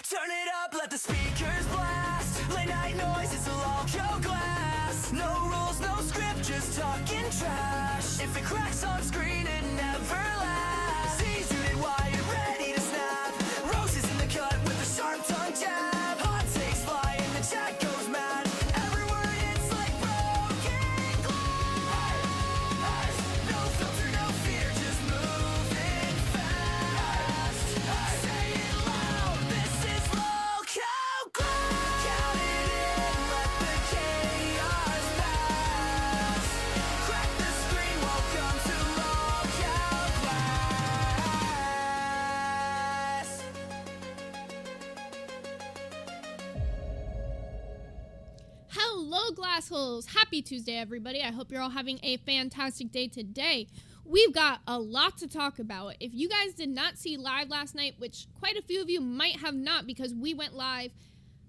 Turn it up, let the speakers blast. Late night noise, it's a Lolcow glass. No rules, no script, just talking trash. If it cracks on screen, it never lasts. Seasoned and wired, ready to snap. Roses in the cut with a sharp tongue jab. Hot takes fly and the chat goes mad. Every word hits like broken glass. No filter, no fear, just moving fast. Say it loud, this is Lolcow glass. Count it in, let the chaos pass. Crack the screen, welcome to Lolcow glass. Hello, glassholes. Happy Tuesday, everybody. I hope you're all having a fantastic day today. We've got a lot to talk about. If you guys did not see live last night, which quite a few of you might have not because we went live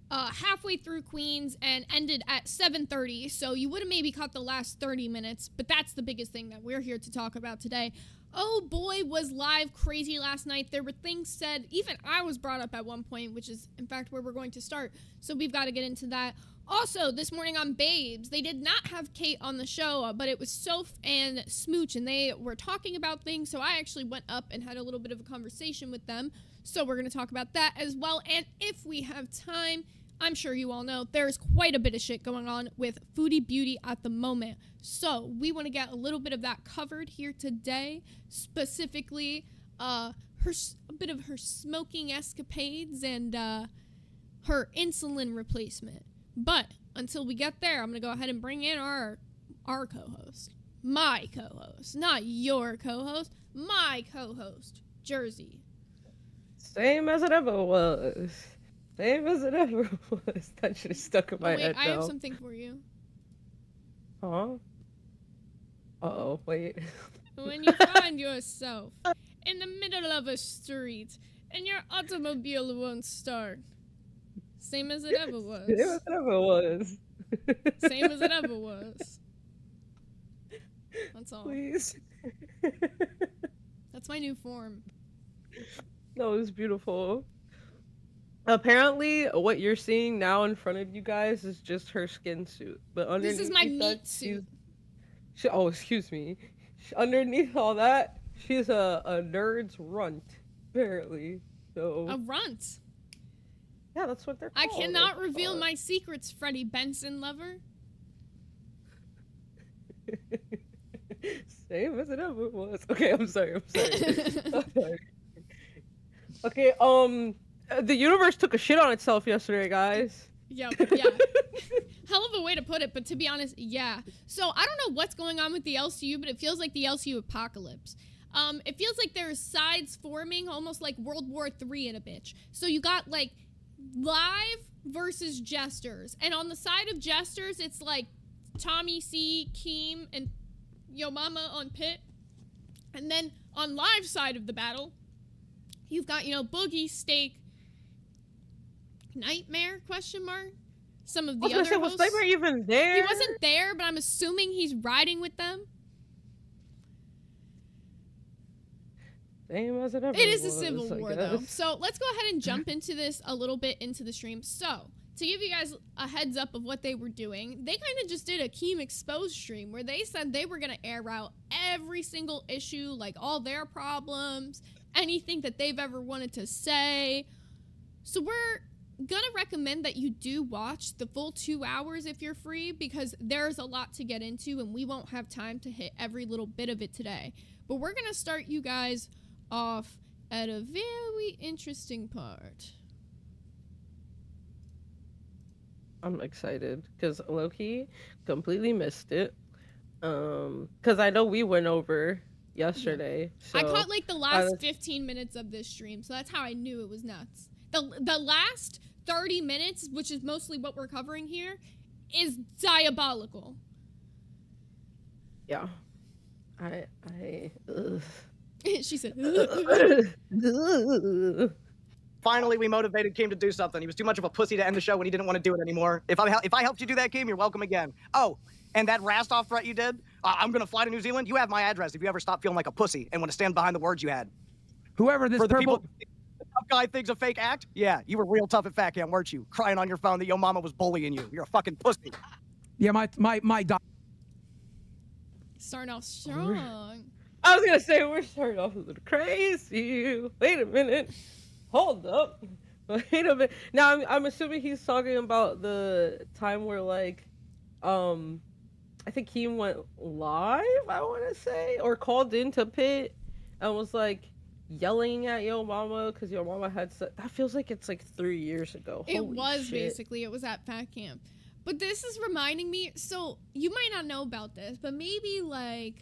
halfway through Queens and ended at 7:30, so you would have maybe caught the last 30 minutes, but that's the biggest thing that we're here to talk about today. Oh boy, was live crazy last night. There were things said, even I was brought up at one point, which is in fact where we're going to start, so we've got to get into that. Also, this morning on Babes, they did not have Kate on the show, but it was Soph and Smooch, and they were talking about things, so I actually went up and had a little bit of a conversation with them, so we're going to talk about that as well, and if we have time, I'm sure you all know, there's quite a bit of shit going on with Foodie Beauty at the moment, so we want to get a little bit of that covered here today, specifically a bit of her smoking escapades and her insulin replacement. But until we get there, I'm going to go ahead and bring in our co-host. My co-host. Not your co-host. My co-host. Jersey. Same as it ever was. Same as it ever was. That should have stuck in my head I have now. something for you. Huh? Uh-oh, wait. When you find yourself in the middle of a street and your automobile won't start. Same as it ever was. Same as it ever was. Same as it ever was. That's all. Please. That's my new form. That was beautiful. Apparently, what you're seeing now in front of you guys is just her skin suit. But underneath This is my that, meat suit. Oh, excuse me. Underneath all that, she's a nerd's runt, apparently. So A runt. yeah, that's what they're I called. cannot reveal my secrets, Freddie Benson lover. Same as it ever was. Okay, I'm sorry. I'm sorry. Okay, the universe took a shit on itself yesterday, guys. Yeah. Hell of a way to put it, but to be honest, yeah. So I don't know what's going on with the LCU, but it feels like the LCU apocalypse. It feels like there's sides forming, almost like World War III in a bitch. So you got like live versus jesters, and on the side of jesters, it's like Tommy C, Keem, and Yo Mama on Pit, and then on live side of the battle, you've got Boogie, Steak, Nightmare ? Some of the other hosts. Was Nightmare even there? He wasn't there, but I'm assuming he's riding with them. Same as it ever was. It is a civil war, though. guess. So let's go ahead and jump into this a little bit into the stream. So, to give you guys a heads up of what they were doing, they kind of just did a Keem Exposed stream where they said they were going to air out every single issue, like all their problems, anything that they've ever wanted to say. So we're going to recommend that you do watch the full 2 hours if you're free, because there's a lot to get into and we won't have time to hit every little bit of it today. But we're going to start you guys off at a very interesting part. I'm excited because low-key completely missed it. Because I know we went over yesterday. So I caught like the last 15 minutes of this stream, so that's how I knew it was nuts. The last 30 minutes, which is mostly what we're covering here, is diabolical. Yeah. She said, Finally, we motivated Keem to do something. He was too much of a pussy to end the show when he didn't want to do it anymore. If I helped you do that, Keem, you're welcome again. Oh, and that Rastoff threat you did, I'm going to fly to New Zealand. You have my address if you ever stop feeling like a pussy and want to stand behind the words you had. Whoever this For the purple... people guy thing's a fake act? Yeah, you were real tough at Fat Camp, weren't you? Crying on your phone that your mama was bullying you. You're a fucking pussy. Yeah, my dog. Starting off strong. I was gonna say we're starting off a little crazy. Wait a minute. Hold up. Wait a minute. Now I'm assuming he's talking about the time where like, I think he went live. I want to say, or called into Pit and was like yelling at Yo Mama because Yo Mama had that feels like it's like 3 years ago. It Holy was shit. basically, it was at Fat Camp. But this is reminding me, so you might not know about this, but maybe like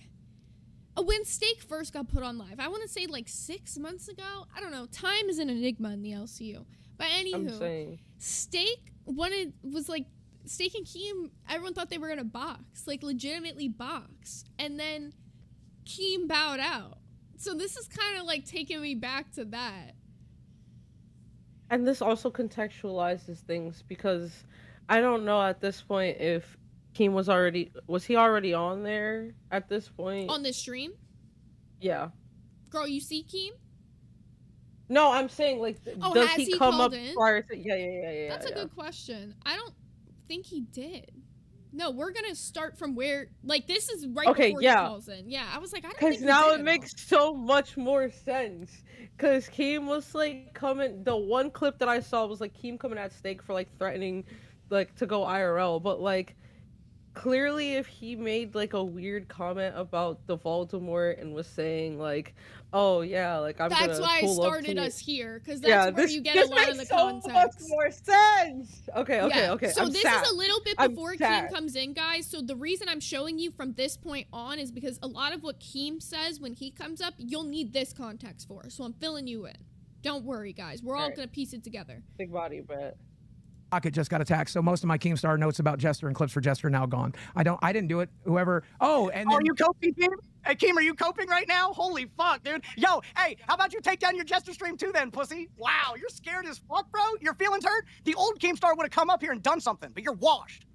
when Steak first got put on live, I want to say like 6 months ago. I don't know. Time is an enigma in the LCU. But anywho, Steak was like, Steak and Keem, everyone thought they were gonna box, like legitimately box, and then Keem bowed out. So this is kind of like taking me back to that. And this also contextualizes things because I don't know at this point if Keem was he already on there at this point? On the stream? Yeah. Girl, you see Keem? No, I'm saying like, does has he he come called up in? prior to? Yeah. That's a good question. I don't think he did. No, we're gonna start from where, like, this is right before he calls in. Yeah, I was like, I don't think Because he now did it at makes all. so much more sense. Because Keem was like coming. The one clip that I saw was like Keem coming at Steak for like threatening, like to go IRL. But like, clearly, if he made like a weird comment about the Voldemort and was saying like, "Oh yeah, like I'm." That's gonna why I pull up started to us here, because that's where you get a lot of the so much context. more sense. Okay. Yeah. So I'm this sad. is a little bit I'm before Keem sad. comes in, guys. So the reason I'm showing you from this point on is because a lot of what Keem says when he comes up, you'll need this context for. So I'm filling you in. Don't worry, guys. We're all Alright. gonna piece it together. Big body, but. Pocket just got attacked, so most of my Keemstar notes about Jester and clips for Jester are now gone. I didn't do it. Whoever. Oh, and then, Are you coping, Keem? Hey, Keem, are you coping right now? Holy fuck, dude. Yo, hey, how about you take down your Jester stream too then, pussy? Wow, you're scared as fuck, bro? Your feelings hurt? The old Keemstar would have come up here and done something, but you're washed.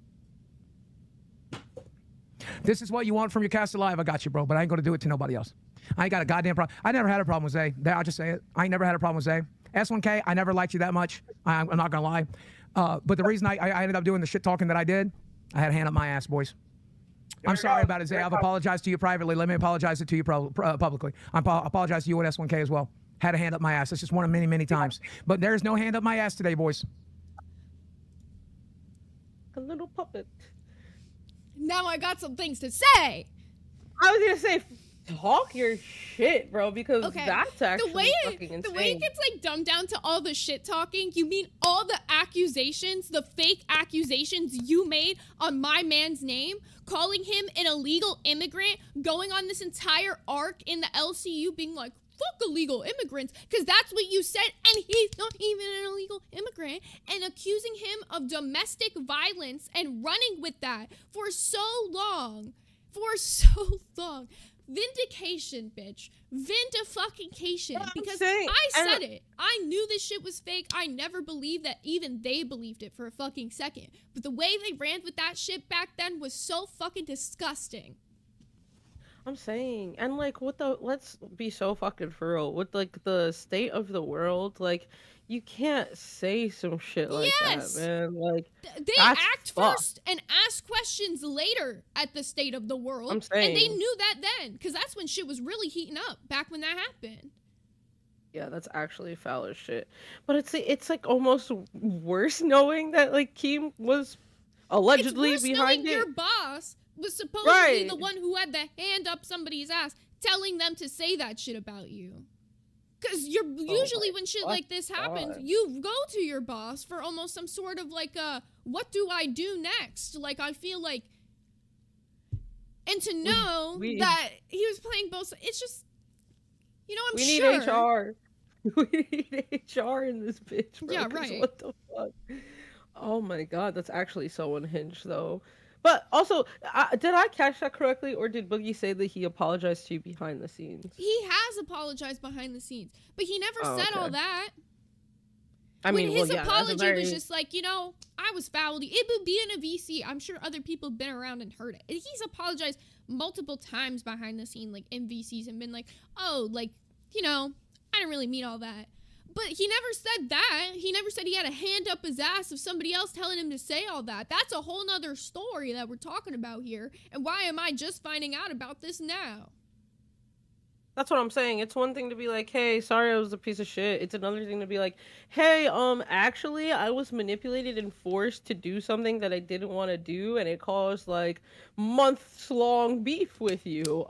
this is what you want from your cast alive. I got you, bro, but I ain't gonna do it to nobody else. I ain't got a goddamn problem. I never had a problem with Zay. I'll just say it. I ain't never had a problem with Zay. S1K, I never liked you that much. I'm not gonna lie. But the reason I ended up doing the shit talking that I did, I had a hand up my ass, boys. I'm sorry about it, Zay. I've apologized to you privately. Let me apologize to you publicly. I apologize to you and S1K as well. Had a hand up my ass. It's just one of many, many times. But there's no hand up my ass today, boys. A little puppet. Now I got some things to say. I was gonna say, talk your shit, bro, because Okay. that's actually the way fucking insane. the way it gets like dumbed down to all the shit talking, you mean all the accusations, the fake accusations you made on my man's name, calling him an illegal immigrant, going on this entire arc in the LCU being like, fuck illegal immigrants, because that's what you said, and he's not even an illegal immigrant, and accusing him of domestic violence and running with that for so long. Vindication, bitch. Vindifucking-cation. Because I said it. I knew this shit was fake. I never believed that even they believed it for a fucking second. But the way they ran with that shit back then was so fucking disgusting. I'm saying, and like, let's be so fucking for real, with like the state of the world, like, you can't say some shit like that, man. Like, they that's act fucked. first and ask questions later at the state of the world. I'm saying. And they knew that then, because that's when shit was really heating up, back when that happened. Yeah, that's actually foul as shit. But it's like almost worse knowing that like Keem was allegedly it's worse behind knowing it. your boss was supposedly the one who had the hand up somebody's ass, telling them to say that shit about you. Because you're usually when shit like this happens, you go to your boss for almost some sort of like what do I do next? Like, I feel like, and to know that he was playing both, it's just, you know, I'm we sure. need HR. We need HR in this bitch, bro. Yeah, right. What the fuck? Oh my god, that's actually so unhinged though. But also, did I catch that correctly, or did Boogie say that he apologized to you behind the scenes? He has apologized behind the scenes, but he never said all that. I mean, his well, yeah, apology was just like, you know, I was fouled. It would be in a VC. I'm sure other people have been around and heard it. He's apologized multiple times behind the scene, like in VCs, and been like, oh, like, you know, I didn't really mean all that. But he never said that. He never said he had a hand up his ass of somebody else telling him to say all that. That's a whole nother story that we're talking about here. And why am I just finding out about this now? That's what I'm saying. It's one thing to be like, hey, sorry I was a piece of shit. It's another thing to be like, hey, actually I was manipulated and forced to do something that I didn't want to do, and it caused like months long beef with you.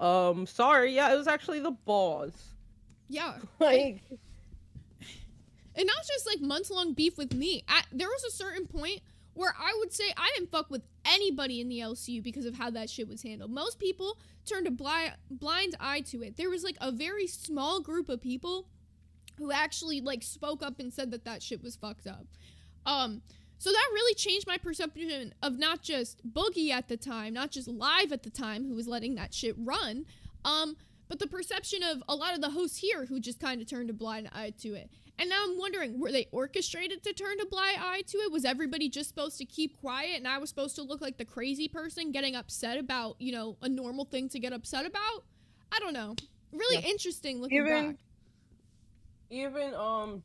Sorry, yeah, it was actually the boss. Yeah. Like, and not just like months-long beef with me. There was a certain point where I would say I didn't fuck with anybody in the LCU because of how that shit was handled. Most people turned a blind eye to it. There was like a very small group of people who actually like spoke up and said that that shit was fucked up. So that really changed my perception of not just Boogie at the time, not just Live at the time, who was letting that shit run, but the perception of a lot of the hosts here who just kind of turned a blind eye to it. And now I'm wondering, were they orchestrated to turn a blind eye to it? Was everybody just supposed to keep quiet and I was supposed to look like the crazy person getting upset about, you know, a normal thing to get upset about? I don't know. Really interesting looking back. Even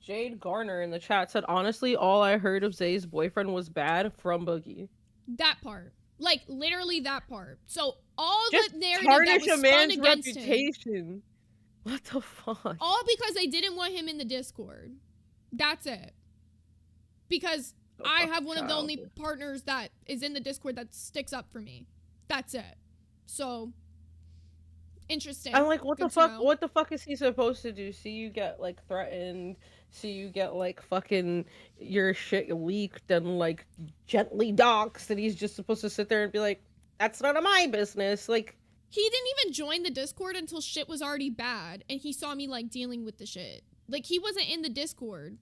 Jade Garner in the chat said, honestly, all I heard of Zay's boyfriend was bad from Boogie. That part. Like, literally that part. So all Just the narrative tarnish that was a man's spun against reputation. him. What the fuck? All because they didn't want him in the Discord. That's it. Because I have one of the only partners that is in the Discord that sticks up for me. That's it. So, interesting. I'm like, what Good the to fuck? know. What the fuck is he supposed to do? See you get like threatened. See you get like fucking your shit leaked and like gently doxxed, and he's just supposed to sit there and be like, that's none of my business. Like, He didn't even join the Discord until shit was already bad, and he saw me like dealing with the shit. Like, he wasn't in the Discord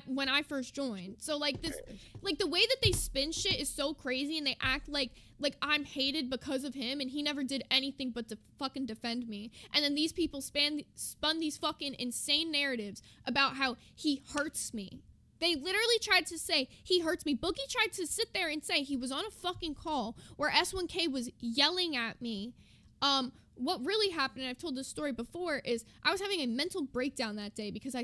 when I first joined. So like this, like the way that they spin shit is so crazy, and they act like I'm hated because of him, and he never did anything but to fucking defend me. And then these people spun these fucking insane narratives about how he hurts me. They literally tried to say he hurts me. Boogie tried to sit there and say he was on a fucking call where S1K was yelling at me. What really happened, and I've told this story before, is I was having a mental breakdown that day because I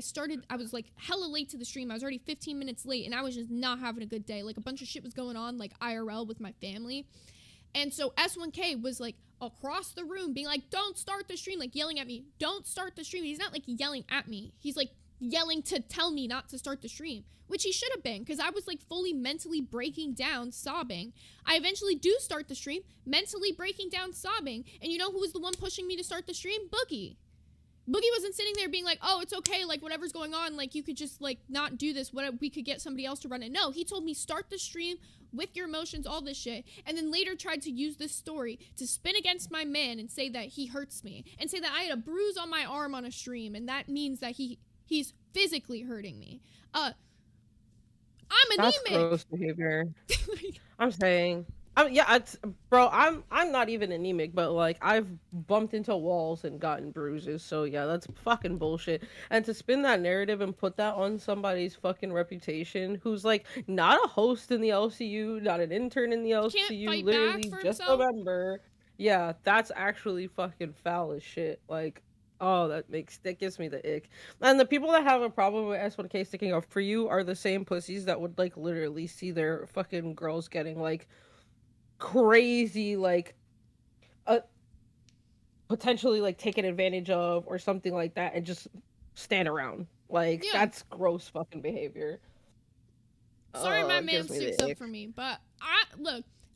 was like hella late to the stream. I was already 15 minutes late, and I was just not having a good day. Like, a bunch of shit was going on, like IRL with my family. And so S1K was like across the room being like, don't start the stream, like yelling at me, don't start the stream. He's not like yelling at me. He's like yelling to tell me not to start the stream, which he should have been, because I was like fully mentally breaking down, sobbing. I eventually do start the stream, mentally breaking down, sobbing, and you know who was the one pushing me to start the stream? Boogie. Boogie wasn't sitting there being like, oh, it's okay, like whatever's going on, like you could just like not do this, we could get somebody else to run it. No, he told me start the stream with your emotions, all this shit, and then later tried to use this story to spin against my man and say that he hurts me, and say that I had a bruise on my arm on a stream, and that means that he's physically hurting me. I'm anemic. that's gross behavior. I'm saying, yeah, bro. I'm not even anemic, but like I've bumped into walls and gotten bruises. So yeah, that's fucking bullshit. And to spin that narrative and put that on somebody's fucking reputation, who's like not a host in the LCU, not an intern in the LCU, fight literally back for just himself? a member. Yeah, that's actually fucking foul as shit. Like, oh, that gives me the ick. And the people that have a problem with S1K sticking up for you are the same pussies that would like literally see their fucking girls getting like crazy, like potentially like taken advantage of or something like that, and just stand around. Like, Yeah. that's gross fucking behavior. Sorry, my It man gives me the sticks up ick. for me, but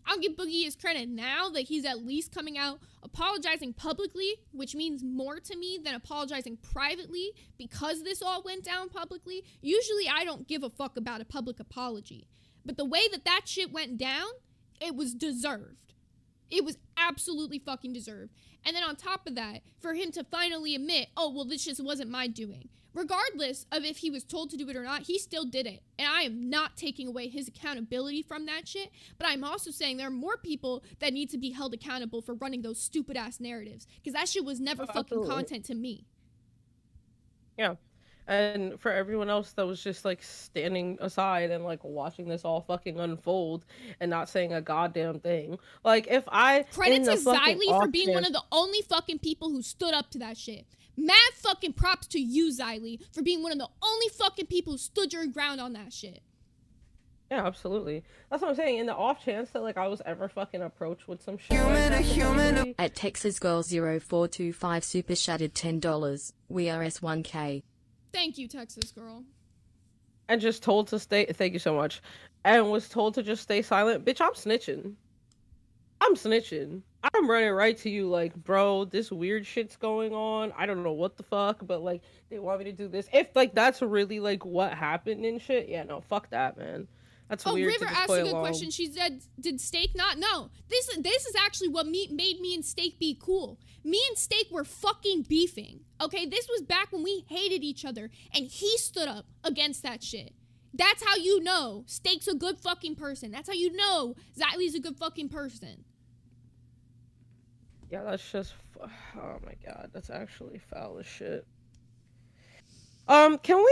I'll give Boogie his credit now that he's at least coming out apologizing publicly, which means more to me than apologizing privately, because this all went down publicly. Usually I don't give a fuck about a public apology, but the way that shit went down, it was deserved. It was absolutely fucking deserved. And then on top of that, for him to finally admit, oh, well, this just wasn't my doing. Regardless of if he was told to do it or not, he still did it. And I am not taking away his accountability from that shit. But I'm also saying there are more people that need to be held accountable for running those stupid ass narratives. Because that shit was never fucking Absolutely. content to me. Yeah. And for everyone else that was just like standing aside and like watching this all fucking unfold and not saying a goddamn thing. Like, if I Credit in to the fucking Xylee for off being one chance- of the only fucking people who stood up to that shit. Mad fucking props to you, Xylee, for being one of the only fucking people who stood your ground on that shit. Yeah, absolutely. That's what I'm saying. In the off chance that like I was ever fucking approached with some shit, At Texas Girl 0425 super shattered $10. We are S1K. Thank you, Texas girl. and just told to stay. Thank you so much. And was told to just stay silent. Bitch, I'm snitching. I'm snitching. I'm running right to you, like, bro, this weird shit's going on. I don't know what the fuck, but like, they want me to do this. If like that's really like what happened and shit, yeah, no, fuck that, man. That's weird. River to just asked play a good along. question. She said, "Did Steak not?" No. This is actually what made me and Steak be cool. Me and Steak were fucking beefing. Okay, this was back when we hated each other, and he stood up against that shit. That's how you know Steak's a good fucking person. That's how you know Xylee's a good fucking person. Yeah, that's just. Oh my god, that's actually foul as shit. Can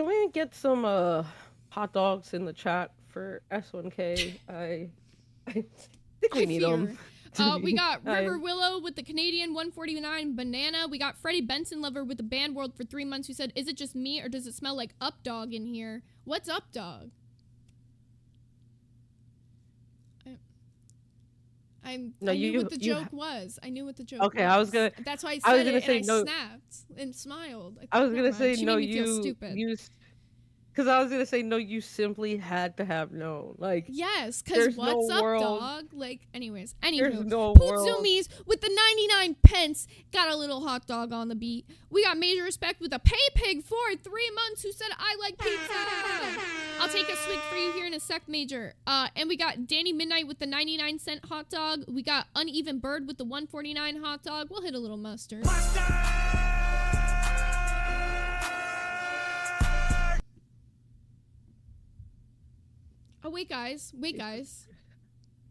we get some hot dogs in the chat for S1K? I think we need them. We got River Willow with the Canadian 149 banana. We got Freddie Benson Lover with the Band World for 3 months who said, "Is it just me or does it smell like Up Dog in here?" What's Up Dog? I knew what the joke was. I knew what the joke was. Okay, I was gonna. That's why I I was said gonna it say and no. I snapped and smiled. I was gonna say she no. made me feel stupid. Because I was gonna say no. You simply had to have known. Like Yes, because there's what's no up, world. dog? Like, anyways, There's no Poot world. Zoomies with the 99 pence got a little hot dog on the beat. We got Major Respect with a Pay Pig for 3 months who said, "I like pizza." I'll take a swig for you here in a sec, Major. And we got Danny Midnight with the 99-cent hot dog. We got Uneven Bird with the 149 hot dog. We'll hit a little mustard. Oh, wait, guys.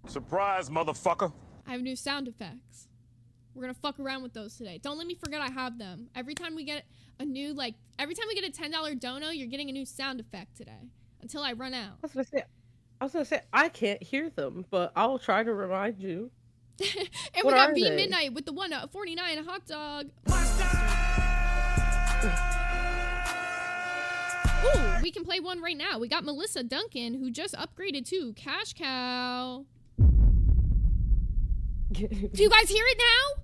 Surprise, motherfucker. I have new sound effects. We're gonna fuck around with those today. Don't let me forget I have them. Every time we get a new, every time we get a $10 dono, you're getting a new sound effect today. Until I run out. I was gonna say I can't hear them, but I'll try to remind you. And What we got are V they? Midnight with the 149 hot dog. Ooh, we can play one right now. We got Melissa Duncan, who just upgraded to Cash Cow. Do you guys hear it now?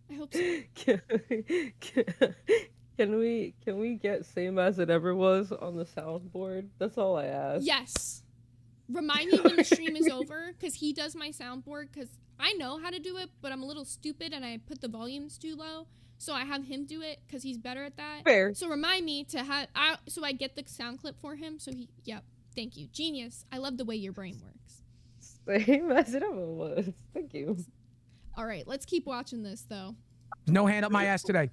I hope so. Can we get same as it ever was on the soundboard? That's all I ask. Yes. Remind me when the stream is over, because he does my soundboard, because I know how to do it, but I'm a little stupid and I put the volumes too low. So I have him do it because he's better at that. Fair. So remind me to have, so I get the sound clip for him. So yep. Thank you. Genius. I love the way your brain works. Same as it ever was. Thank you. All right, let's keep watching this though. No hand up my ass today.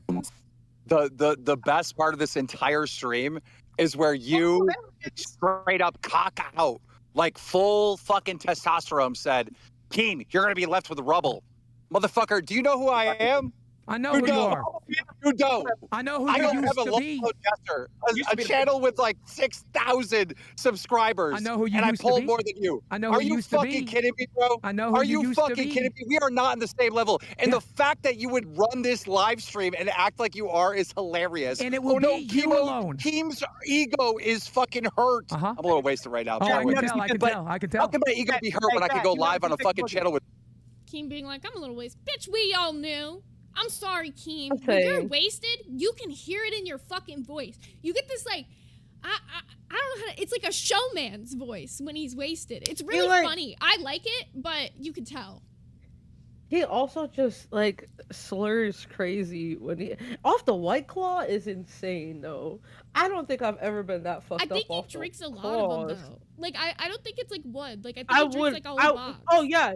The best part of this entire stream is where you straight up cock out, like full fucking testosterone said, "Keen, you're gonna be left with rubble." Motherfucker, do you know who I am? I know who you are. You don't. I know who I you don't used have a to be. Lolcow Jester, a channel with like 6,000 subscribers. I know who you and used I pull to be. more than you. I know Are who you you used to fucking be. kidding me, bro? I know who Are you you used to fucking be. kidding me? We are not on the same level. And Yeah. the fact that you would run this live stream and act like you are is hilarious. And it will be you alone. Team's ego is fucking hurt. Uh-huh. I'm a little wasted right now. Oh, I Sorry. can tell. I can But tell. I can How tell. can my ego be hurt when I can go live on a fucking channel with Keem being like, I'm a little wasted. Bitch, we all knew. I'm sorry, Keem. Okay. When you're wasted, you can hear it in your fucking voice. You get this I don't know how to, it's like a showman's voice when he's wasted. It's really funny. I like it, but you can tell. He also just like slurs crazy when he off the White Claw is insane though. I don't think I've ever been that fucked I think up off he drinks the a lot of them claws. though. Like I don't think it's like wood. Like I think I he would. drinks like a whole box. Oh yeah,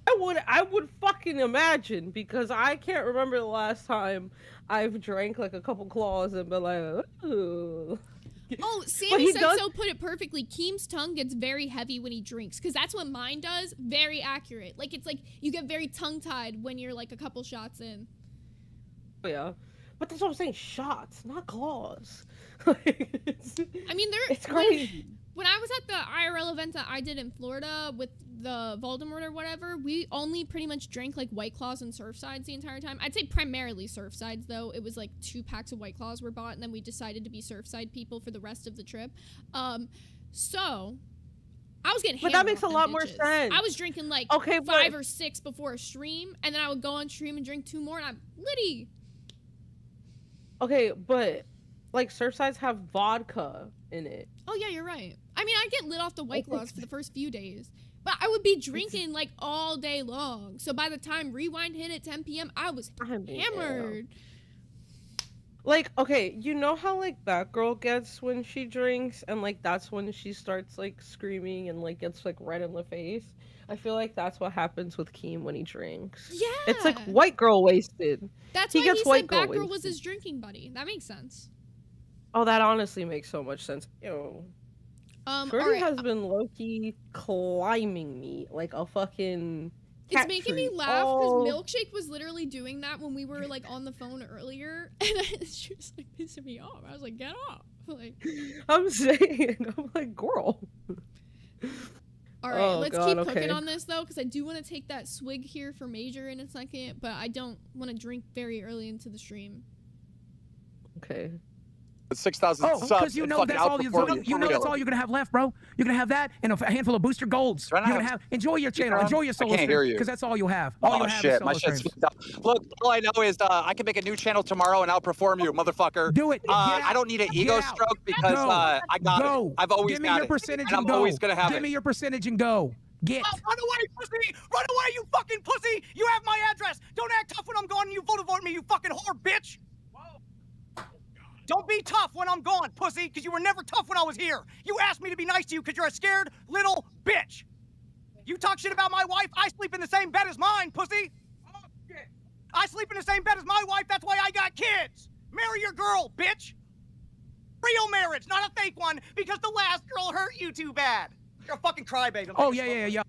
I would fucking imagine because I can't remember the last time I've drank like a couple claws and been like, ooh. Oh, But Sammy he said does- so put it perfectly. Keem's tongue gets very heavy when he drinks, because that's what mine does. Very accurate. Like, it's like you get very tongue-tied when you're like a couple shots in. Yeah, but that's what I'm saying. Shots, not claws. I mean, It's crazy. When I was at the IRL event that I did in Florida with the Voldemort or whatever, we only pretty much drank like White Claws and Surfsides the entire time. I'd say primarily Surfsides though. It was like 2 packs of White Claws were bought, and then we decided to be Surfside people for the rest of the trip. So I was getting But that hammered makes a off them lot more bitches. sense. I was drinking like Okay, 5 or 6 before a stream, and then I would go on stream and drink 2 more, and I'm litty. Okay, but like Surfsides have vodka in it. Oh yeah, you're right. I mean, I get lit off the White Claws for the first few days, but I would be drinking like all day long. So by the time Rewind hit at 10 p.m., I was hammered. Like, okay, you know how like Batgirl gets when she drinks, and like that's when she starts like screaming and like gets like red in the face. I feel like that's what happens with Keem when he drinks. Yeah, it's like white girl wasted. That's he why gets he white said girl Batgirl was wasted. his drinking buddy. That makes sense. Oh, that honestly makes so much sense. Ew. Shorty alright, has been low-key climbing me like a fucking cat It's making tree me laugh because all- Milkshake was literally doing that when we were like on the phone earlier, and she was like pissing me off. I was like, "Get off!" Like, I'm saying, I'm like, girl. all right, Oh, let's God, keep okay. cooking on this though, because I do want to take that swig here for Major in a second, but I don't want to drink very early into the stream. Okay. 6,000 Oh, subs. because you and know fucking that's all outperforming you know that's all you're gonna have left, bro. You're gonna have that and a handful of booster golds. Do I You're not gonna have- have enjoy your channel, enjoy your solo I can't hear streams, you. because that's all you have. All Oh you have shit, is my solo shit's streams. fucked up. Look, all I know is I can make a new channel tomorrow and outperform you, motherfucker. Do it. Get out. I don't need an Get ego out. stroke because Go. I got Go. it. I've always Give me got your it. percentage And I'm go. always gonna have Give it. me your percentage and go. Get. Oh, run away, pussy! Run away, you fucking pussy! You have my address! Don't act tough when I'm gone and you vote me, you fucking whore, bitch! Don't be tough when I'm gone, pussy, because you were never tough when I was here. You asked me to be nice to you because you're a scared little bitch. You talk shit about my wife, I sleep in the same bed as mine, pussy. I sleep in the same bed as my wife, that's why I got kids. Marry your girl, bitch. Real marriage, not a fake one, because the last girl hurt you too bad. You're a fucking crybaby. Oh yeah.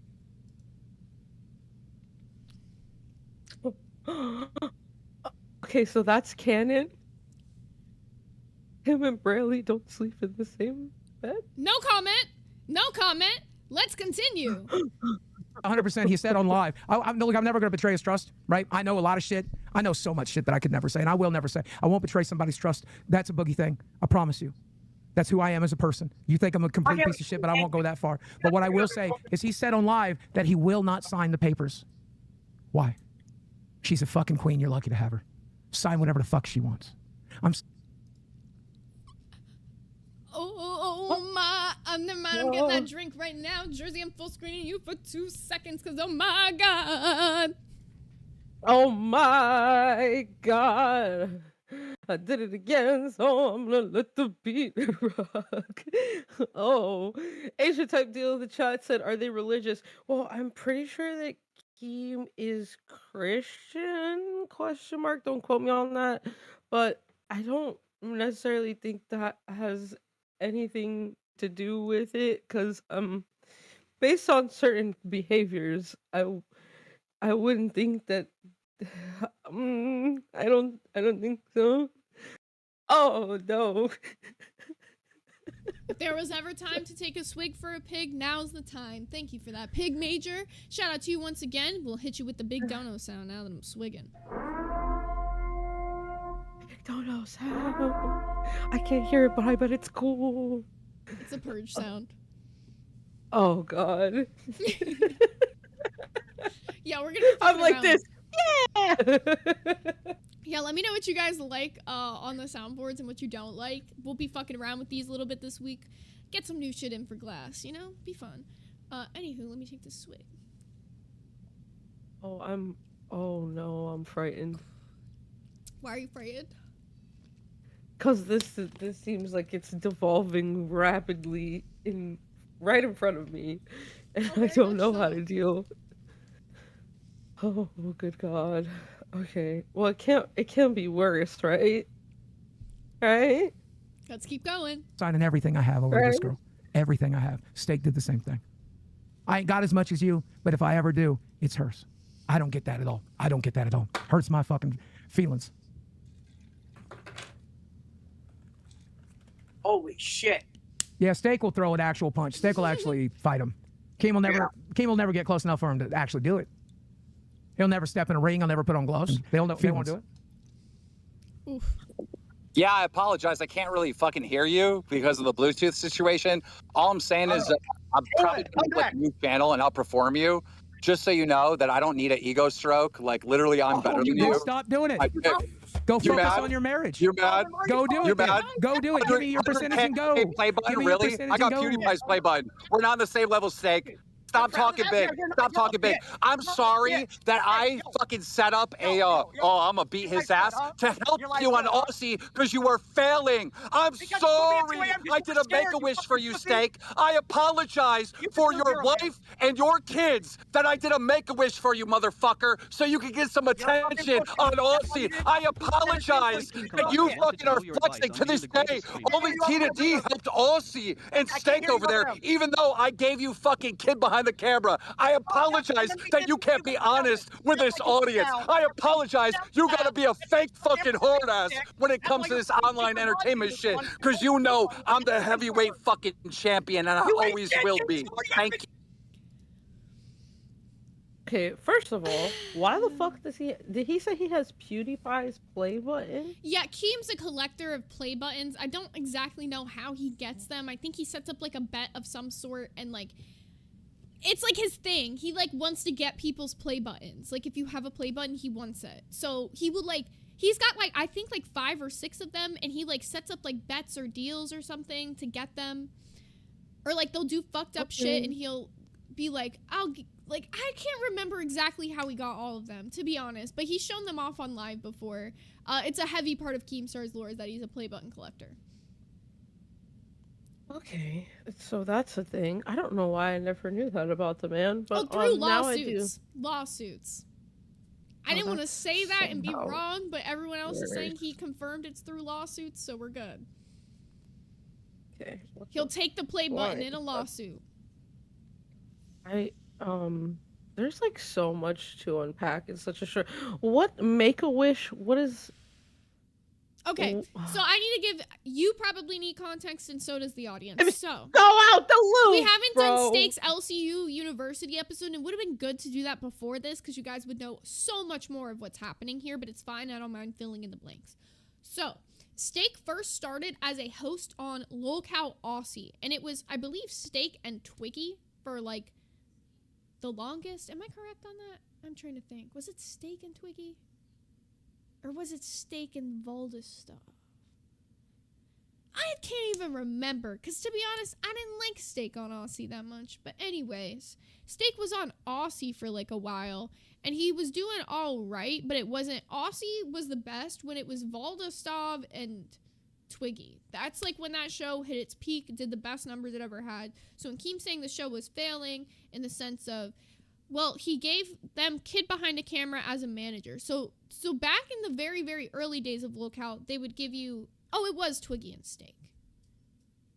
Okay, so that's canon. Him and Bradley don't sleep in the same bed? No comment. No comment. Let's continue. 100%. He said on live. Look, I'm never gonna betray his trust, right? I know a lot of shit. I know so much shit that I could never say, and I will never say. I won't betray somebody's trust. That's a boogie thing. I promise you. That's who I am as a person. You think I'm a complete piece of shit, but I won't go that far. But what I will say is he said on live that he will not sign the papers. Why? She's a fucking queen. You're lucky to have her. Sign whatever the fuck she wants. Oh my, never mind, I'm getting that drink right now. Jersey, I'm full screening you for 2 seconds, because oh my God. Oh my God. I did it again, so I'm gonna let the beat rock. Oh, Asia type deal in the chat said, are they religious? Well, I'm pretty sure that Keem is Christian, question mark. Don't quote me on that. But I don't necessarily think that has anything to do with it, because based on certain behaviors, I wouldn't think that. I don't think so. Oh no. If there was ever time to take a swig for a pig, now's the time. Thank you for that, Pig Major. Shout out to you once again. We'll hit you with the big dono sound now that I'm swigging. Dono sound. I can't hear it, but I bet it's cool. It's a purge sound. Oh God. Yeah, we're gonna. I'm like around. this. Yeah. Yeah, let me know what you guys like on the soundboards and what you don't like. We'll be fucking around with these a little bit this week. Get some new shit in for Glass, you know? Be fun. Anywho, let me take this swig. Oh no, I'm frightened. Why are you frightened? Cause this seems like it's devolving rapidly right in front of me, and I very don't much know so. how to deal. Oh good God. Okay. Well, it can't be worse, right? Right? Let's keep going. signing everything I have over this Right. girl. Everything I have. Steak did the same thing. I ain't got as much as you, but if I ever do, it's hers. I don't get that at all. I don't get that at all. Hurts my fucking feelings. Holy shit. Yeah, Steak will throw an actual punch. Steak will actually fight him. Keem will never get close enough for him to actually do it. He'll never step in a ring. He'll never put on gloves. They won't do it. Oof. Yeah, I apologize. I can't really fucking hear you because of the Bluetooth situation. All I'm saying is that I'm probably going to like a new channel and outperform you. Just so you know that I don't need an ego stroke. Like literally, I'm better than you. Stop doing it. I- Go You focus mad? on your marriage. You're mad? Go do You're it. then. mad? Go do it. Give me your percentage and go. Hey, play button, Give me your really? percentage I got and go. PewDiePie's play button. We're not on the same level, Steak. Stop talking big. Stop talking big. I'm sorry that I fucking set up a, I'm gonna beat his ass to help you on Aussie because you were failing. I'm sorry. I did a Make-A-Wish for you, Steak. I apologize for your wife and your kids that I did a Make-A-Wish for you, motherfucker, so you can get some attention on Aussie. I apologize that you fucking are flexing to this day. Only Tina D helped Aussie and Steak over there, even though I gave you fucking kid behind the camera. I apologize that you can't be honest with this audience. I apologize. You gotta be a fake fucking hard ass when it comes to this online entertainment shit, because you know I'm the heavyweight fucking champion and I always will be. Thank you. Okay, first of all, why the fuck did he say he has PewDiePie's play button? Yeah, Keem's a collector of play buttons. I don't exactly know how he gets them. I think he sets up like a bet of some sort and like it's like his thing. He like wants to get people's play buttons. Like if you have a play button, he wants it. So he would like, he's got like, I think like 5 or 6 of them and he like sets up like bets or deals or something to get them. Or like they'll do fucked up shit and he'll be like, I can't remember exactly how he got all of them, to be honest, but he's shown them off on live before. It's a heavy part of Keemstar's lore that he's a play button collector. Okay, so that's a thing. I don't know why I never knew that about the man, but through now I do. Lawsuits. I didn't want to say that and be somehow wrong, but everyone else is saying weird. he confirmed it's through lawsuits, so we're good. Okay. He'll take the play button in a lawsuit. There's like so much to unpack in such a short. What Make-A-Wish? What is? Okay, so I need to give you probably need context, and so does the audience. So Go out the loop. we haven't bro. done Steak's LCU University episode, and it would have been good to do that before this because you guys would know so much more of what's happening here. But it's fine; I don't mind filling in the blanks. So Steak first started as a host on Lolcow Aussie, and it was, I believe, Steak and Twiggy for like the longest. Am I correct on that? I'm trying to think. Was it Steak and Twiggy? Or was it Steak and Voldestov? I can't even remember, because to be honest, I didn't like Steak on Aussie that much. But anyways, Steak was on Aussie for like a while, and he was doing all right, but it wasn't, Aussie was the best when it was Voldestov and Twiggy. That's like when that show hit its peak, did the best numbers it ever had. So when Keem's saying the show was failing in the sense of, well, he gave them kid behind a camera as a manager. So back in the very, very early days of Lolcow, they would give you, it was Twiggy and Steak.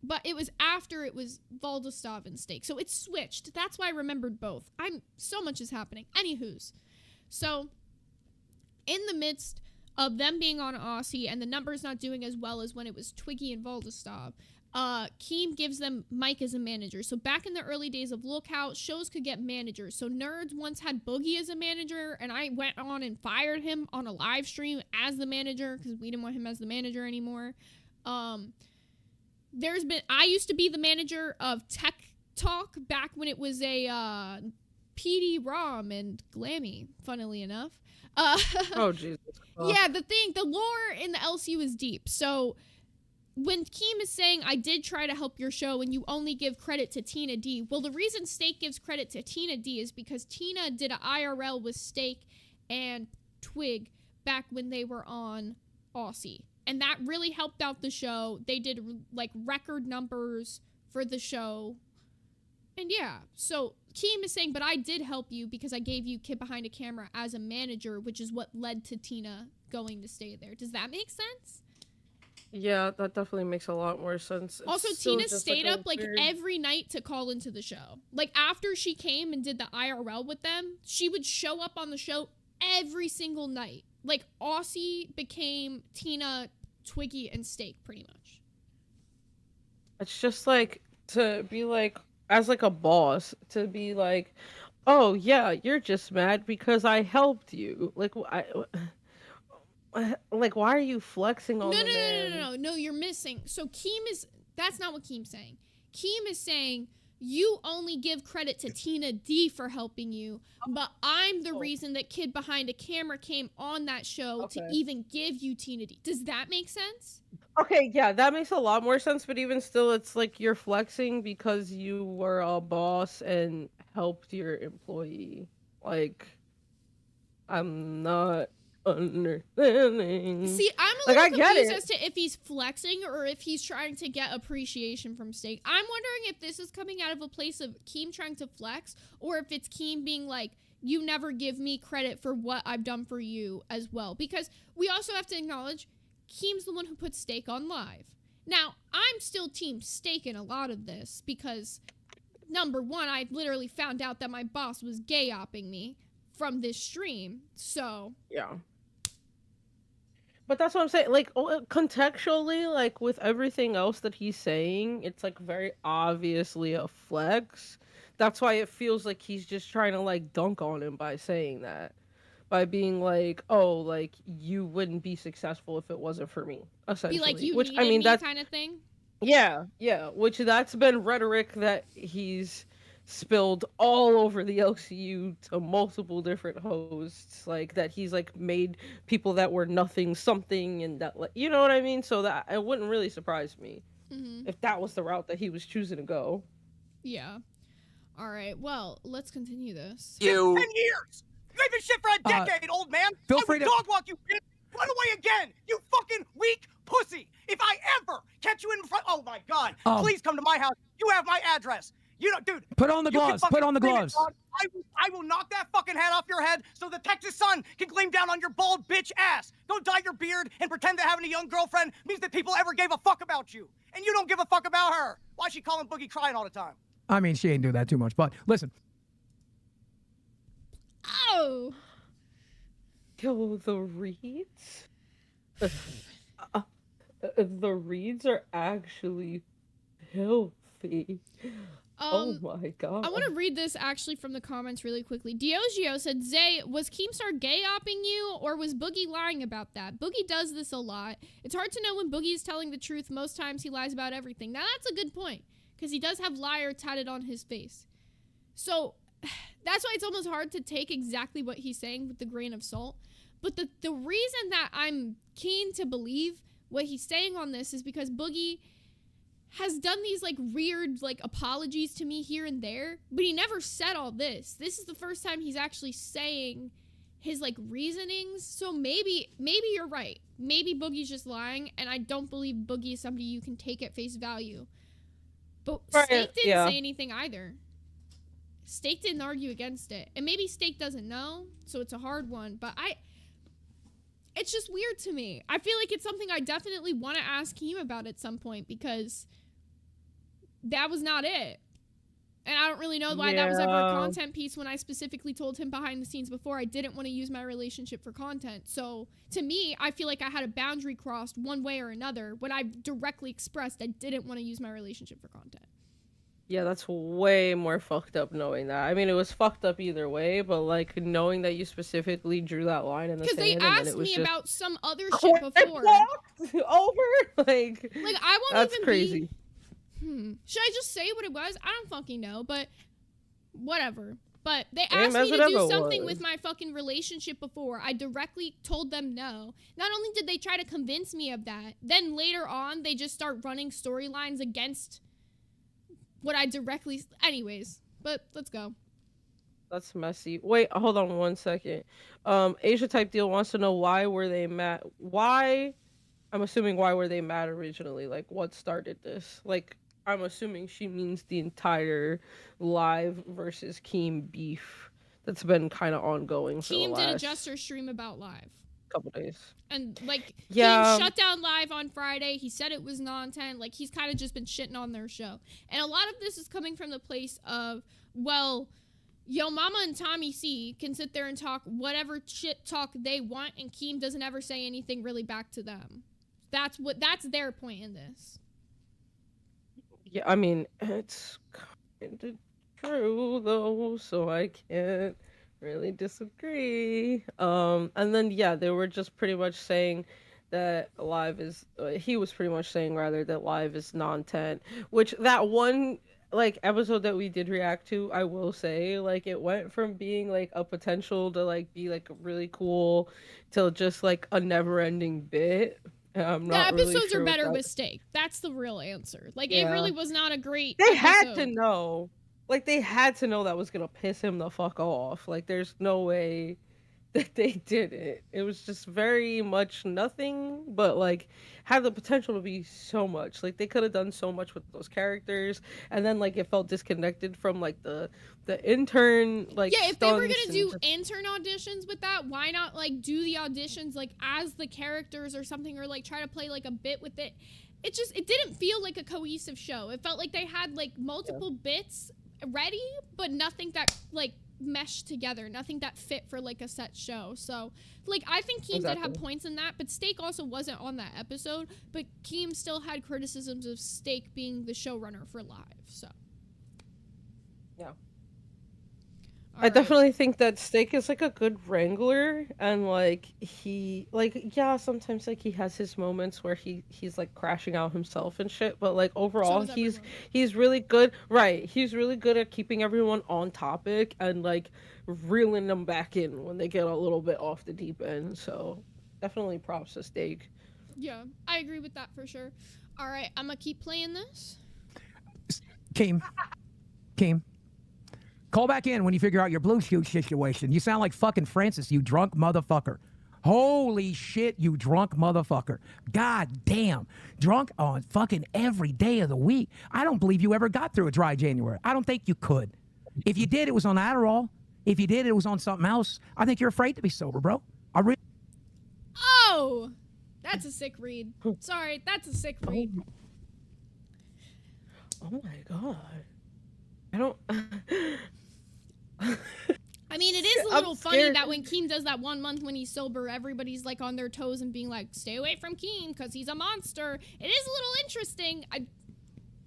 But it was after it was Voldestov and Steak. So it switched. That's why I remembered both. So much is happening. Anywho's. So in the midst of them being on Aussie and the numbers not doing as well as when it was Twiggy and Voldestov, Keem gives them Mike as a manager. So back in the early days of Lolcow, shows could get managers. So Nerds once had Boogie as a manager, and I went on and fired him on a live stream as the manager because we didn't want him as the manager anymore. I used to be the manager of Tech Talk back when it was a PD ROM and Glammy, funnily enough. Oh Jesus. Yeah, the lore in the LCU is deep. So when Keem is saying, I did try to help your show and you only give credit to Tina D, well, the reason Steak gives credit to Tina D is because Tina did an IRL with Steak and Twig back when they were on Aussie. And that really helped out the show. They did, like, record numbers for the show. And yeah, so Keem is saying, but I did help you because I gave you kid behind a camera as a manager, which is what led to Tina going to stay there. Does that make sense? Yeah, that definitely makes a lot more sense. Also, Tina stayed up like every night to call into the show. Like after she came and did the IRL with them, she would show up on the show every single night. Like Aussie became Tina, Twiggy, and Steak pretty much. It's just like to be like as like a boss to be like, oh yeah, you're just mad because I helped you. Like like why are you flexing No, on no, the no, no, man? no, no, no, you're missing. So Keem is, that's not what Keem's saying. Keem is saying, you only give credit to Tina D for helping you, but I'm the Oh. reason that Kid Behind a Camera came on that show to Okay. even give you Tina D. Does that make sense? Okay, yeah, that makes a lot more sense, but even still, it's like you're flexing because you were a boss and helped your employee. Like, I'm not understanding. See, I'm a Like, I little get confused it. as to if he's flexing or if he's trying to get appreciation from Steak. I'm wondering if this is coming out of a place of Keem trying to flex, or if it's Keem being like, you never give me credit for what I've done for you as well. Because we also have to acknowledge Keem's the one who put Steak on live. Now, I'm still team Steak in a lot of this because, number one, I literally found out that my boss was gay-opping me from this stream, so... Yeah. But that's what I'm saying. Like, contextually, like, with everything else that he's saying, it's, like, very obviously a flex. That's why it feels like he's just trying to, like, dunk on him by saying that. By being like, oh, like, you wouldn't be successful if it wasn't for me, essentially. Be like, you Which, needed I mean, me that's... kind of thing? Yeah, yeah. Which that's been rhetoric that he's spilled all over the LCU to multiple different hosts, like that he's like made people that were nothing something, and that, like, you know what I mean. So that it wouldn't really surprise me if that was the route that he was choosing to go. Yeah. All right. Well, let's continue this. 10 years. You ain't been shit for a decade, old man. feel I free would to- dog walk you, bitch. Run away again, you fucking weak pussy. If I ever catch you in front, oh my god, please come to my house. You have my address. You know, dude. Put on the you can gloves. fucking Put on the scream it, gloves. dog. I will knock that fucking hat off your head so the Texas sun can gleam down on your bald bitch ass. Go dye your beard and pretend that having a young girlfriend means that people ever gave a fuck about you. And you don't give a fuck about her. Why is she calling Boogie crying all the time? I mean, she ain't do that too much, but listen. Oh! Yo, the reeds. The reeds are actually filthy. Oh my god. I want to read this actually from the comments really quickly. Diogeo said, Zay, was Keemstar gay-opping you, or was Boogie lying about that? Boogie does this a lot. It's hard to know when Boogie is telling the truth. Most times he lies about everything. Now, that's a good point, because he does have liar tatted on his face. So, that's why it's almost hard to take exactly what he's saying with a grain of salt. But the reason that I'm keen to believe what he's saying on this is because Boogie has done these like weird like apologies to me here and there, but he never said all this. This is the first time he's actually saying his like reasonings. So maybe you're right. Maybe Boogie's just lying, and I don't believe Boogie is somebody you can take at face value. But Right, Steak didn't yeah. say anything either. Steak didn't argue against it. And maybe Steak doesn't know, so it's a hard one, but it's just weird to me. I feel like it's something I definitely want to ask him about at some point, because that was not it. And I don't really know why that was ever a Yeah. content piece when I specifically told him behind the scenes before I didn't want to use my relationship for content. So to me, I feel like I had a boundary crossed one way or another when I directly expressed I didn't want to use my relationship for content. Yeah, that's way more fucked up knowing that. I mean, it was fucked up either way, but like knowing that you specifically drew that line in the Because sand they and then asked it was me just about some other shit before. walked over. Like I won't that's even crazy. Should I just say what it was? I don't fucking know, but whatever. But they Same asked as me it to do ever something was. with my fucking relationship before. I directly told them no. Not only did they try to convince me of that, then later on they just start running storylines against what I directly... Anyways, but let's go. That's messy. Wait, hold on one second. Asia Type Deal wants to know why were they mad? Why? I'm assuming why were they mad originally? Like, what started this? Like, I'm assuming she means the entire live versus Keem beef that's been kind of ongoing for the Keem did a last Jester stream about live. couple days. And, like, Yeah. Keem shut down live on Friday. He said it was non-10. Like, he's kind of just been shitting on their show. And a lot of this is coming from the place of, well, Yo Mama and Tommy C can sit there and talk whatever shit talk they want, and Keem doesn't ever say anything really back to them. That's their point in this. Yeah, I mean, it's kind of true though, so I can't really disagree. And then yeah, they were just pretty much saying that live is. He was pretty much saying rather that live is non-10, which that one like episode that we did react to, I will say, like it went from being like a potential to like be like really cool till just like a never-ending bit. I'm The not really episodes are sure what better that. with steak. That's the real answer. Like, it Yeah. really was not a great They had to episode. know. Like they had to know that was gonna piss him the fuck off. Like there's no way that they did it. It was just very much nothing, but like had the potential to be so much. Like they could have done so much with those characters, and then like it felt disconnected from like the intern like Yeah, if they were stunts gonna and do just- intern auditions with that, why not like do the auditions like as the characters or something, or like try to play like a bit with it? It didn't feel like a cohesive show. It felt like they had like multiple bits ready, but nothing that like meshed together, nothing that fit for like a set show. So like I think Keem did have Exactly. points in that, but Steak also wasn't on that episode, but Keem still had criticisms of Steak being the showrunner for live. So Yeah. All I right. definitely think that Steak is like a good wrangler, and like he like yeah, sometimes like he has his moments where he's like crashing out himself and shit, but like overall does he's everyone. he's really good. Right. He's really good at keeping everyone on topic and like reeling them back in when they get a little bit off the deep end. So definitely props to Steak. Yeah, I agree with that for sure. All right, I'm gonna keep playing this. Keem. Call back in when you figure out your blue shoe situation. You sound like fucking Francis, you drunk motherfucker. Holy shit, you drunk motherfucker. God damn. Drunk on fucking every day of the week. I don't believe you ever got through a dry January. I don't think you could. If you did, it was on Adderall. If you did, it was on something else. I think you're afraid to be sober, bro. Oh, that's a sick read. Sorry, that's a sick read. Oh my god. I don't I mean, it is a I'm little funny scared. that when Keem does that 1 month when he's sober, everybody's like on their toes and being like, stay away from Keem because he's a monster. It is a little interesting. I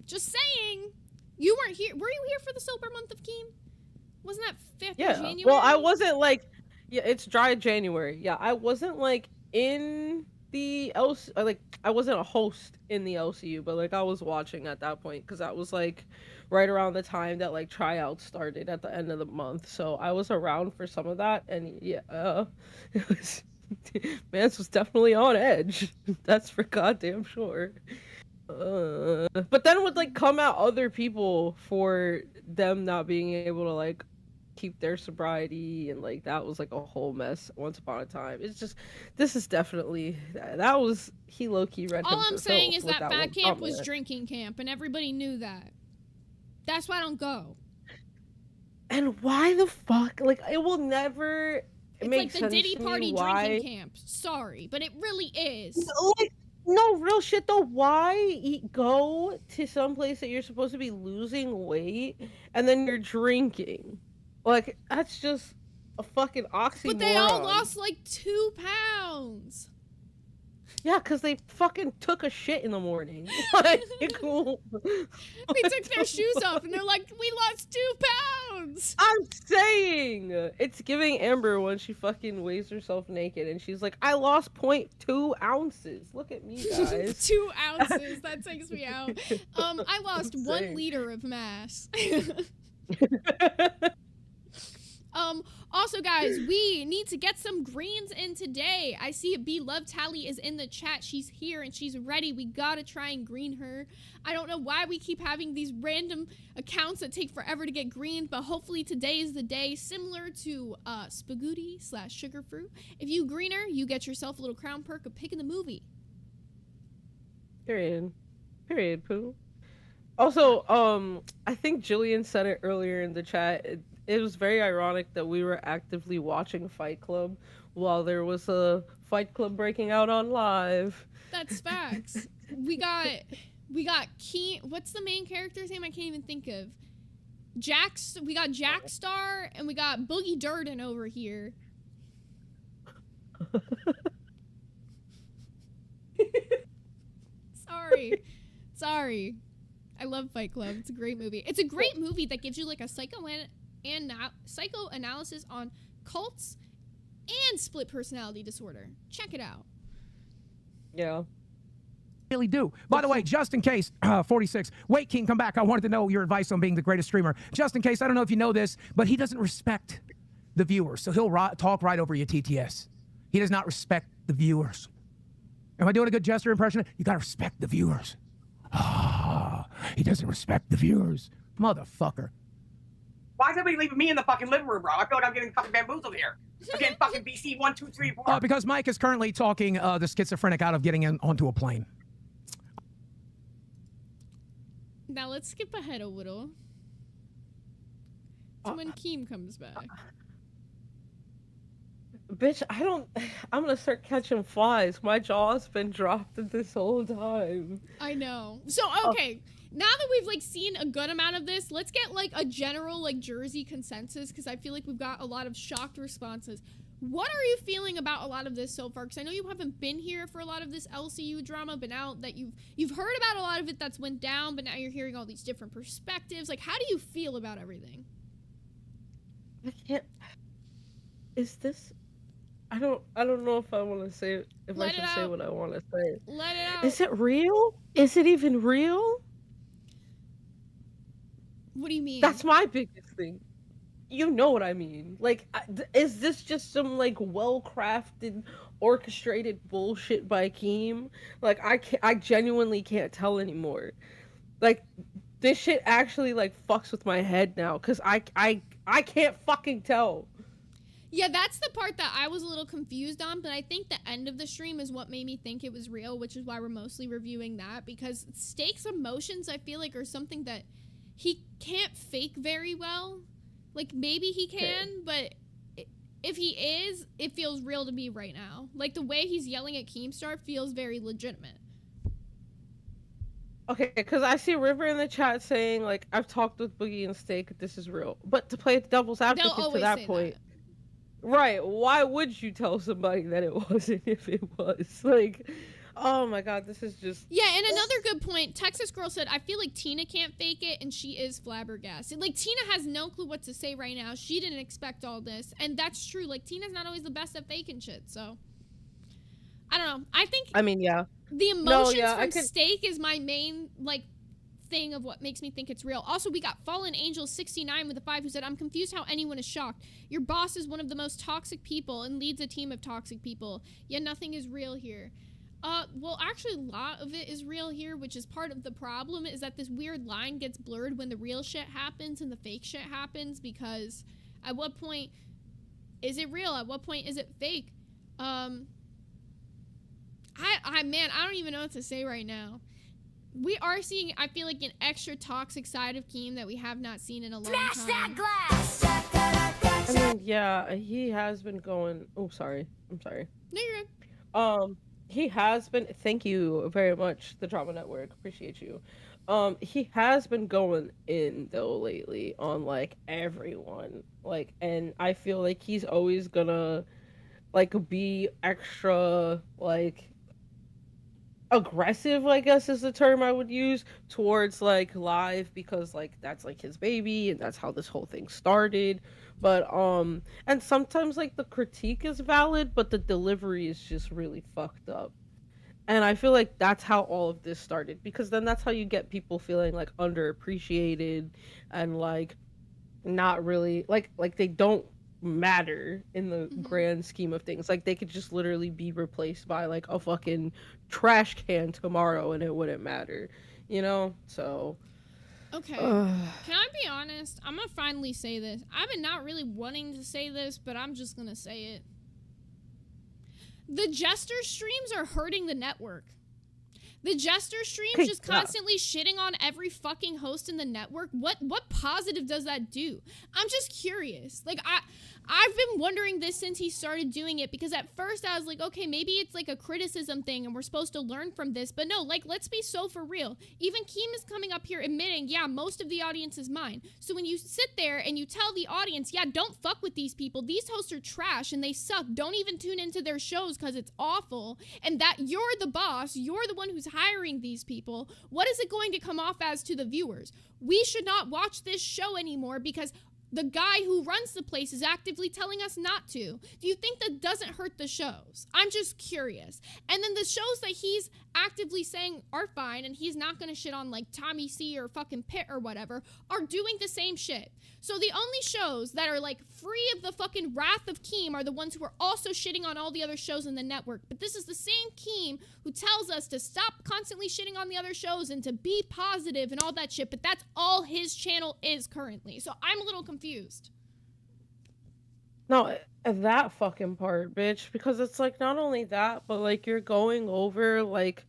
just saying. You weren't here. Were you here for the sober month of Keem? Wasn't that 5th of Yeah. January? Well, I wasn't like, yeah, it's dry January. Yeah, I wasn't like in the like I wasn't a host in the LCU, but like I was watching at that point because that was like right around the time that like tryouts started at the end of the month. So I was around for some of that, and yeah, it was Mance was definitely on edge. That's for goddamn sure. But then would like come out other people for them not being able to like keep their sobriety, and like that was like a whole mess once upon a time. It's just this is definitely that was he low-key read All him I'm saying himself is with that one fat camp was comment. drinking camp, and everybody knew that. That's why I don't go. And why the fuck, like it will never It's make like the sense Diddy to me party why drinking camp. Sorry, but it really is. like no real shit though. Why go to some place that you're supposed to be losing weight and then you're drinking? Like that's just a fucking oxymoron. But they all lost like 2 pounds. Yeah, because they fucking took a shit in the morning. Like, cool. They took their shoes off and they're like, we lost 2 pounds. I'm saying it's giving Amber when she fucking weighs herself naked and she's like, I lost 0.2 ounces. Look at me, guys. 2 ounces. That takes me out. I lost I'm 1 saying. liter of mass. Also, guys, we need to get some greens in today. I see B Love Tally is in the chat. She's here and she's ready. We gotta try and green her. I don't know why we keep having these random accounts that take forever to get greened, but hopefully today is the day. Similar to Spagooty/Sugarfruit. If you green her, you get yourself a little crown perk of picking the movie. Period. Period, poo. Also, I think Jillian said it earlier in the chat. It was very ironic that we were actively watching Fight Club while there was a Fight Club breaking out on live. That's facts. we got Key. What's the main character's name? I can't even think of. We got Jackstar and we got Boogie Durden over here. Sorry. I love Fight Club. It's a great movie. It's a great movie that gives you like a psychoanalysis on cults and split personality disorder. Check it out. Yeah. Really do. By the way, just in case, 46. Wait, King, come back. I wanted to know your advice on being the greatest streamer. Just in case, I don't know if you know this, but he doesn't respect the viewers, so he'll talk right over your TTS. He does not respect the viewers. Am I doing a good Jester impression? You gotta respect the viewers. Ah, he doesn't respect the viewers. Motherfucker. Why is everybody leaving me in the fucking living room, bro? I feel like I'm getting fucking bamboozled here. I'm getting fucking BC 1, 2, 3, 4. Because Mike is currently talking the schizophrenic out of getting onto a plane. Now let's skip ahead a little to when Keem comes back. Bitch, I'm gonna start catching flies. My jaw's been dropped this whole time. I know. So, okay. Now that we've like seen a good amount of this, let's get like a general like Jersey consensus, because I feel like we've got a lot of shocked responses. What are you feeling about a lot of this so far? Because I know you haven't been here for a lot of this LCU drama, but now that you've heard about a lot of it that's went down, but now you're hearing all these different perspectives. Like, how do you feel about everything? I can't. Is this? I don't know if I want to say if I should say what I want to say. Let it out. Is it real? Is it even real? What do you mean? That's my biggest thing. You know what I mean? Like, is this just some like well-crafted, orchestrated bullshit by Keem? Like, I genuinely can't tell anymore. Like, this shit actually like fucks with my head now, cause I can't fucking tell. Yeah, that's the part that I was a little confused on, but I think the end of the stream is what made me think it was real, which is why we're mostly reviewing that, because Stakes' emotions, I feel like, are something that he can't fake very well. Like, maybe he can, but if he is, it feels real to me right now. Like, the way he's yelling at Keemstar feels very legitimate. Okay, because I see River in the chat saying, like, I've talked with Boogie and Steak, this is real. But to play the devil's advocate to that point... Right, why would you tell somebody that it wasn't if it was? Like, oh my god, this is just... Yeah, and another good point, Texas Girl said, I feel like Tina can't fake it, and she is flabbergasted. Like, Tina has no clue what to say right now. She didn't expect all this, and that's true. Like, Tina's not always the best at faking shit, so... I don't know. I think... I mean, yeah. The emotions from Steak is my main, like, thing of what makes me think it's real. Also, we got Fallen Angel 69 with a 5 who said, I'm confused how anyone is shocked. Your boss is one of the most toxic people and leads a team of toxic people. Yet nothing is real here. Well, actually, a lot of it is real here, which is part of the problem, is that this weird line gets blurred when the real shit happens and the fake shit happens, because at what point is it real? At what point is it fake? Man, I don't even know what to say right now. We are seeing, I feel like, an extra toxic side of Keem that we have not seen in a long time. Smash that glass! I mean, yeah, he has been going... Oh, sorry. I'm sorry. No, you're good. He has been... Thank you very much, the Drama Network. Appreciate you. He has been going in, though, lately on, like, everyone. Like, and I feel like he's always gonna, like, be extra, like... aggressive, I guess is the term I would use, towards like live, because like that's like his baby and that's how this whole thing started. But and sometimes like the critique is valid, but the delivery is just really fucked up. And I feel like that's how all of this started, because then that's how you get people feeling like underappreciated and like not really like they don't matter in the grand scheme of things. Like, they could just literally be replaced by like a fucking trash can tomorrow and it wouldn't matter, you know? So okay, can I be honest? I'm gonna finally say this. I've been not really wanting to say this, but I'm just gonna say it. The Jester streams are hurting the network. The Jester streams just constantly shitting on every fucking host in the network. What positive does that do? I'm just curious. Like, I've been wondering this since he started doing it, because at first I was like, okay, maybe it's like a criticism thing and we're supposed to learn from this. But no, like, let's be so for real. Even Keem is coming up here admitting, yeah, most of the audience is mine. So when you sit there and you tell the audience, yeah, don't fuck with these people. These hosts are trash and they suck. Don't even tune into their shows because it's awful. And that you're the boss. You're the one who's hiring these people. What is it going to come off as to the viewers? We should not watch this show anymore because the guy who runs the place is actively telling us not to. Do you think that doesn't hurt the shows? I'm just curious. And then the shows that he's actively saying are fine and he's not gonna shit on, like Tommy C or fucking Pitt or whatever, are doing the same shit. So the only shows that are like free of the fucking wrath of Keem are the ones who are also shitting on all the other shows in the network. But this is the same Keem who tells us to stop constantly shitting on the other shows and to be positive and all that shit. But that's all his channel is currently. So I'm a little confused. No, that fucking part, bitch, because it's like not only that, but like you're going over like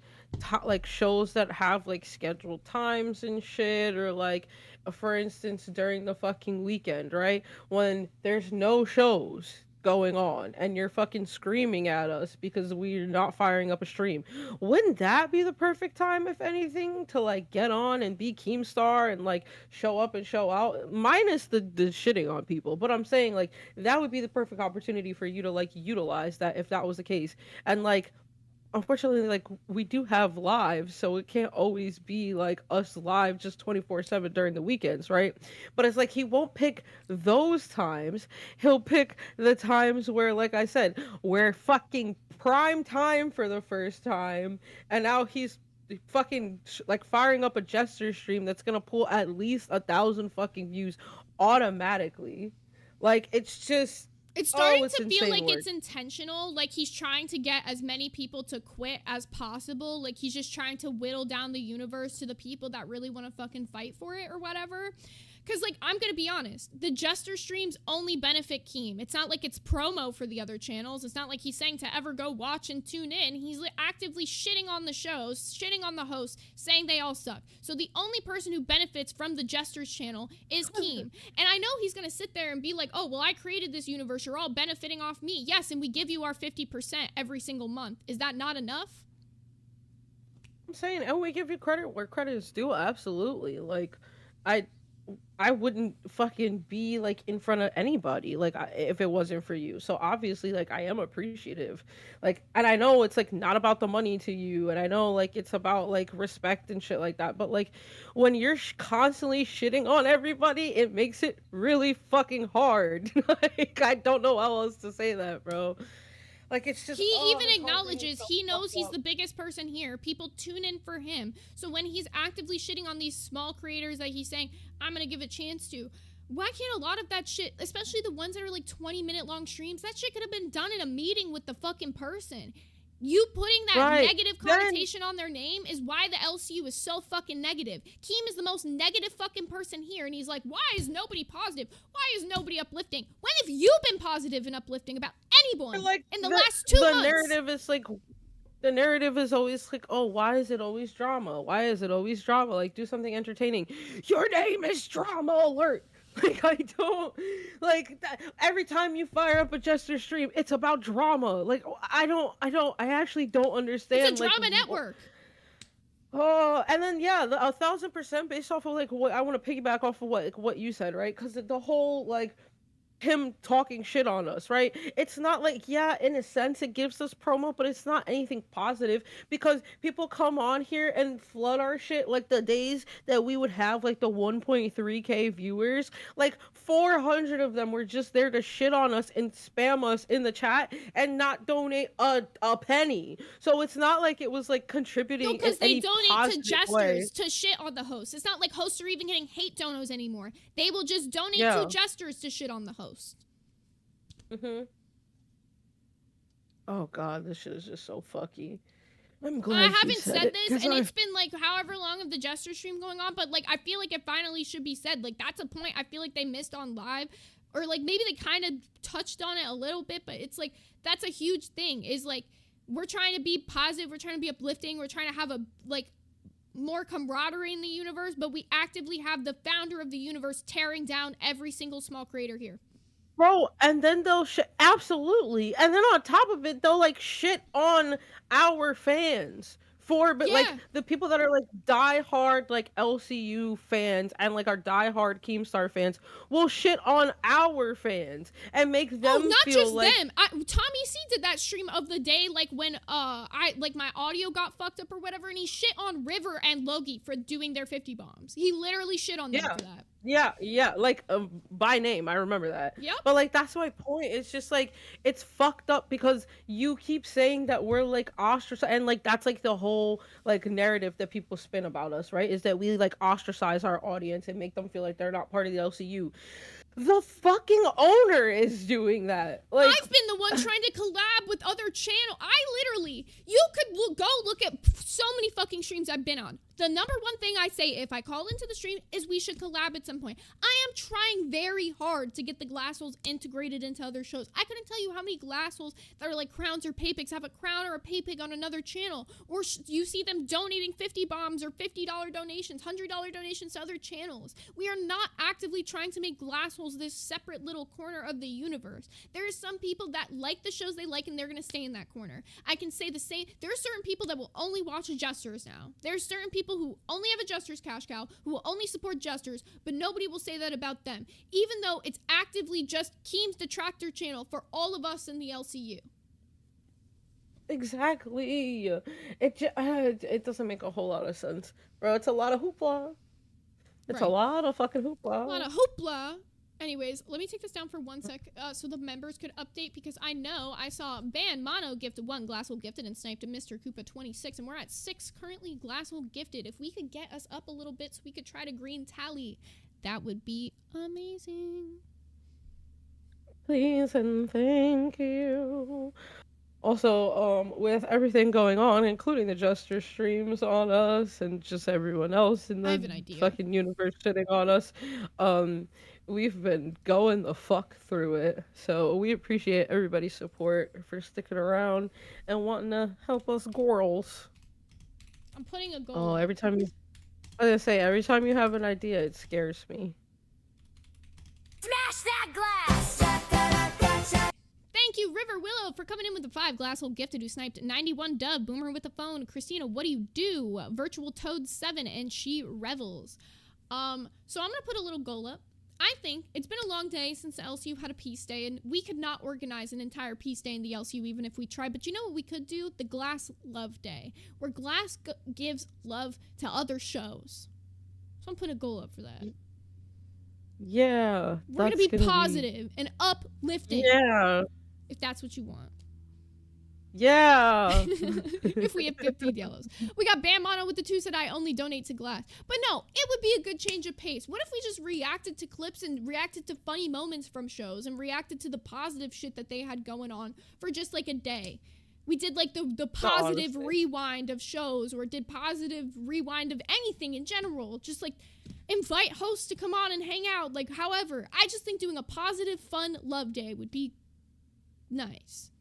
like shows that have like scheduled times and shit, or like for instance during the fucking weekend, right? When there's no shows going on and you're fucking screaming at us because we're not firing up a stream. Wouldn't that be the perfect time, if anything, to like get on and be Keemstar and like show up and show out, minus the shitting on people? But I'm saying like that would be the perfect opportunity for you to like utilize that if that was the case. And like unfortunately, like we do have lives, so it can't always be like us live just 24/7 during the weekends, right? But it's like he won't pick those times. He'll pick the times where, like I said, we're fucking prime time for the first time, and now he's fucking like firing up a Jester stream that's gonna pull at least 1,000 fucking views automatically. Like it's just. It's starting it's to feel like work. it's intentional. Like he's trying to get as many people to quit as possible. Like he's just trying to whittle down the universe to the people that really want to fucking fight for it or whatever. Because, like, I'm going to be honest. The Jester streams only benefit Keem. It's not like it's promo for the other channels. It's not like he's saying to ever go watch and tune in. He's like, actively shitting on the shows, shitting on the hosts, saying they all suck. So the only person who benefits from the Jester's channel is Keem. And I know he's going to sit there and be like, oh, well, I created this universe. You're all benefiting off me. Yes, and we give you our 50% every single month. Is that not enough? I'm saying, and we give you credit where credit is due. Absolutely. Like, I wouldn't fucking be like in front of anybody like if it wasn't for you. So obviously like I am appreciative. Like, and I know it's like not about the money to you, and I know like it's about like respect and shit like that, but like when you're constantly shitting on everybody, it makes it really fucking hard. Like I don't know how else to say that, bro. Like it's just he even acknowledges he knows he's the biggest person here. People tune in for him. So when he's actively shitting on these small creators that he's saying, I'm gonna give a chance to, why can't a lot of that shit, especially the ones that are like 20-minute long streams, that shit could have been done in a meeting with the fucking person? You putting that negative connotation on their name is why the LCU is so fucking negative. Keem is the most negative fucking person here, and he's like, why is nobody positive? Why is nobody uplifting? When have you been positive and uplifting about anyone like, in the last 2 months? The narrative is always like, oh, why is it always drama? Why is it always drama? Like, do something entertaining. Your name is Drama Alert. Like, I don't, like, every time you fire up a Jester stream, it's about drama. Like, I actually don't understand. It's a drama network. Oh, and then, yeah, 1,000% based off of, like, what I want to piggyback off of what you said, right? Because the whole, like, him talking shit on us, right? It's not like, yeah, in a sense it gives us promo, but it's not anything positive, because people come on here and flood our shit. Like the days that we would have like the 1.3k viewers, like 400 of them were just there to shit on us and spam us in the chat and not donate a penny. So it's not like it was like contributing. No, because they donate to Jesters to shit on the hosts. It's not like hosts are even getting hate donos anymore. They will just donate to Jesters to shit on the host. Oh god, this shit is just so fucky. I'm glad I haven't said this, and it's been like however long of the Jester stream going on, but like I feel like it finally should be said. Like that's a point I feel like they missed on live, or like maybe they kind of touched on it a little bit, but it's like that's a huge thing. Is like we're trying to be positive, we're trying to be uplifting, we're trying to have a like more camaraderie in the universe, but we actively have the founder of the universe tearing down every single small creator here. Bro, and then they'll absolutely, and then on top of it, they'll like shit on our fans but like Yeah. the people that are like diehard like LCU fans and like our diehard Keemstar fans will shit on our fans and make them Oh, not feel just like them. Tommy C did that stream of the day, like when I like my audio got fucked up or whatever, and he shit on River and Logie for doing their 50 bombs. He literally shit on them for that. Yeah, like by name, I remember that. Yep. But like that's my point. It's just like it's fucked up because you keep saying that we're like ostracized, and like that's like the whole like narrative that people spin about us, right? Is that we like ostracize our audience and make them feel like they're not part of the LCU. The fucking owner is doing that. Like I've been the one trying to collab with other channel. You could go look at so many fucking streams I've been on. The number one thing I say if I call into the stream is we should collab at some point. I am trying very hard to get the glass holes integrated into other shows. I couldn't tell you how many glass holes that are like crowns or pay pigs have a crown or a pay pig on another channel. Or you see them donating 50 bombs or $50 donations, $100 donations to other channels. We are not actively trying to make glass holes this separate little corner of the universe. There are some people that like the shows they like and they're going to stay in that corner. I can say the same. There are certain people that will only watch Adjusters now. There are certain people who only have Adjusters cash cow, who will only support Adjusters, but nobody will say that about them, even though it's actively just Keem's detractor channel for all of us in the LCU. exactly. It doesn't make a whole lot of sense, bro. It's a lot of hoopla. It's a lot of fucking hoopla. A lot of hoopla. Anyways, let me take this down for 1 sec so the members could update, because I saw Ban Mono gifted 1, Glasshole gifted, and sniped a Mr. Koopa 26, and we're at 6 currently Glasshole gifted. If we could get us up a little bit so we could try to green tally, that would be amazing. Please and thank you. Also, with everything going on, including the Jester streams on us and just everyone else in the fucking universe shitting on us, we've been going the fuck through it. So we appreciate everybody's support for sticking around and wanting to help us girls. I'm putting a goal. Oh, every time you have an idea, it scares me. Smash that glass! Thank you, River Willow, for coming in with the 5 Glasshole gifted, who sniped 91 Dub, Boomer with the phone, Christina, what do you do? Virtual Toad 7, and she revels. So I'm gonna put a little goal up. I think it's been a long day since the LCU had a peace day, and we could not organize an entire peace day in the LCU even if we tried. But you know what we could do? The Glass Love Day, where Glass gives love to other shows. So I'm putting a goal up for that. Yeah. We're gonna be positive and uplifting. Yeah. If that's what you want. Yeah. If we have 15 yellows. We got Bam Mono with the 2 said I only donate to Glass. But no, it would be a good change of pace. What if we just reacted to clips and reacted to funny moments from shows and reacted to the positive shit that they had going on for just like a day? We did like the positive rewind of shows, or did positive rewind of anything in general. Just like invite hosts to come on and hang out. Like however, I just think doing a positive, fun love day would be nice.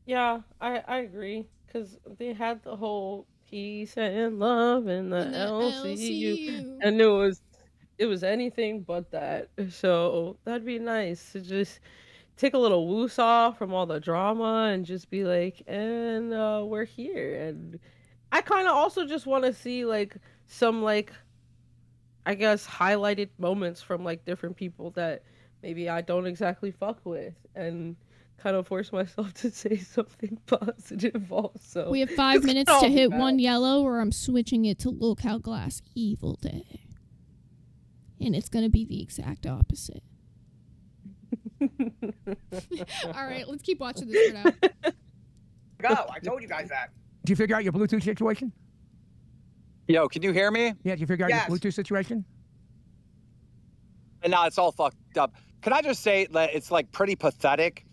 Yeah, I agree, because they had the whole peace and love in the LCU, and it was anything but that. So that'd be nice to just take a little woosah from all the drama and just be like, and we're here. And I kind of also just want to see like some like, I guess, highlighted moments from like different people that maybe I don't exactly fuck with, and kind of force myself to say something positive also. We have 5 minutes to hit 1 yellow, or I'm switching it to Lolcow Glass Evil Day. And it's going to be the exact opposite. All right, let's keep watching this right out. Go, I told you guys that. Did you figure out your Bluetooth situation? Yo, can you hear me? Yeah, did you figure out your Bluetooth situation? And now it's all fucked up. Can I just say that it's like pretty pathetic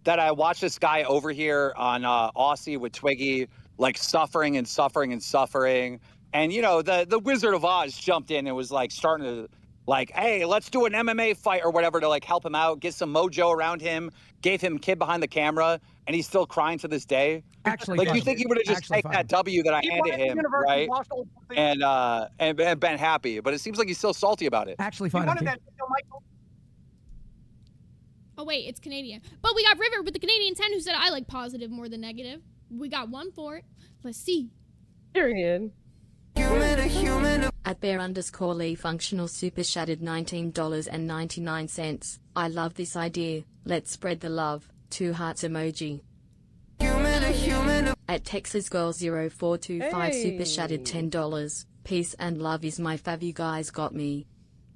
that I watched this guy over here on Aussie with Twiggy, like suffering and suffering and suffering. And, you know, the Wizard of Oz jumped in and was like starting to like, hey, let's do an MMA fight or whatever to like help him out, get some mojo around him, gave him kid behind the camera, and he's still crying to this day. Actually, like, you think he would have just taken that W that I handed him, right? And been happy, but it seems like he's still salty about it. Actually, fine. Oh, wait, it's Canadian. But we got River with the Canadian 10 who said, I like positive more than negative. We got one for it. Let's see. Period. At bear_Lee functional super shattered $19.99. I love this idea. Let's spread the love. 2 hearts emoji. At Texas Girl 0425 super shattered $10. Peace and love is my fav. You guys got me.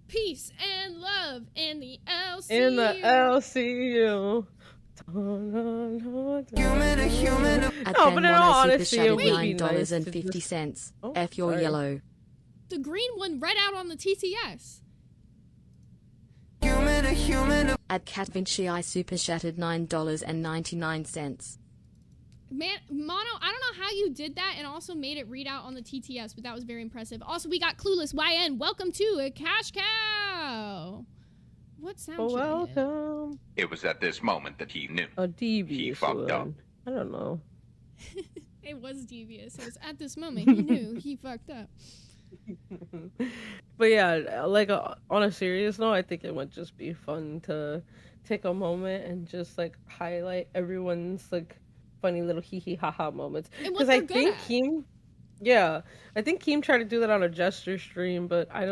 Peace and love in the LCU. In the LCU. At No, but in all super honesty, it shattered would be nice to $9.50. Oh, F your sorry. yellow. The green one read out on the TTS. At Cat Vinci I super shattered $9.99. Man, Mono, I don't know how you did that and also made it read out on the TTS, but that was very impressive. Also, we got Clueless YN. Welcome to a Cash Cow. What sound should I hit? Welcome. It was at this moment that he knew. A devious fucked up. one. I don't know. It was devious. It was at this moment he knew he fucked up. But yeah, like on a serious note, I think it would just be fun to take a moment and just like highlight everyone's like funny little hee hee ha ha moments. And what Because they're I good think at. Keem, yeah, I think Keem tried to do that on a Jester stream, but I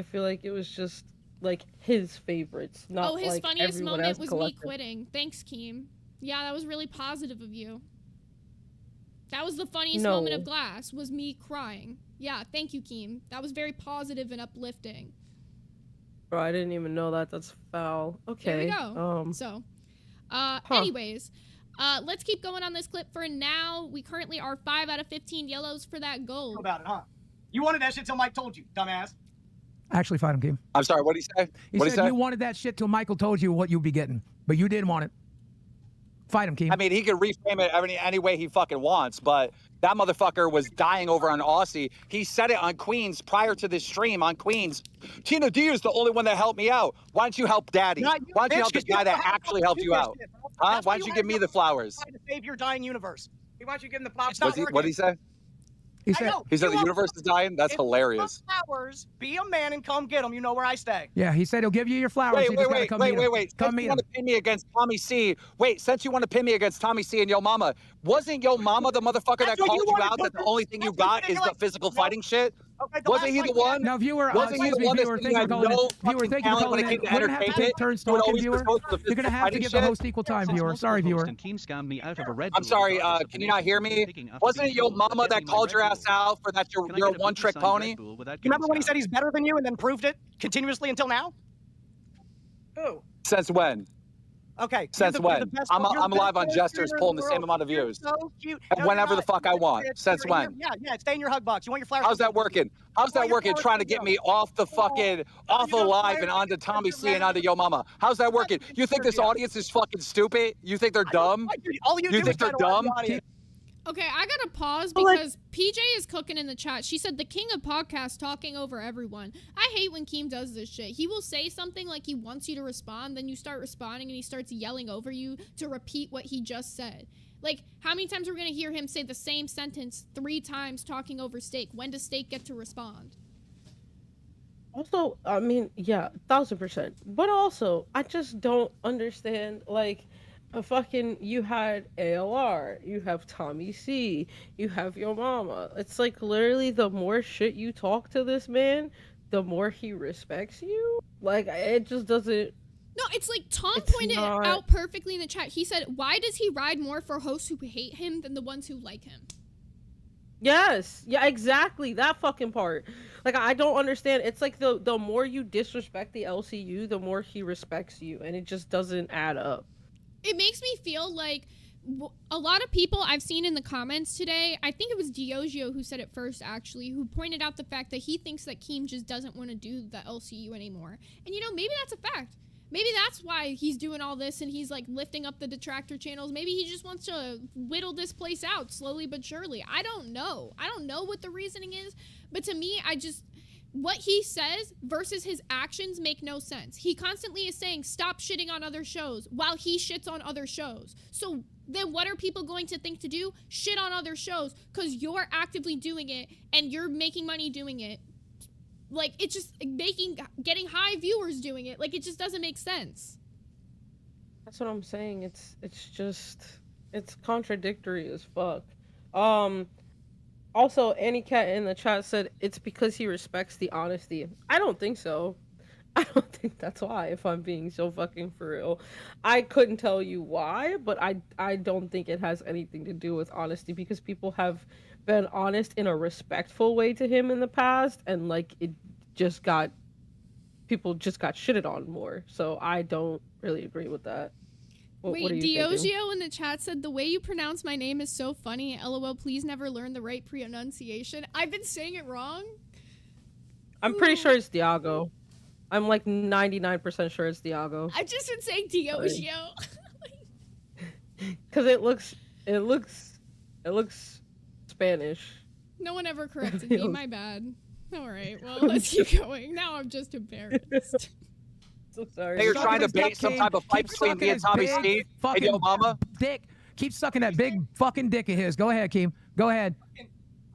feel like it was just like his favorites, not Oh, his like funniest everyone moment else was collective. me quitting. Thanks, Keem. Yeah, that was really positive of you. That was the funniest moment of No. Glass, was me crying. Yeah, thank you, Keem. That was very positive and uplifting. Bro, I didn't even know that. That's foul. Okay. There we go. So, anyways, let's keep going on this clip for now. We currently are 5 out of 15 yellows for that gold. About it, huh? You wanted that shit till Mike told you, dumbass. Actually, fight him, Keem. I'm sorry, what did he say? He What did said he say? you wanted that shit till Michael told you what you'd be getting, but you didn't want it. Fight him, Keem. I mean, he could reframe it any way he fucking wants, but that motherfucker was dying over on Aussie. He said it on Queens prior to this stream on Queens. Tina D is the only one that helped me out. Why don't you help Daddy? Not you, Why don't you bitch, help the 'cause you guy don't that have actually to helped do you this out? shit, bro. Huh? That's Why don't you give me the flowers? Trying to save your dying universe. He wants you to give him the flowers. It's not What did he say? He I said, know. He said You the want universe is dying? That's if you want hilarious. flowers, be a man and come get them. You know where I stay. yeah, he said he'll give you your flowers. You just gotta come meet him. Come Since meet you him. want to pin me against Tommy C. Wait, since you want to pin me against Tommy C and Yo Mama, wasn't Yo Mama the motherfucker that That's what called you you wanted, out that the wasn't only it? thing you That's what got you is like, the physical no. fighting shit? Okay, Wasn't he the one? Now, viewer, Wasn't he excuse the me, one that viewer, said thank he you for had calling in. no Viewer, fucking thank you for talent when calling it in. came to We're gonna have to entertainment? take turns He would talking, always viewer. resort to the You're gonna physical have to fighting give the shit? host equal time, viewer. Sorry, viewer. I'm sorry, can you not hear me? Wasn't it Yo Mama that called your ass out for that you're a one-trick pony? Remember when he said he's better than you and then proved it continuously until now? Who? Since when? Okay. Since you're when? the best, I'm you're the live best on Jesters illustrator in pulling the the same world. amount of You're views. so cute. And No, you're whenever the not. fuck I want. Since You're- when? Yeah, stay in your hug box. You want your flowers. How's that working? How's that working trying to get me off the fucking, off of live and onto Tommy C and onto Yo Mama? How's that working? You think this audience is fucking stupid? You think they're dumb? All you You do think is try they're to lie to dumb? the audience. Okay, I gotta pause But, like- because PJ is cooking in the chat. She said the king of podcasts talking over everyone. I hate when Keem does this shit. He will say something like he wants you to respond, then you start responding and he starts yelling over you to repeat what he just said. Like, how many times are we gonna hear him say the same sentence 3 times talking over Steak? When does Steak get to respond? Also, I mean, yeah, 1000%. But also, I just don't understand, like, you had ALR, you have Tommy C, you have Yo Mama. It's like literally the more shit you talk to this man, the more he respects you. Like, it just doesn't. No, it's like Tom It's pointed not- out perfectly in the chat. He said, why does he ride more for hosts who hate him than the ones who like him? Yes, yeah, exactly. That fucking part. Like, I don't understand. It's like the more you disrespect the LCU, the more he respects you, and it just doesn't add up. It makes me feel like a lot of people I've seen in the comments today, I think it was Diogeo who said it first actually, who pointed out the fact that he thinks that Keem just doesn't want to do the LCU anymore. And you know, maybe that's a fact. Maybe that's why he's doing all this and he's like lifting up the detractor channels. Maybe he just wants to whittle this place out slowly but surely. I don't know. I don't know what the reasoning is, but to me, what he says versus his actions make no sense. He constantly is saying, stop shitting on other shows while he shits on other shows. So then what are people going to think to do? Shit on other shows because you're actively doing it and you're making money doing it. Like, it's just getting high viewers doing it. Like, it just doesn't make sense. That's what I'm saying. It's just it's contradictory as fuck. It's contradictory as fuck. Um Also, Annie Cat in the chat said it's because he respects the honesty. I don't think so. I don't think that's why, if I'm being so fucking for real. I couldn't tell you why, but I don't think it has anything to do with honesty because people have been honest in a respectful way to him in the past and like it just got people just got shitted on more. So I don't really agree with that. What Wait, are you thinking? Diogeo in the chat said, the way you pronounce my name is so funny. LOL, please never learn the right pronunciation. I've been saying it wrong. I'm pretty sure it's Diago. I'm like 99% sure it's Diago. I've just been saying Diogeo. Cause it looks Spanish. No one ever corrected me. My bad. All right, well, let's keep going. Now I'm just embarrassed. So sorry. Hey, you're Sucking trying to his bait dick, some King. type of fight Keep between me sucking and his Tommy big Steve and fucking Yo Mama. Dick. Keep sucking that big fucking dick of his. Go ahead, Keem. Go ahead.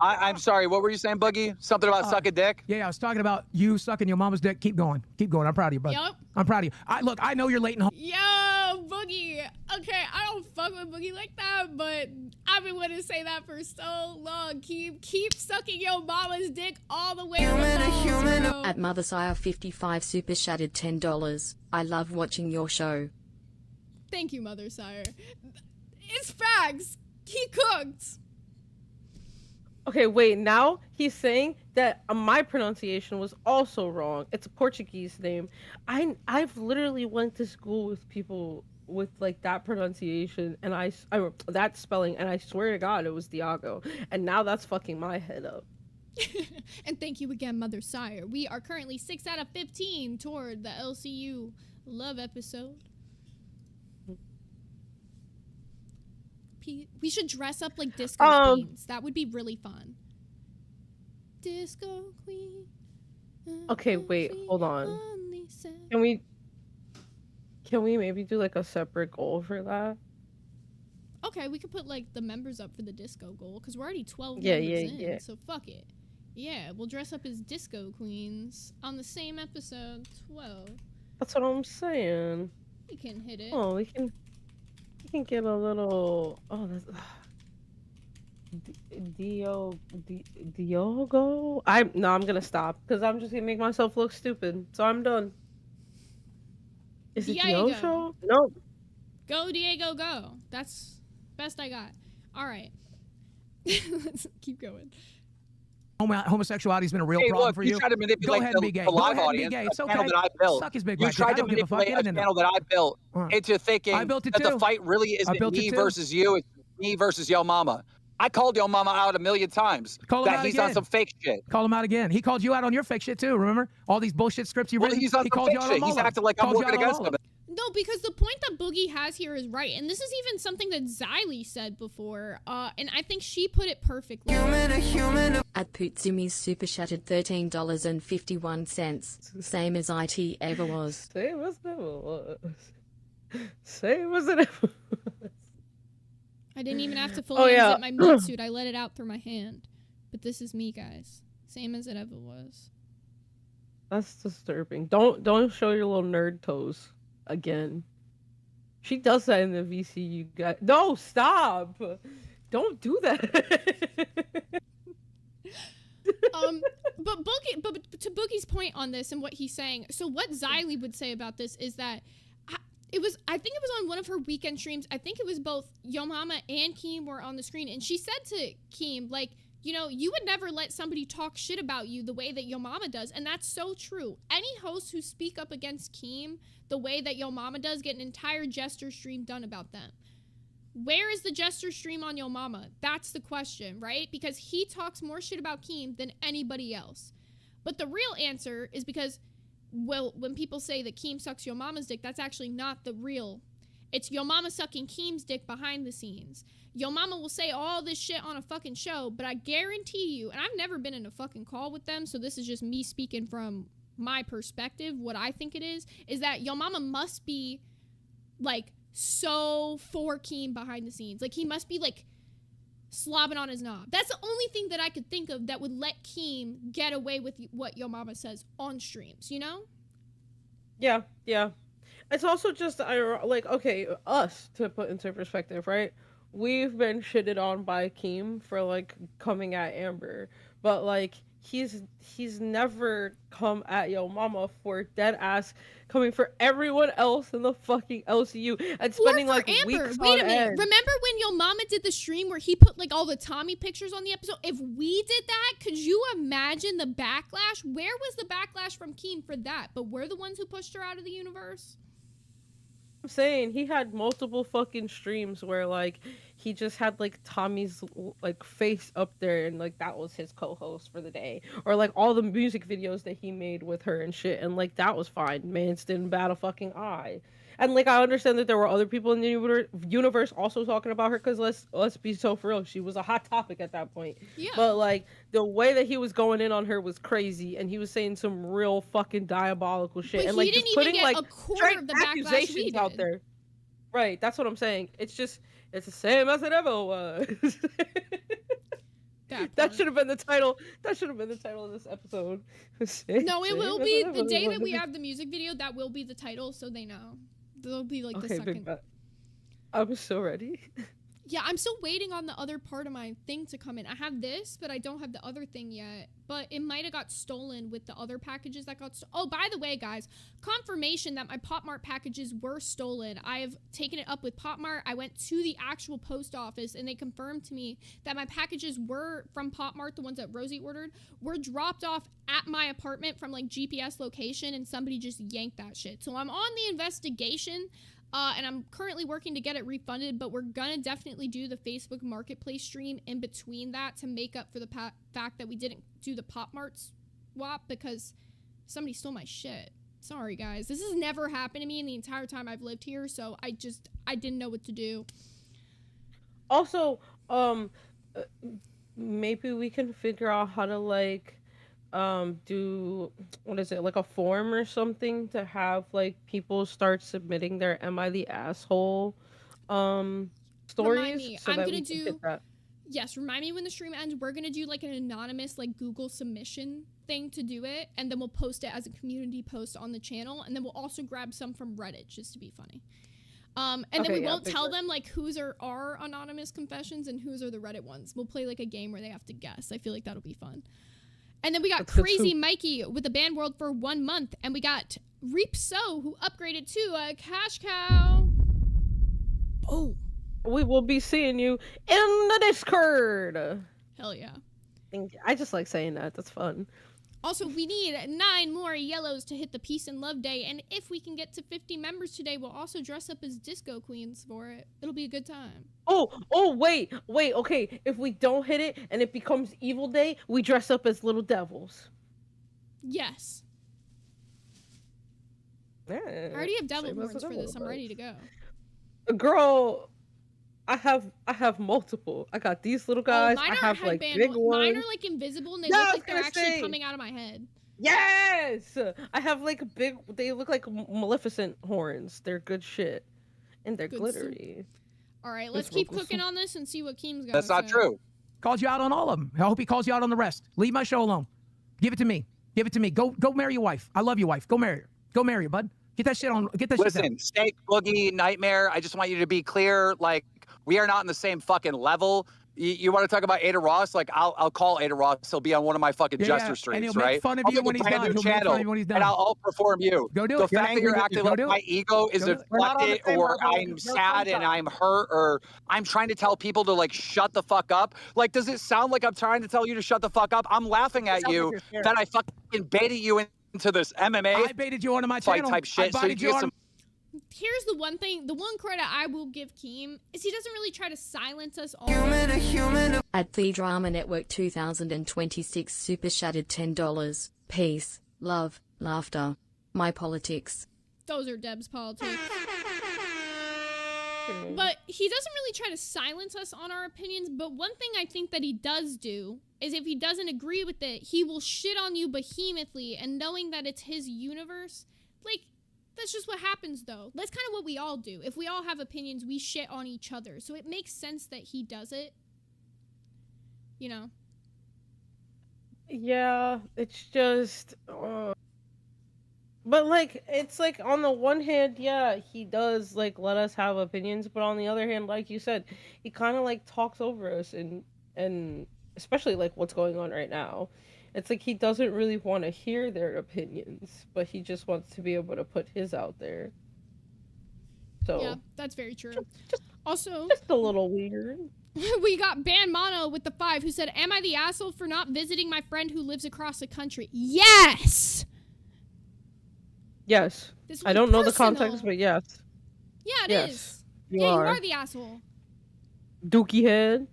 I'm sorry. What were you saying, Boogie? Something about sucking dick? Yeah, I was talking about you sucking your mama's dick. Keep going. Keep going. I'm proud of you, bud. Yup. I'm proud of you. Look, I know you're late in home. Yo, Boogie. Okay, I don't fuck with Boogie like that, but I've been wanting to say that for so long. Keep sucking your mama's dick all the way to the balls, bro. At Mothersire55 super chatted $10. I love watching your show. Thank you, Mother Sire. It's facts. He cooked. Okay, wait. Now he's saying that my pronunciation was also wrong. It's a Portuguese name. I've literally went to school with people with like that pronunciation and I that spelling, and I swear to God it was Diago. And now that's fucking my head up. And thank you again, Mother Sire. We are currently 6 out of 15 toward the LCU love episode. We should dress up like disco queens. That would be really fun. Disco queen. Okay, wait, hold on. Can we maybe do like a separate goal for that? Okay, we could put like the members up for the disco goal because we're already 12 Yeah, members in. yeah. So fuck it. Yeah, we'll dress up as disco queens on the same episode 12. That's what I'm saying. We can hit it. Oh, we can get a little. Oh, that's Diogo. I'm gonna stop because I'm just gonna make myself look stupid. So I'm done. Is it Diego. Diogo? No. Go, Diego, go. That's best I got. All right. Let's keep going. Homosexuality's been a real Hey, problem look, for you you. tried to Go manipulate ahead and be gay. the Go live ahead and be audience, gay. a It's channel okay. that I built. Suck his big You black tried dick. I to don't give a fuck. manipulate Get a in there. channel that I built into thinking I built it that the too. fight really I isn't built it me too. versus you. It's me versus Yo Mama. I called Yo Mama out a million times Call him that out he's on again. some fake shit. Call him out again. He called you out on your fake shit too. Remember all these bullshit scripts you've Well, written? he's on He some called fake you out shit. on all He's of them. acting like I'm Called you working out on against all of him. them. No, because the point that Boogie has here is right, and this is even something that Xylee said before, and I think she put it perfectly. At Putsumi's super chatted $13.51. Same as IT ever was. Same as it ever was. Same as it ever was. I didn't even have to fully unzip my meat suit. I let it out through my hand. But this is me, guys. Same as it ever was. That's disturbing. Don't show your little nerd toes again. She does that in the VCU guy. No, stop. Don't do that. But to Boogie's point on this and what he's saying, so what Xylee would say about this is that I think it was on one of her weekend streams. I think it was both Yo Mama and Keem were on the screen, and she said to Keem, like, you know, you would never let somebody talk shit about you the way that Yo Mama does, and that's so true. Any hosts who speak up against Keem the way that Yo Mama does get an entire Jester stream done about them. Where is the Jester stream on Yo Mama? That's the question, right? Because he talks more shit about Keem than anybody else. But the real answer is because, well, when people say that Keem sucks Yo Mama's dick, that's actually not the real. It's Yo Mama sucking Keem's dick behind the scenes. Yo Mama will say all this shit on a fucking show, but I guarantee you, and I've never been in a fucking call with them, so this is just me speaking from my perspective, what I think it is that Yo Mama must be, like, so for Keem behind the scenes. Like, he must be, like, slobbing on his knob. That's the only thing that I could think of that would let Keem get away with what Yo Mama says on streams, you know? Yeah. It's also just like, okay, us, to put into perspective, right? We've been shitted on by Keem for like coming at Amber, but like he's never come at Yo Mama for dead ass coming for everyone else in the fucking LCU and spending or for like Amber. weeks Wait on a minute. end. Remember when Yo Mama did the stream where he put like all the Tommy pictures on the episode? If we did that, could you imagine the backlash? Where was the backlash from Keem for that? But we're the ones who pushed her out of the universe. I'm saying he had multiple fucking streams where like he just had like Tommy's like face up there and like that was his co-host for the day, or like all the music videos that he made with her and shit, and like that was fine. Mans didn't bat a fucking eye. And like I understand that there were other people in the universe also talking about her, because let's be so for real, she was a hot topic at that point. Yeah. But like the way that he was going in on her was crazy, and he was saying some real fucking diabolical shit, But and he like didn't just even putting get like a quarter straight of the backlash we accusations out did. there. Right, that's what I'm saying. It's the same as it ever was. That should have been the title. That should have been the title of this episode. No, it will be the day that we have the music video. That will be the title, so they know. They'll be like the second. I'm so ready. Yeah, I'm still waiting on the other part of my thing to come in. I have this, but I don't have the other thing yet. But it might have got stolen with the other packages that got stolen. Oh, by the way, guys, confirmation that my Pop Mart packages were stolen. I have taken it up with Pop Mart. I went to the actual post office, and they confirmed to me that my packages were from Pop Mart, the ones that Rosie ordered, were dropped off at my apartment from, like, GPS location, and somebody just yanked that shit. So I'm on the investigation. And I'm currently working to get it refunded, but we're gonna definitely do the Facebook Marketplace stream in between that to make up for the fact that we didn't do the Pop Mart swap because somebody stole my shit. Sorry, guys. This has never happened to me in the entire time I've lived here, so I didn't know what to do. Also, maybe we can figure out how to, like, do, what is it, like a form or something to have like people start submitting their "Am I the asshole" stories. Remind me, so I'm that gonna we can do get that. Yes, remind me when the stream ends. We're gonna do like an anonymous like Google submission thing to do it, and then we'll post it as a community post on the channel, and then we'll also grab some from Reddit just to be funny. And then we won't tell them like whose are our anonymous confessions and whose are the Reddit ones. We'll play like a game where they have to guess. I feel like that'll be fun. And then we got Crazy Mikey with the Band World for 1 month. And we got Reap So, who upgraded to a cash cow. Oh. We will be seeing you in the Discord. Hell yeah. I just like saying that. That's fun. Also, we need 9 more yellows to hit the Peace and Love Day. And if we can get to 50 members today, we'll also dress up as disco queens for it. It'll be a good time. Wait. Okay, if we don't hit it and it becomes Evil Day, we dress up as little devils. Yes. Yeah, I already have devil horns for this. I'm ready to go. Girl, I have multiple. I got these little guys. Mine I have like big ones. Mine are like invisible and they look like they're actually coming out of my head. Yes! I have like big, they look like Maleficent horns. They're good shit. And they're glittery. All right, let's keep cooking on this and see what Keem's got. That's not true. Calls you out on all of them. I hope he calls you out on the rest. Leave my show alone. Give it to me. Give it to me. Go marry your wife. I love your wife. Go marry her. Go marry her, bud. Get that shit on. Get that shit down. Listen, Snake, Boogie, Nightmare, I just want you to be clear. Like, we are not in the same fucking level. You want to talk about Ada Ross? Like, I'll call Ada Ross. He'll be on one of my fucking Jester streams, and he'll right? make fun of I'll you make when a he's brand done. new He'll make channel, fun of you when he's done. and I'll perform you. Go do the it. fact that you're acting like my ego is inflected, or I'm sad and I'm hurt, or I'm trying to tell people to like shut the fuck up. Like, does it sound like I'm trying to tell you to shut the fuck up? I'm laughing at you that I fucking baited you into this MMA. I baited you onto my channel. Type shit. I baited you on. Here's the one thing, the one credit I will give Keem is he doesn't really try to silence us all. At the Drama Network 2026 Super Shattered $10. Peace, love, laughter. My politics. Those are Deb's politics. But he doesn't really try to silence us on our opinions, but one thing I think that he does do is if he doesn't agree with it, he will shit on you behemothly, and knowing that it's his universe, like, that's just what happens, though. That's kind of what we all do. If we all have opinions, we shit on each other. So it makes sense that he does it. You know? But like, it's like on the one hand, yeah, he does like let us have opinions, but on the other hand, like you said, he kind of like talks over us, and especially like what's going on right now. It's like he doesn't really want to hear their opinions, but he just wants to be able to put his out there. So Yeah, that's very true. Also, just a little weird. we got Ban Mono with the 5 who said, "Am I the asshole for not visiting my friend who lives across the country?" Yes. Yes. This I was don't know the personal. context, but yes. Yeah, it Yes, is. you Yeah, are. you are the asshole. Dookie head.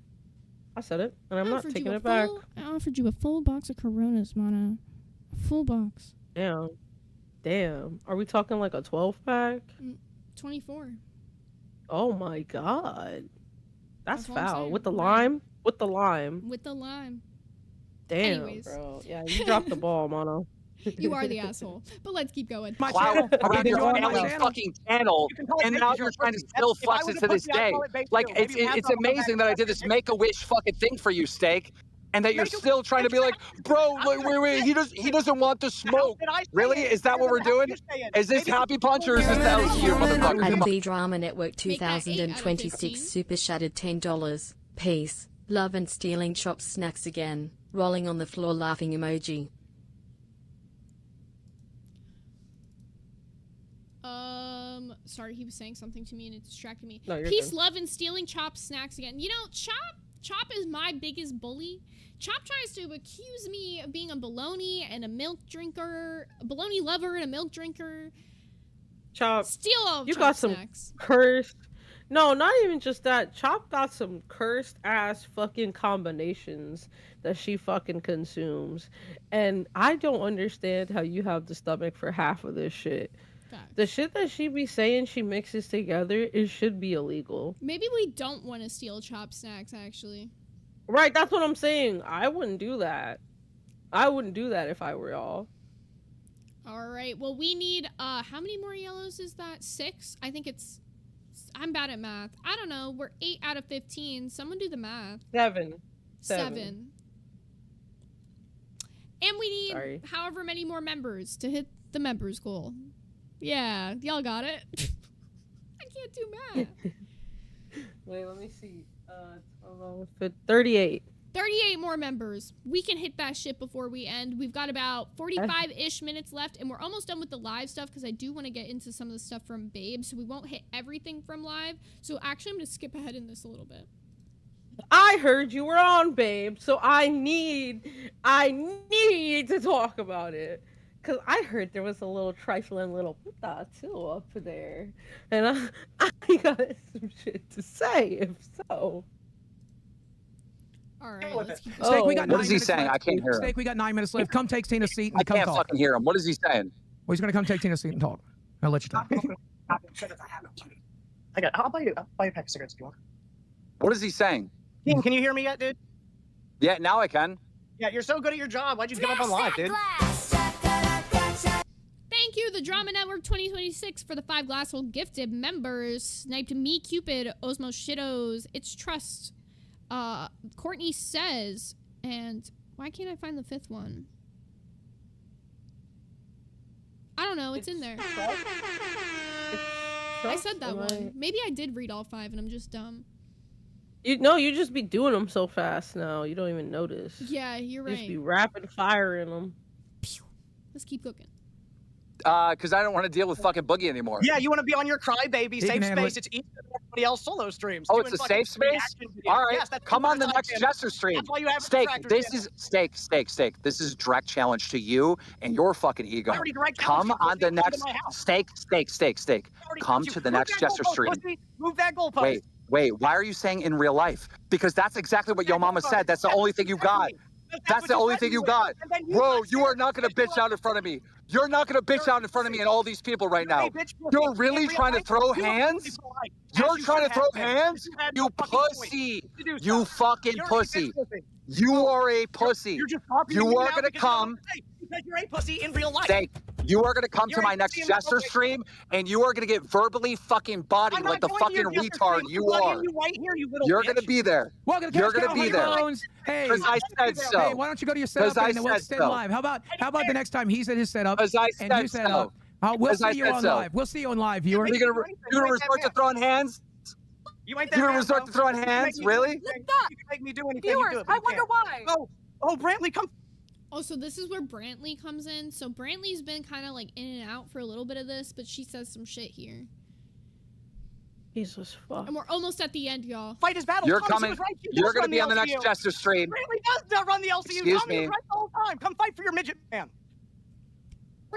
I said it, and I'm I not offered taking you a it back. I offered you a full box of Coronas, Mono. A full box. Damn. Damn. Are we talking like a 12-pack? 24. Oh my god. That's That's what I'm foul. saying. With the Right. lime? With the lime. With the lime. Damn, Anyways. bro. Yeah, you dropped the ball, Mono. You are the asshole. But let's keep going. My Wow, channel. around Did your you on my family's channel? fucking channel, You can call it and bait now 'cause you're you're trying to pussy. still If I flex was it a to this pussy, I'd day. call it bait Like too. it's Maybe half it's of them amazing had that I that did this shit. Make-A-Wish fucking thing for you, Steak, and that you're Make-A-Wish still trying to be like, bro, wait, he doesn't want the smoke. did I say Really? it? Is that what we're How did doing? you say it? Is this Maybe Happy Punch or is this the LCU, motherfucker? At Come on. the Drama Network Make that 8 out of 2026 15. super shattered $10. Peace, love and stealing chopped snacks again. Rolling on the floor laughing emoji. Sorry, he was saying something to me and it distracted me. No, you're Peace, good. love, and stealing Chop snacks again. You know, Chop is my biggest bully. Chop tries to accuse me of being a baloney and a milk drinker, a baloney lover and a milk drinker. Chop, Steal all of you Chop got some snacks. cursed. No, not even just that. Chop got some cursed ass fucking combinations that she fucking consumes. And I don't understand how you have the stomach for half of this shit. Facts. The shit that she be saying she mixes together, it should be illegal. Maybe we don't want to steal Chop snacks, actually. Right, that's what I'm saying. I wouldn't do that. I wouldn't do that if I were y'all. All right. Well, we need, how many more yellows is that? 6? I think it's, I'm bad at math. I don't know. We're 8 out of 15. Someone do the math. 7. 7. And we need Sorry. however many more members to hit the members goal. Yeah, y'all got it. I can't do math. Wait, let me see. 38. 38 more members. We can hit that shit before we end. We've got about 45-ish minutes left, and we're almost done with the live stuff because I do want to get into some of the stuff from Babe, so we won't hit everything from live. So actually, I'm going to skip ahead in this a little bit. I heard you were on, Babe, so I need to talk about it. Cause I heard there was a little trifling little puta too up there, and I got some shit to say if so. All right, let's keep Steak, we got Oh, 9 What is he minutes saying? left. I can't hear him. Steak, we got 9 minutes left. Come take Tina's seat I and come can't talk. fucking hear him. What is he saying? Well, he's gonna come take Tina's seat and talk. I'll let you talk. I'll buy you a pack of cigarettes if you want. What is he saying? King, can you hear me yet, dude? Yeah, now I can. Yeah, you're so good at your job. Why'd you give up on live, dude? Thank you, the Drama Network 2026, for the 5 Glasshole gifted members. Sniped Me Cupid, Osmo Shittos, It's Trust, Courtney Says, and why can't I find the 5th one? I don't know, it's in there. I said that one. Maybe I did read all 5 and I'm just dumb. You just be doing them so fast now. You don't even notice. Yeah, you're You just be right. rapid firing them. Pew. Let's keep cooking. Because I don't want to deal with fucking Boogie anymore. Yeah, you want to be on your crybaby He safe can handle space. It's easier than everybody else solo streams. Oh, doing it's a fucking safe space? reaction videos. All right, Yes, that's come on the what next I Jester stream. That's why you have Steak, Detractors this channel. is Steak. This is direct challenge to you and your fucking ego. I already direct Come challenged you, on the pussy. Come to next my house. Steak. I already Come told you. to the Move next that Jester goalpost, stream. pussy. Move that goalpost. Wait. Why are you saying in real life? Because that's exactly what your mama said. That's the only thing you got. That's the only thing you got. Bro, you are not going to bitch out in front of me. You're not going to bitch out in front of me and all these people right now. You're really trying to throw hands? You're trying to throw hands? You pussy. You fucking pussy. You are a pussy. You're just copying You me are now going to because come. Because you're a pussy in real life. Steak, you are going to come You're to my a next pussy in Jester real life. stream and you are going to get verbally fucking bodied I'm like not the going to fucking your Jester retard stream. you I'm are. letting you right here, you little You're bitch. going to be there. Welcome to You're Cash gonna be there. Bones. Hey, Because I said so. hey, why don't you go to your setup Because I and then we'll said extend so. live? How about the next time he's at his setup Because I and you said set so. up? We'll As I see you said on so. live. We'll see you on live, viewer. You're gonna resort to throwing hands? You ain't You're that gonna man, resort bro. to throwing You can make hands? me do Really? anything. Look up. You can make me do anything. You Viewers, do it, but I you wonder can't. why. Oh, Brantley, come. Oh, so this is where Brantley comes in. So Brantley's been kind of like in and out for a little bit of this, but she says some shit here. Jesus fuck. And we're almost at the end, y'all. Fight his battles. You're Thomas coming. was right. You You're does gonna run be on the next LCU. Jester stream. Brantley does not run the LCU. Excuse Tommy me. was right the whole time. Come fight for your midget man.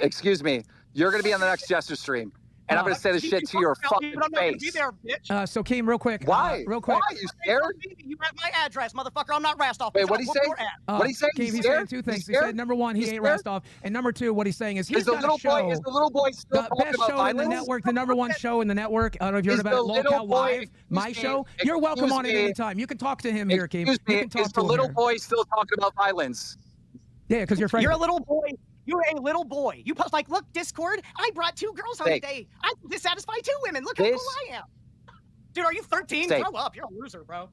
Excuse me. You're gonna be on the next Jester stream, and I'm gonna say this shit to your fucking I'm not gonna be face. there, bitch. So Keem, real quick. Why? Real quick. Why? You scared? You have my address, motherfucker. I'm not Rastov. Wait, bitch. what'd he I'll say? whoop your ass. What'd he say? Keem, He's he's scared? saying two things. He's He said, scared? number one, he He's ain't scared? Rostov, and number two, what he's saying is he's Is the got a little show. boy? Is the little boy still The talking best about show in the violence? network, the number one show in the network. I don't know if you heard Is about it, the little Lolcow boy- Live, my excuse me, show. You're welcome on it excuse me. anytime. You can talk to him here, Keem. Excuse You me. can talk Is to the him little here. boy still talking about violence? Yeah, because you're friends. You're a little boy. You're a little boy. You post like, look, Discord. I brought 2 girls home Steak. today. I can dissatisfy 2 women. Look how This- cool I am. Dude, are you 13? Steak. Grow up. You're a loser, bro.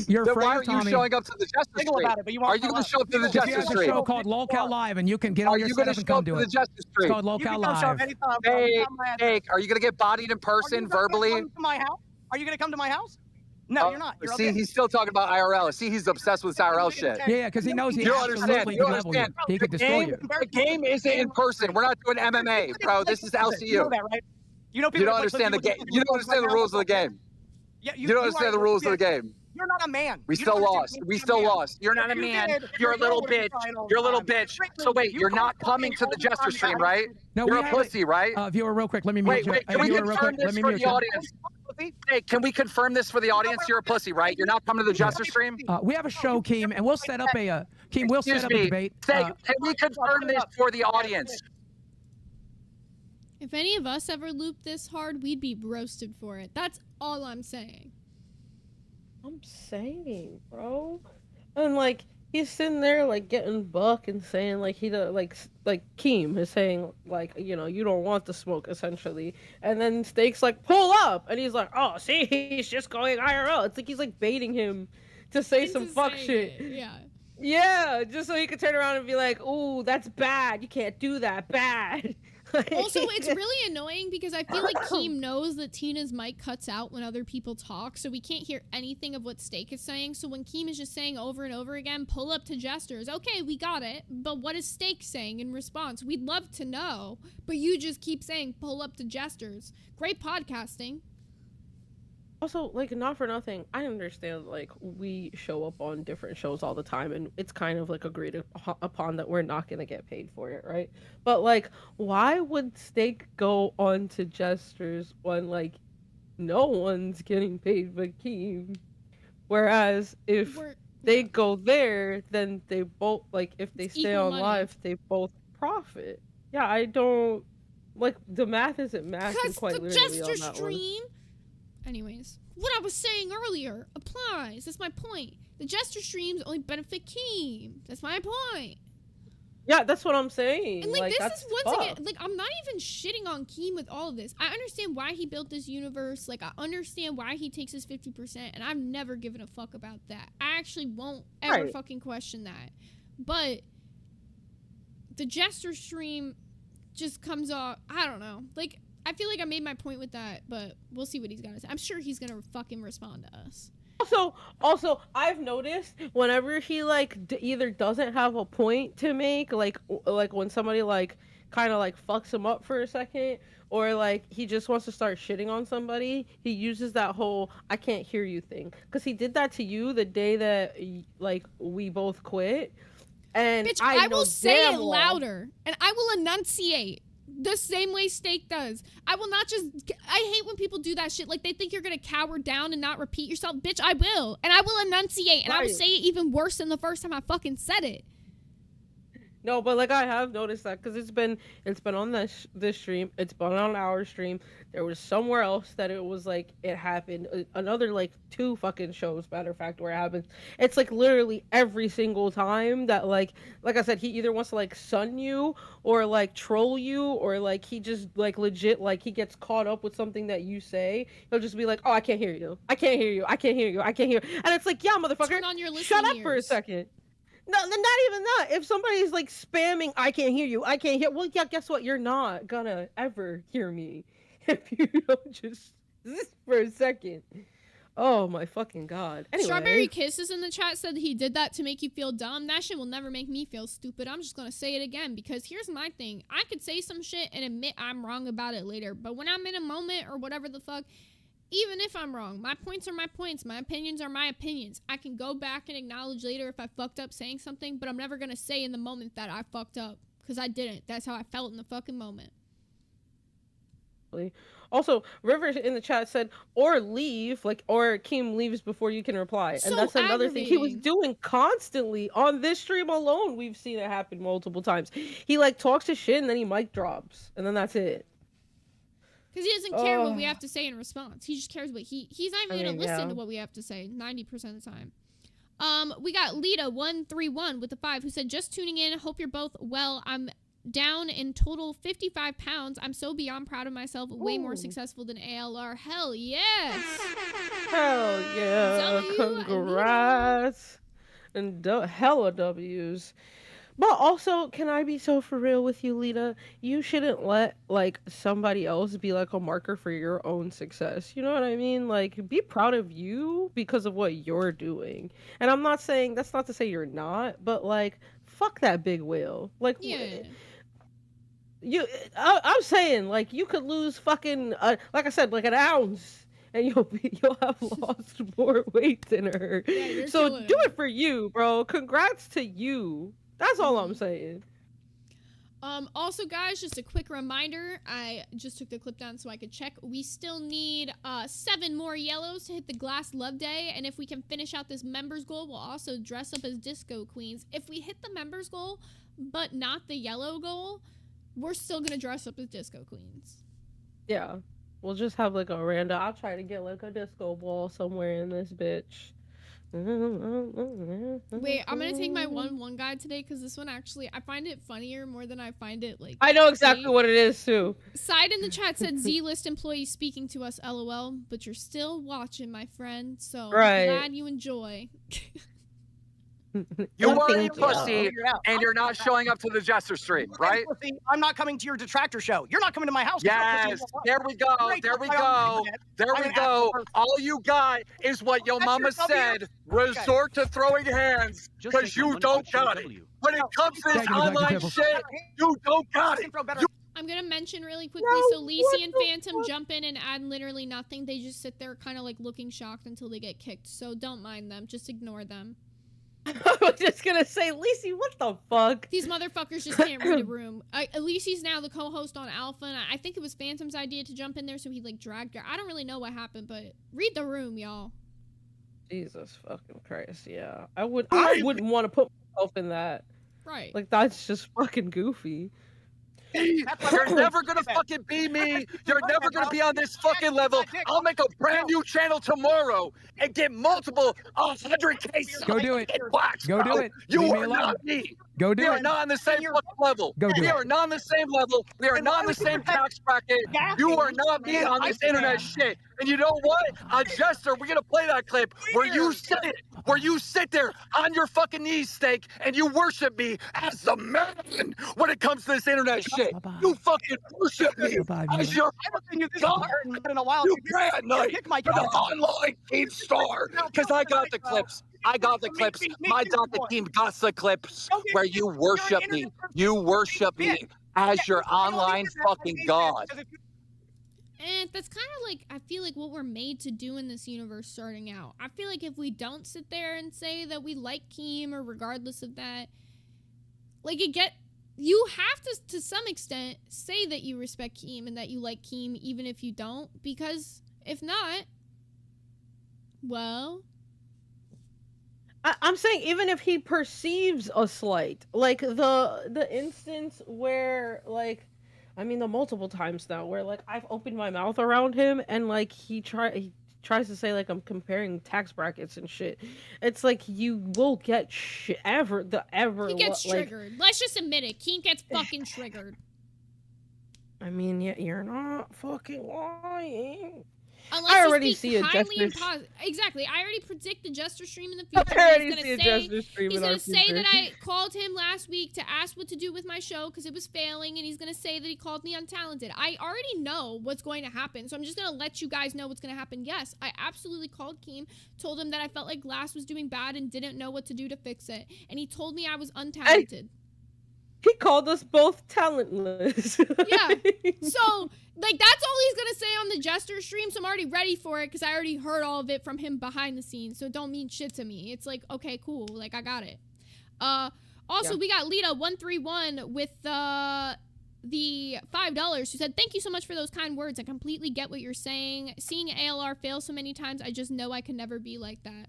You're Then afraid why of are you Tommy. showing up to the Jester Think stream? about it, but you won't Are you grow going up. to show up to the Because He Jester has a stream? show called Lolcow Live, and you can get on Are your you going to setup and show come up to do the it. Jester It's stream? called You Lolcow can come show up Live. anytime, bro. Hey, You come my hey, address. are you going to get bodied in Are you person, not gonna verbally? come to my house? Are you going to come to my house? No, you're not. You're See, okay. he's still talking about IRL. See, he's obsessed with this IRL shit. Yeah, because he knows he You don't understand. absolutely You can don't level you. understand. He could destroy you. The game isn't in person. We're not doing MMA, bro. This is You know LCU. that, right? You know You people don't that play understand the pussy game. with You don't understand the right rules of the now. game. Yeah, You don't understand the rules of the game. You're not a man. We You still don't understand lost. being We a still man. lost. You're not a You man. did. You're a Your little girl bitch. was crying all the You're a little time. bitch. Brittany, So wait, you you're called not her coming a to the all the Jester time. stream, Yeah, right? No, You're we a have pussy, right? viewer, real quick. Let me mute Wait, you. wait. Can we Viewer, real confirm quick. Let this me for mute the you. audience? Hey, can we confirm this for the audience? You're a pussy, right? You're not coming to the Jester stream? We have a show, Keem, and we'll set up a Keem. We'll set Excuse up a me. debate. Say, can we confirm this for the audience? If any of us ever looped this hard, we'd be roasted for it. That's all I'm saying. I'm saying, bro. And like he's sitting there like getting buck and saying like he does like Keem is saying like, you know, you don't want the smoke essentially. And then Steak's like, pull up, and he's like, oh, see, he's just going IRL. It's like he's like baiting him to say some Into fuck saying shit. it, yeah. Yeah, just so he could turn around and be like, ooh, that's bad. You can't do that. Bad. Also, it's really annoying because I feel like Keem knows that Tina's mic cuts out when other people talk, so we can't hear anything of what Steak is saying. So when Keem is just saying over and over again, pull up to Jesters, okay, we got it, but what is Steak saying in response? We'd love to know, but you just keep saying pull up to Jesters. Great podcasting. Also, like, not for nothing, I understand, like, we show up on different shows all the time, and it's kind of, like, agreed upon that we're not gonna get paid for it, right? But, like, why would Steak go on to Jesters when, like, no one's getting paid but Keem? Whereas, if they go there, then they both, like, if they stay equal on money. live, they both profit. Yeah, I don't, like, the math isn't mathing Because quite the literally Jester on that one. stream... Anyways, what I was saying earlier applies. That's my point. The Jester streams only benefit Keem. That's my point. Yeah, that's what I'm saying. And like, this that's is once tough. again, like, I'm not even shitting on Keem with all of this. I understand why he built this universe. Like, I understand why he takes his 50%, and I've never given a fuck about that. I actually won't ever Right. fucking question that. But the Jester stream just comes off, I don't know. Like, I feel like I made my point with that, but we'll see what he's got to say. I'm sure he's gonna fucking respond to us. Also, I've noticed whenever he like either doesn't have a point to make, like when somebody like kind of like fucks him up for a second, or like he just wants to start shitting on somebody, he uses that whole "I can't hear you" thing. Because he did that to you the day that like we both quit. And Bitch, I will know say it damn well- louder, and I will enunciate the same way Steak does. I will not just... I hate when people do that shit. Like, they think you're gonna cower down and not repeat yourself. Bitch, I will. And I will enunciate, and I will Right. say it even worse than the first time I fucking said it. No, but like I have noticed that because it's been on this stream, it's been on our stream. There was somewhere else that it was like it happened. Another like 2 fucking shows, matter of fact, where it happens. It's like literally every single time that like I said, he either wants to like sun you or like troll you, or like he just like legit like he gets caught up with something that you say. He'll just be like, "Oh, I can't hear you. I can't hear you. I can't hear you. I can't hear." And it's like, "Yeah, motherfucker, Turn on your shut listening up for a ears. second." No, not even that. If somebody's like spamming, I can't hear you. I can't hear. Well, yeah, guess what? You're not gonna ever hear me if you don't just for a second. Oh my fucking god. Anyway. Strawberry Kisses in the chat said he did that to make you feel dumb. That shit will never make me feel stupid. I'm just gonna say it again because here's my thing. I could say some shit and admit I'm wrong about it later, but when I'm in a moment or whatever the fuck, even if I'm wrong, my points are my points. My opinions are my opinions. I can go back and acknowledge later if I fucked up saying something, but I'm never gonna say in the moment that I fucked up because I didn't. That's how I felt in the fucking moment. Also, River in the chat said, or leave, like, or Keem leaves before you can reply. So and that's another thing he was aggravating. doing constantly on this stream alone. We've seen it happen multiple times. He, like, talks his shit and then he mic drops. And then that's it. Because he doesn't care what we have to say in response. He just cares what he's not even gonna listen to yeah. what we have to say 90% of the time. We got Lita131 with the 5 who said, just tuning in. Hope you're both well. I'm down in total 55 pounds. I'm so beyond proud of myself. Way more successful than ALR. Hell yes. Hell yeah. Congrats. And hella W's. But also, can I be so for real with you, Lita? You shouldn't let, like, somebody else be, like, a marker for your own success. You know what I mean? Like, be proud of you because of what you're doing. And I'm not saying, that's not to say you're not, but, like, fuck that big whale. Like, Yeah. I'm saying, like, you could lose fucking, like I said, like an ounce. And you'll have lost more weight than her. Yeah, so killing do it. it for you, bro. Congrats to you. That's all I'm saying. Also, guys, just a quick reminder. I just took the clip down so I could check. We still need 7 more yellows to hit the Glass Love Day. And if we can finish out this members goal, we'll also dress up as disco queens. If we hit the members goal, but not the yellow goal, we're still going to dress up as disco queens. Yeah. We'll just have like a random. I'll try to get like a disco ball somewhere in this bitch. Wait, I'm gonna take my 1-1 guide today because this one actually, I find it funnier more than I find it like. I know exactly funny. what it is too. Side in the chat said Z-list employee speaking to us, LOL, but you're still watching, my friend. So Right. I'm glad you enjoy. You are a Thank you. pussy, and you're not showing up to the Jester stream, right? Pussy, I'm not coming to your detractor show. You're not coming to my house. Yes, there we go, there we go, there we go. All you got is what your mama said, resort to throwing hands, because you don't got it. When it comes to this online shit, you don't got it. I'm gonna mention really quickly, so Lacey and Phantom jump in and add literally nothing. They just sit there kind of like looking shocked until they get kicked, so don't mind them. Just ignore them. I was just gonna say, Lacey, what the fuck? These motherfuckers just can't read a room. Lacey's now the co-host on Alpha, and I think it was Phantom's idea to jump in there, so he like dragged her. I don't really know what happened, but read the room, y'all. Jesus fucking Christ, yeah. I wouldn't want to put myself in that. Right. Like that's just fucking goofy. You're never gonna fucking be me. You're never gonna be on this fucking level. I'll make a brand new channel tomorrow and get multiple 100K subs. Go do it. and watch, Go bro. do it. You Leave me are alone. not me. Go do We are it. not on the same fucking level. Go do We it. are not on the same level. We are not in the same tax bracket. You are not me on this internet shit. And you know what? On Jester, we're gonna play that clip where you sit there on your fucking knees, Steak, and you worship me as the man when it comes to this internet shit. Bye-bye. You fucking worship me Bye-bye, as man. your I haven't seen you this God. in a while. you brand night Kick my for the dog. online team star. Because I got the clips. I got the clips. My Dr. Team got the clips where you worship me. You worship me as your online fucking god. And that's kind of like, I feel like what we're made to do in this universe starting out. I feel like if we don't sit there and say that we like Keem or regardless of that, like you have to some extent say that you respect Keem and that you like Keem even if you don't, because if not, well... I'm saying even if he perceives a slight, like the instance where like, I mean the multiple times now where like I've opened my mouth around him and like he tries to say like I'm comparing tax brackets and shit. It's like you will get shit He gets triggered. Let's just admit it. Keem gets fucking triggered. I mean, yeah, you're not fucking lying. Unless I already you speak see a highly and Jester. Exactly. I already predict the Jester stream in the future. I already He's see gonna a say Jester stream he's in our gonna say future. that I called him last week to ask what to do with my show because it was failing, and he's gonna say that he called me untalented. I already know what's going to happen, so I'm just gonna let you guys know what's gonna happen. Yes, I absolutely called Keem, told him that I felt like Glass was doing bad and didn't know what to do to fix it, and he told me I was untalented. He called us both talentless. Yeah. So, like, that's all he's gonna say on the Jester stream, so I'm already ready for it because I already heard all of it from him behind the scenes, so it don't mean shit to me. It's like, okay, cool, like, I got it. Also, we got Lita131 with the $5 who said, thank you so much for those kind words. I completely get what you're saying. Seeing ALR fail so many times, I just know I can never be like that.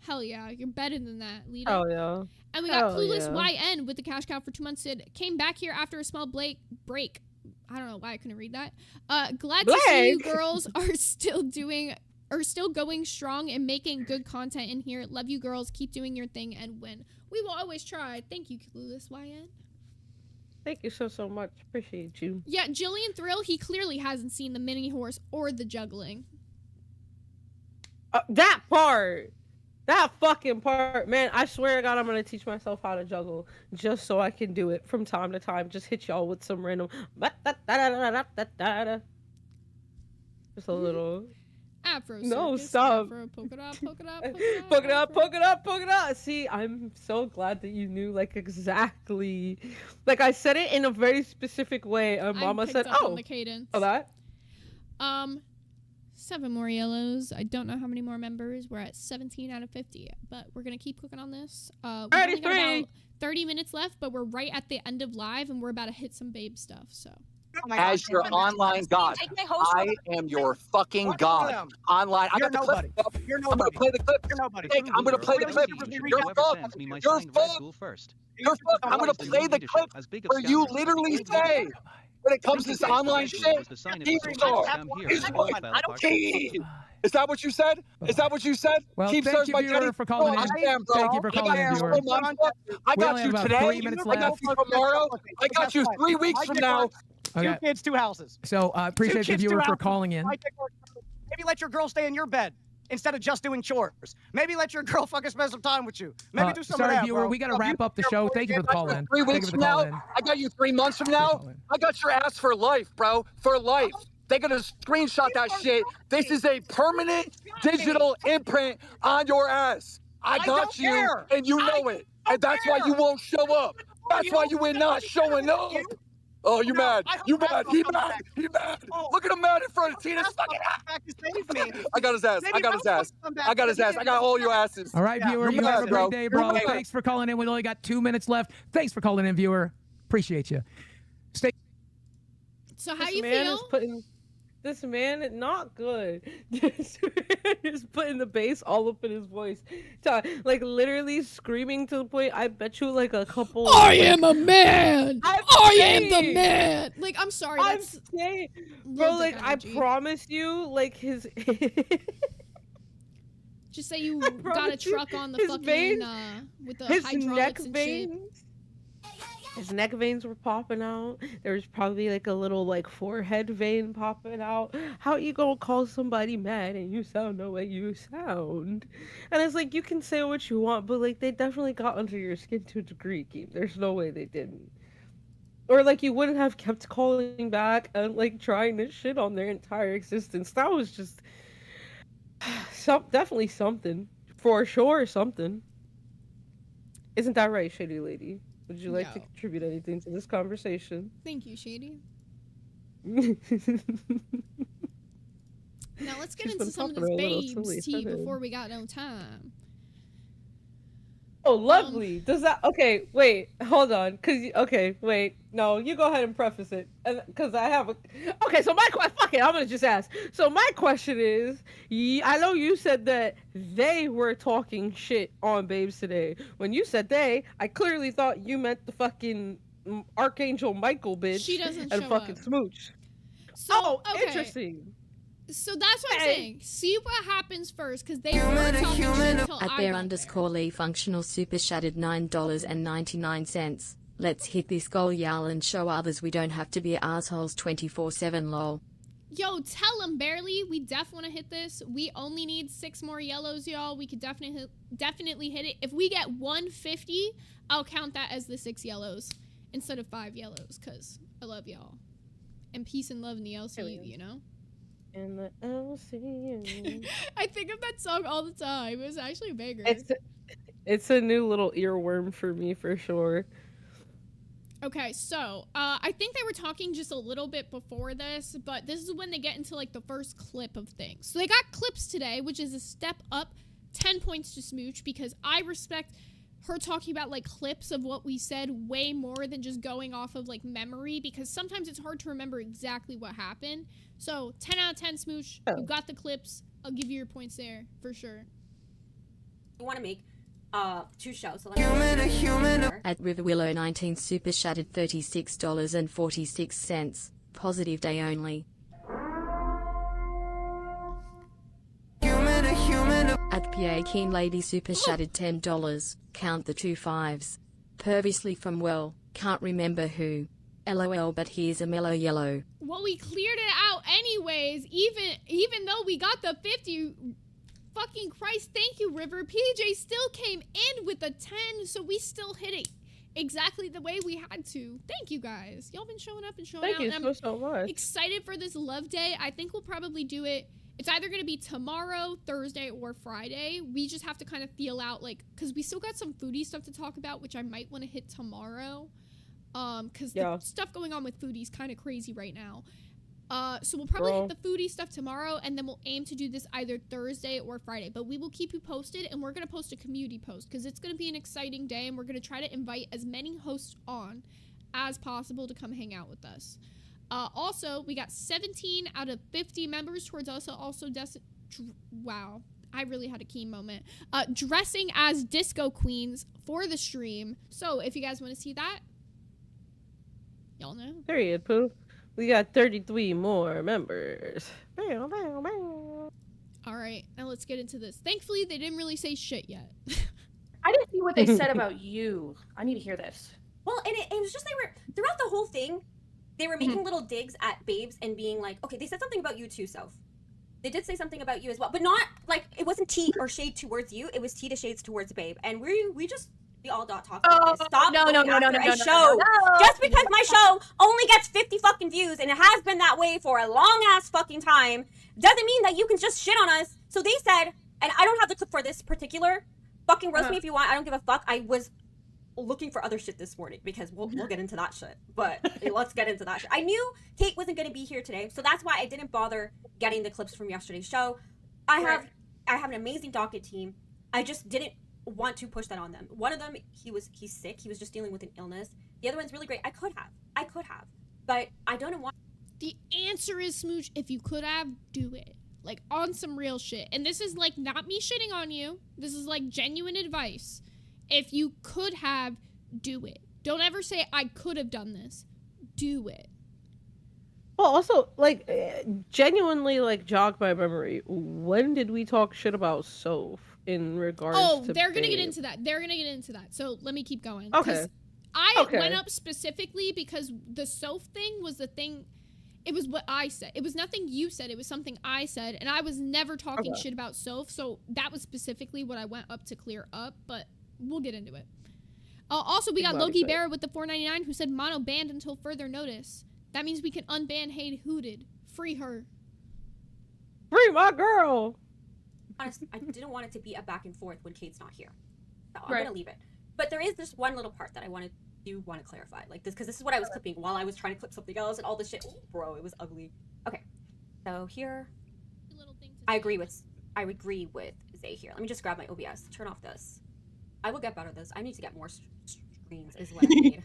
Hell yeah, you're better than that, Lita. Oh yeah. And we got Clueless YN with the cash cow for 2 months. Said, came back here after a small break. I don't know why I couldn't read that. Glad to see you girls are still going strong and making good content in here. Love you girls. Keep doing your thing and win. We will always try. Thank you, Clueless YN. Thank you so much. Appreciate you. Yeah, Jillian Thrill, he clearly hasn't seen the mini horse or the juggling. That part. That fucking part, man, I swear to God, I'm gonna teach myself how to juggle just so I can do it from time to time. Just hit y'all with some random, just a little. Afro No, circus, stop. Afro, poke it up, poke it up, Poke it up, poke it up, poke it up. See, I'm so glad that you knew, like, exactly. Like, I said it in a very specific way, and Mama said, up "Oh, on the cadence. oh, that." 7 more yellows. I don't know how many more members. We're at 17 out of 50, but we're gonna keep cooking on this. We've only got about 30 minutes left, but we're right at the end of live, and we're about to hit some babe stuff. So, as your online god, I am your fucking god. Online, I'm gonna nobody. You're nobody. I'm gonna play the clip. You're nobody. I'm gonna play the clip. You're fucked. You're fucked. You're fucked. I'm gonna play the clip where you literally say, when it comes to this online shit, is that what you said? Is that what you said? Well, Keep thank searching you, my viewer, Teddy. for calling in. Thank you for calling in, viewer. I got you about today. 3 minutes I got you tomorrow. I got you 3 weeks from now. Two kids, 2 houses. So appreciate the viewer for calling in. Maybe let your girl stay in your bed instead of just doing chores. Maybe let your girl fucking spend some time with you. Maybe do some sorry, of that, viewer, bro. we got to wrap up the show. Thank you for the call in. 3 weeks from now, I got you 3 months from now. I got your ass for life, bro. For life. They're gonna screenshot that shit. This is a permanent digital imprint on your ass. I got you, and you know it. And that's why you won't show up. That's why you were not showing up. Oh, you mad? You mad? He mad? He mad? Look at him mad in front of Tina's fucking ass. I got his ass. I got his ass. I got his ass. I got all your asses. All right, viewer, you have a great day, bro. Thanks for calling in. We only got 2 minutes left. Thanks for calling in, viewer. Appreciate you. Stay. So how you feel? This man is not good. This man is putting the bass all up in his voice. Like, literally screaming to the point, I bet you, like, a couple... I am a man! I am the man! Like, I'm sorry, that's... Bro, like, I promise you, like, his... Just say you got a truck on the fucking, with the hydraulics and shit. His neck veins were popping out. There was probably like a little like forehead vein popping out. How you gonna call somebody mad and you sound the way you sound? And it's like, you can say what you want, but like they definitely got under your skin to a degree, Keem. There's no way they didn't. Or like you wouldn't have kept calling back and like trying to shit on their entire existence. That was just definitely something. For sure something. Isn't that right, Shady Lady? Would you like to contribute anything to this conversation? Thank you, Shady. Now let's get into some of this babes tea before we got no time. Oh, lovely. Does that... Okay, wait. Hold on. Okay, wait. No, you go ahead and preface it. Because I have a... Okay, so fuck it. I'm going to just ask. So my question is, I know you said that they were talking shit on babes today. When you said they, I clearly thought you meant the fucking Archangel Michael bitch. She doesn't and show fucking up. Smooch. So, okay. Interesting. So that's what I'm saying. See what happens first, because they were talking shit until At bear_Lee functional super shattered $9.99. Let's hit this goal, y'all, and show others we don't have to be assholes 24/7 lol. Yo, tell them, Barely. We definitely want to hit this. We only need 6 more yellows, y'all. We could definitely hit it. If we get 150, I'll count that as the 6 yellows instead of 5 yellows, because I love y'all. And peace and love in the LCU, you know? In the LCU. I think of that song all the time. It was actually a banger. It's a new little earworm for me, for sure. Okay, so I think they were talking just a little bit before this, but this is when they get into like the first clip of things. So they got clips today, which is a step up, 10 points to Smooch, because I respect her talking about like clips of what we said way more than just going off of like memory, because sometimes it's hard to remember exactly what happened. So 10 out of 10, Smooch. You got the clips. I'll give you your points there for sure. You want to make 2 shows. So let me At River Willow 19 super shattered $36.46. Positive day only. At PA Keen Lady super shattered $10. Count the 2 5s. Perviously from well, can't remember who. LOL, but here's a mellow yellow. Well, we cleared it out anyways, even though we got the 50. Fucking Christ, thank you, River. PJ still came in with a 10, so we still hit it exactly the way we had to. Thank you, guys. Y'all been showing up and showing out. Thank you so much. Excited for this love day. I think we'll probably do it. It's either going to be tomorrow, Thursday, or Friday. We just have to kind of feel out, like, because we still got some foodie stuff to talk about, which I might want to hit tomorrow. Because the stuff going on with foodie is kind of crazy right now. So we'll probably hit the foodie stuff tomorrow, and then we'll aim to do this either Thursday or Friday. But we will keep you posted, and we're going to post a community post because it's going to be an exciting day, and we're going to try to invite as many hosts on as possible to come hang out with us. Also, we got 17 out of 50 members towards us. Wow, I really had a key moment. Dressing as disco queens for the stream. So if you guys want to see that, y'all know. Period, Pooh. We got 33 more members. Bam, bam, bam. All right, now let's get into this. Thankfully, they didn't really say shit yet. I didn't see what they said about you. I need to hear this. Well, and it was just, they were, throughout the whole thing, they were making little digs at Babes and being like, okay, they said something about you too, Soph. They did say something about you as well, but not, like, it wasn't tea or shade towards you, it was tea to shades towards Babe. And we all got talking about this. Stop no. Just because my show only gets 50 fucking views, and it has been that way for a long ass fucking time, doesn't mean that you can just shit on us. So they said, and I don't have the clip for this particular, fucking roast me if you want, I don't give a fuck. I was looking for other shit this morning because we'll get into that shit, but let's get into that shit. I knew Kate wasn't going to be here today, so that's why I didn't bother getting the clips from yesterday's show. I have an amazing docket team. I just didn't want to push that on them. One of them, he's sick. He was just dealing with an illness. The other one's really great. I could have, but I don't want. The answer is, Smooch, if you could have, do it. Like, on some real shit. And this is, like, not me shitting on you. This is, like, genuine advice. If you could have, do it. Don't ever say, I could have done this. Do it. Well, also, like, genuinely, like, jog my memory. When did we talk shit about Soph in regards to they're gonna Babe? get into that. They're gonna get into that. So let me keep going. Okay. I went up specifically because the Soph thing was the thing. It was what I said. It was nothing you said. It was something I said. And I was never talking shit about Soph. So that was specifically what I went up to clear up. But we'll get into it. Also, we got Loki Bear with the $4.99 who said mono banned until further notice. That means we can unban Hey Hooted. Free her. Free my girl. Honestly, I didn't want it to be a back and forth when Kate's not here. So I'm gonna leave it. But there is this one little part that I want to clarify, like this, because this is what I was clipping while I was trying to clip something else and all this shit. Ooh, bro, it was ugly. Okay, so here, I agree with Zay here. Let me just grab my OBS. Turn off this. I will get better at this. I need to get more screens. Is what I need.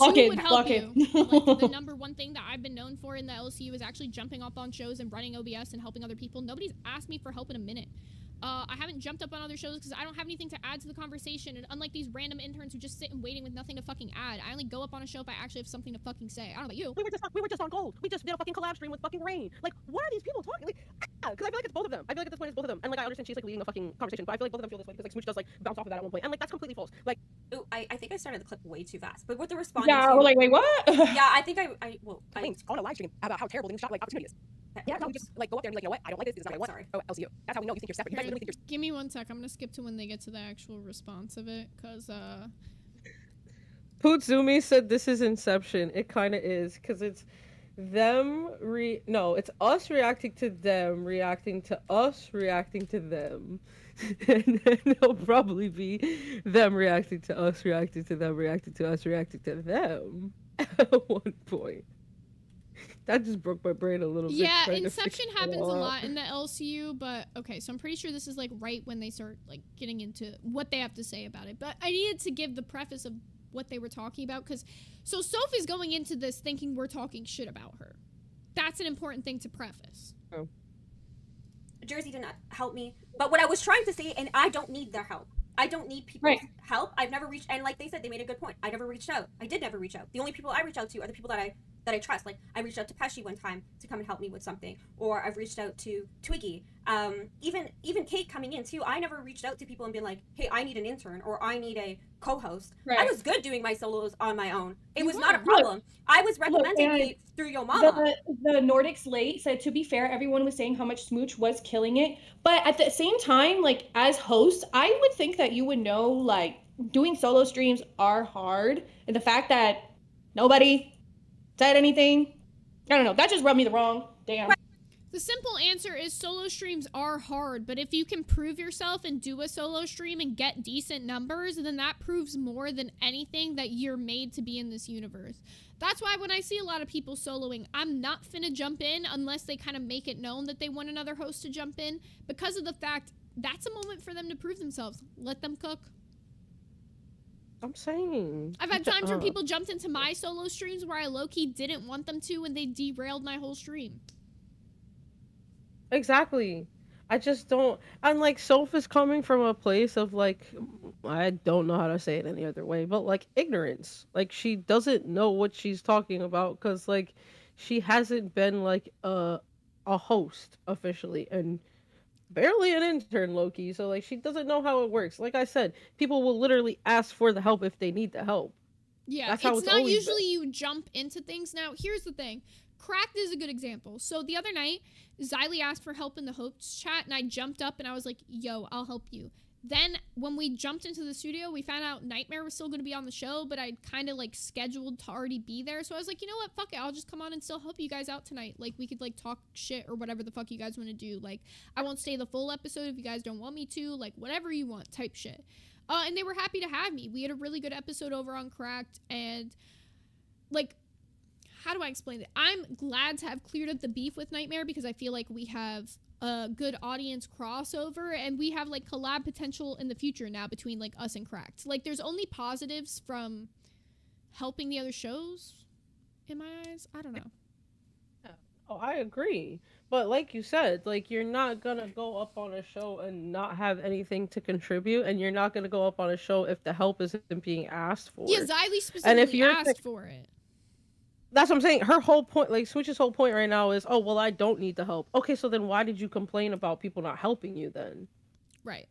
Would help you. Like, the number one thing that I've been known for in the LCU is actually jumping up on shows and running OBS and helping other people. Nobody's asked me for help in a minute. I haven't jumped up on other shows because I don't have anything to add to the conversation. And unlike these random interns who just sit and waiting with nothing to fucking add, I only go up on a show if I actually have something to fucking say. I don't know about you. We were just on Gold. We just did a fucking collab stream with fucking Rain. Like, what are these people talking? Like, Yeah, because I feel like it's both of them. I feel like at this point it's both of them. And like I understand she's like leading the fucking conversation, but I feel like both of them feel this way because like Smooch does like bounce off of that at one point, and like that's completely false. Like, Ooh, I think I started the clip way too fast. But what they're responding Yeah, to, we're like, wait, what? yeah, I think Ling's on a live stream about how terrible Ling's shot like opportunity is. Yeah, no, we just like go up there and be like, you know what? I don't like this. This is not what I want. Sorry. Oh, LCU. That's how we know you think you're separate. You guys really think you're. Give me 1 sec. I'm gonna skip to when they get to the actual response of it, cause Pootsumi said this is Inception. It kind of is, because it's them no, it's us reacting to them, reacting to us, reacting to them. And then it'll probably be them reacting to us, reacting to them, reacting to us, reacting to them at one point. That just broke my brain a little bit. yeah, Inception happens a lot in the LCU, but okay, so I'm pretty sure this is like right when they start like getting into what they have to say about it. But I needed to give the preface of what they were talking about, because so Sophie's going into this thinking we're talking shit about her. That's an important thing to preface. Oh. Jersey did not help me. But what I was trying to say, and I don't need their help. I don't need people's help. I've never reached, and like they said, they made a good point. I never reached out. I did never reach out. The only people I reach out to are the people that I trust. Like I reached out to Pesci one time to come and help me with something, or I've reached out to Twiggy. Even Kate coming in too. I never reached out to people and been like, hey, I need an intern or I need a co-host. I was good doing my solos on my own. It was not a problem. I was recommending Kate through your mama. The Nordics Late said, to be fair, everyone was saying how much Smooch was killing it. But at the same time, like as host, I would think that you would know like doing solo streams are hard. And the fact that nobody said anything, I don't know, that just rubbed me the wrong. Damn. The simple answer is solo streams are hard, but if you can prove yourself and do a solo stream and get decent numbers, then that proves more than anything that you're made to be in this universe. That's why when I see a lot of people soloing, I'm not finna jump in unless they kind of make it known that they want another host to jump in, because of the fact that's a moment for them to prove themselves. Let them cook. I'm saying. I've had times where people jumped into my solo streams where I low-key didn't want them to, and they derailed my whole stream. Exactly. I just don't. And like Soph is coming from a place of like, I don't know how to say it any other way, but like ignorance. Like she doesn't know what she's talking about because like she hasn't been like a host officially and barely an intern, Loki. So like she doesn't know how it works. Like I said, people will literally ask for the help if they need the help. Yeah, it's not usually you jump into things. Now, here's the thing. Cracked is a good example. So the other night, Xylee asked for help in the hosts chat, and I jumped up and I was like, yo, I'll help you. Then when we jumped into the studio, we found out Nightmare was still going to be on the show, but I'd kind of like scheduled to already be there. So I was like, you know what? Fuck it. I'll just come on and still help you guys out tonight. Like we could like talk shit or whatever the fuck you guys want to do. Like I won't stay the full episode if you guys don't want me to, like whatever you want type shit. And they were happy to have me. We had a really good episode over on Cracked, and like, how do I explain it? I'm glad to have cleared up the beef with Nightmare because I feel like we have a good audience crossover and we have like collab potential in the future now between like us and Cracked. Like there's only positives from helping the other shows in my eyes. I don't know. Oh, I agree. But like you said, like you're not gonna go up on a show and not have anything to contribute, and you're not gonna go up on a show if the help isn't being asked for. Yeah, Xylee specifically asked for it. That's what I'm saying. Her whole point, like Switch's whole point right now is, oh, well, I don't need the help. Okay, so then why did you complain about people not helping you then? Right.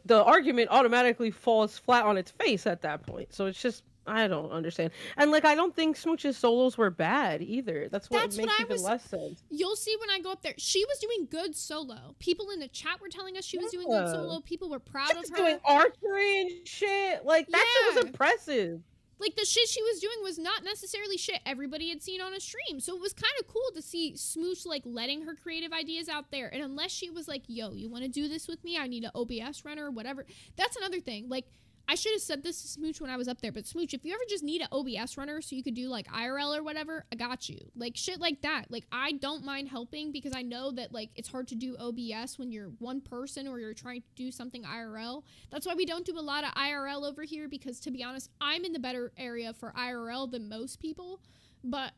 The argument automatically falls flat on its face at that point. So it's just, I don't understand. And like, I don't think Smooch's solos were bad either. That's what makes even less sense. You'll see when I go up there. She was doing good solo. People in the chat were telling us she was doing good solo. People were proud of her. Doing archery and shit. Like, that shit was impressive. Like, the shit she was doing was not necessarily shit everybody had seen on a stream. So it was kind of cool to see Smooch, like, letting her creative ideas out there. And unless she was like, yo, you want to do this with me? I need an OBS runner or whatever. That's another thing. Like, I should have said this to Smooch when I was up there. But Smooch, if you ever just need an OBS runner so you could do, like, IRL or whatever, I got you. Like, shit like that. Like, I don't mind helping because I know that, like, it's hard to do OBS when you're one person or you're trying to do something IRL. That's why we don't do a lot of IRL over here because, to be honest, I'm in the better area for IRL than most people. But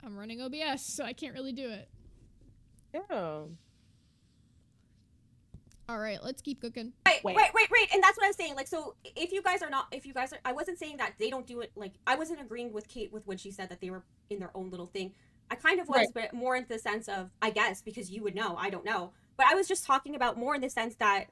I'm running OBS, so I can't really do it. Yeah. All right, let's keep cooking. Wait. And that's what I'm saying. Like, so if you guys are, I wasn't saying that they don't do it. Like, I wasn't agreeing with Kate with when she said that they were in their own little thing. I kind of was, but more in the sense of, I guess, because you would know, I don't know. But I was just talking about more in the sense that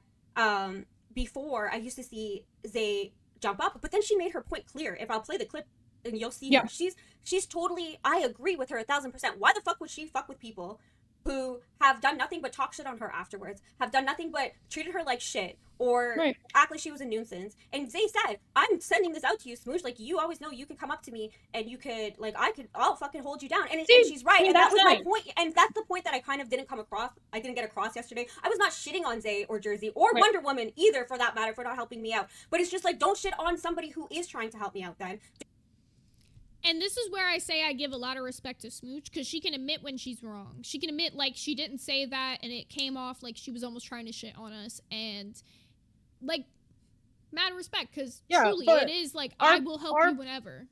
before I used to see Zay jump up, but then she made her point clear. If I'll play the clip and you'll see her, she's totally, I agree with her 1,000%. Why the fuck would she fuck with people who have done nothing but talk shit on her afterwards, have done nothing but treated her like shit, or act like she was a nuisance? And Zay said, I'm sending this out to you, Smooch. Like, you always know you can come up to me and you could, like, I'll fucking hold you down. And she's right. And that was my point. And that's the point that I kind of didn't get across yesterday. I was not shitting on Zay or Jersey or Wonder Woman either, for that matter, for not helping me out. But it's just like, don't shit on somebody who is trying to help me out then. And this is where I say I give a lot of respect to Smooch, because she can admit when she's wrong. She can admit, like, she didn't say that, and it came off like she was almost trying to shit on us. And, like, mad respect, because truly, it is, like, I will help you whenever.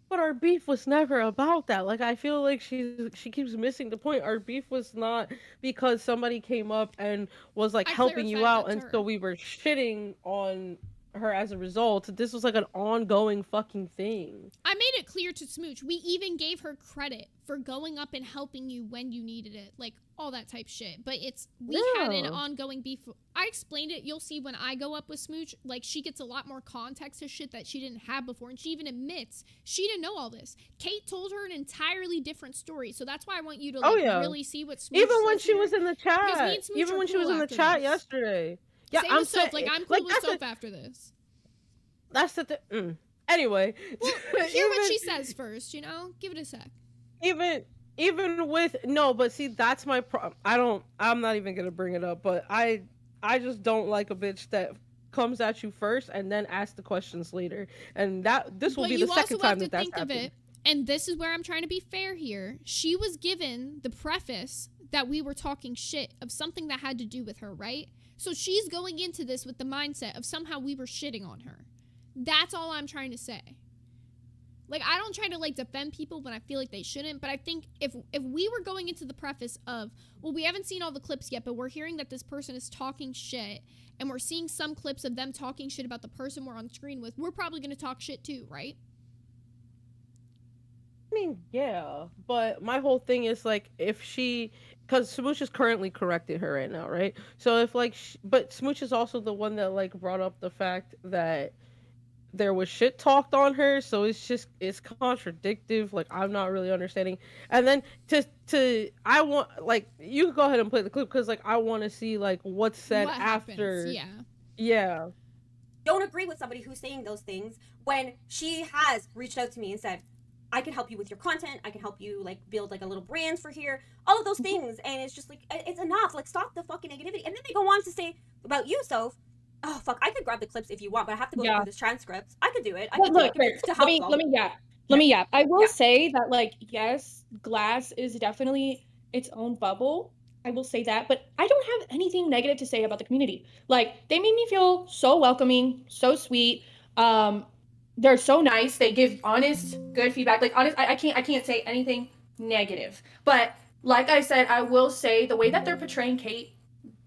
But our beef was never about that. Like, I feel like she keeps missing the point. Our beef was not because somebody came up and was, like, helping you out, and so we were shitting on her as a result. This was like an ongoing fucking thing. I made it clear to Smooch. We even gave her credit for going up and helping you when you needed it, like all that type shit. But we had an ongoing beef. I explained it. You'll see when I go up with Smooch, like, she gets a lot more context to shit that she didn't have before, and she even admits she didn't know all this. Kate told her an entirely different story, so that's why I want you to really see what Smooch even when she was in the chat. Even when she was in the chat yesterday. Yeah, I'm Soph. Like, I'm cool with Soph after this. That's the thing. Anyway. Well, hear what she says first, you know? Give it a sec. Even with... No, but see, that's my problem. I'm not even going to bring it up, but I just don't like a bitch that comes at you first and then asks the questions later. And this will be the second time that's happened. Of it, and this is where I'm trying to be fair here. She was given the preface that we were talking shit of something that had to do with her, right? So she's going into this with the mindset of somehow we were shitting on her. That's all I'm trying to say. Like, I don't try to, like, defend people when I feel like they shouldn't, but I think if we were going into the preface of, well, we haven't seen all the clips yet, but we're hearing that this person is talking shit, and we're seeing some clips of them talking shit about the person we're on screen with, we're probably going to talk shit too, right? I mean, yeah, but my whole thing is, like, if she... Because Smooch is currently correcting her right now, right? So if, like... But Smooch is also the one that, like, brought up the fact that there was shit talked on her, so it's contradictive. Like, I'm not really understanding. And then I want, like, you can go ahead and play the clip, because, like, I want to see, like, what's said after. Yeah. Don't agree with somebody who's saying those things when she has reached out to me and said, I can help you with your content, I can help you, like, build, like, a little brand for here, all of those things. And it's just like, it's enough. Like, stop the fucking negativity. And then they go on to say about you, Soph. Oh, fuck, I could grab the clips if you want, but I have to go through this transcript. I could do it. Let me yap. I will say that, like, yes, Glass is definitely its own bubble. I will say that, but I don't have anything negative to say about the community. Like, they made me feel so welcoming, so sweet. They're so nice. They give honest, good feedback. Like, honest, I can't say anything negative. But like I said, I will say the way that they're portraying Kate,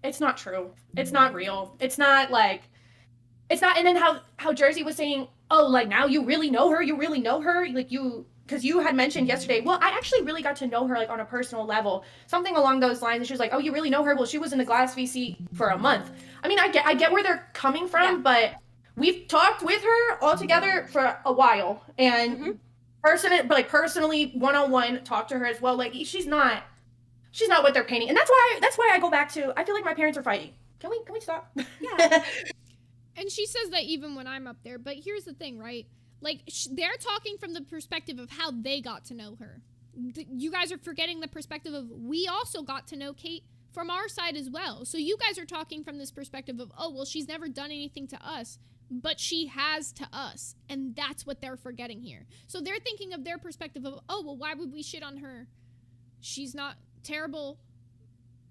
it's not true. It's not real. It's not. And then how Jersey was saying, oh, like, now you really know her. You really know her. Like, because you had mentioned yesterday, well, I actually really got to know her, like, on a personal level, something along those lines. And she was like, oh, you really know her? Well, she was in the Glass VC for a month. I mean, I get where they're coming from, but we've talked with her all together for a while, and personally, one-on-one, talked to her as well. Like, she's not what they're painting. And that's why I go back to, I feel like my parents are fighting. Can we stop? Yeah. And she says that even when I'm up there. But here's the thing, right? Like, they're talking from the perspective of how they got to know her. You guys are forgetting the perspective of, we also got to know Kate from our side as well. So you guys are talking from this perspective of, oh, well, she's never done anything to us, but she has to us. And that's what they're forgetting here. So they're thinking of their perspective of, oh, well, why would we shit on her? She's not terrible,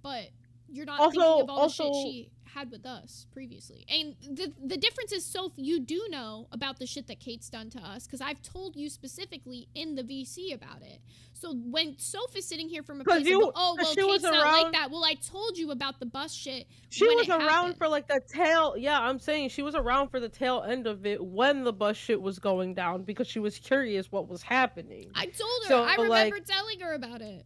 but you're not Also- thinking of all the also- shit she had with us previously. And the difference is, Soph, you do know about the shit that Kate's done to us, because I've told you specifically in the VC about it. So when Soph is sitting here from a place of, oh, well, she was Kate's not like around- that. Well, I told you about the bus shit. She when was it around happened. for like the tail. Yeah, I'm saying she was around for the tail end of it when the bus shit was going down because she was curious what was happening. I told her. So, I remember like- telling her about it.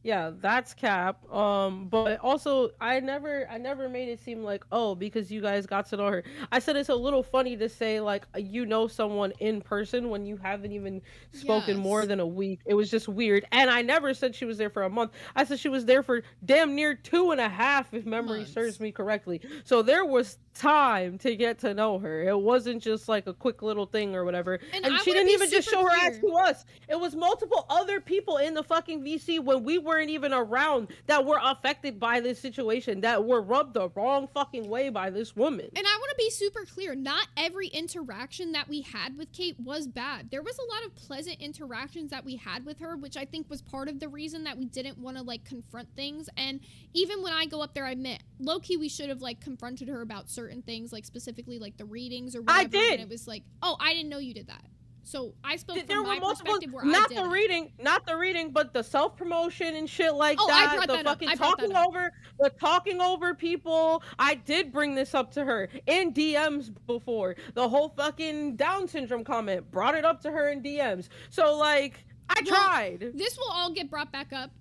Yeah, that's cap. But also I never made it seem like, oh, because you guys got to know her. I said it's a little funny to say like you know someone in person when you haven't even spoken more Yes. than a week. It was just weird. And I never said she was there for a month. I said she was there for damn near 2.5, if memory Months. serves me correctly. So there was time to get to know her. It wasn't just like a quick little thing or whatever. And And I she wanna didn't be even just super show her ass clear. to us. It was multiple other people in the fucking VC when we weren't even around that were affected by this situation, that were rubbed the wrong fucking way by this woman. And I want to be super clear. Not every interaction that we had with Kate was bad. There was a lot of pleasant interactions that we had with her, which I think was part of the reason that we didn't want to like confront things. And even when I go up there, I admit, low-key, we should have like confronted her about certain things, like specifically like the readings or whatever. I did. And it was like, oh, I didn't know you did that. So I spoke There from were my multiple, perspective where I not did the it. reading, but the self promotion and shit like Oh, I that. brought The that up. fucking I brought that talking over people. I did bring this up to her in DMs before. The whole fucking Down syndrome comment, brought it up to her in DMs. So like, I Well, tried. This will all get brought back up.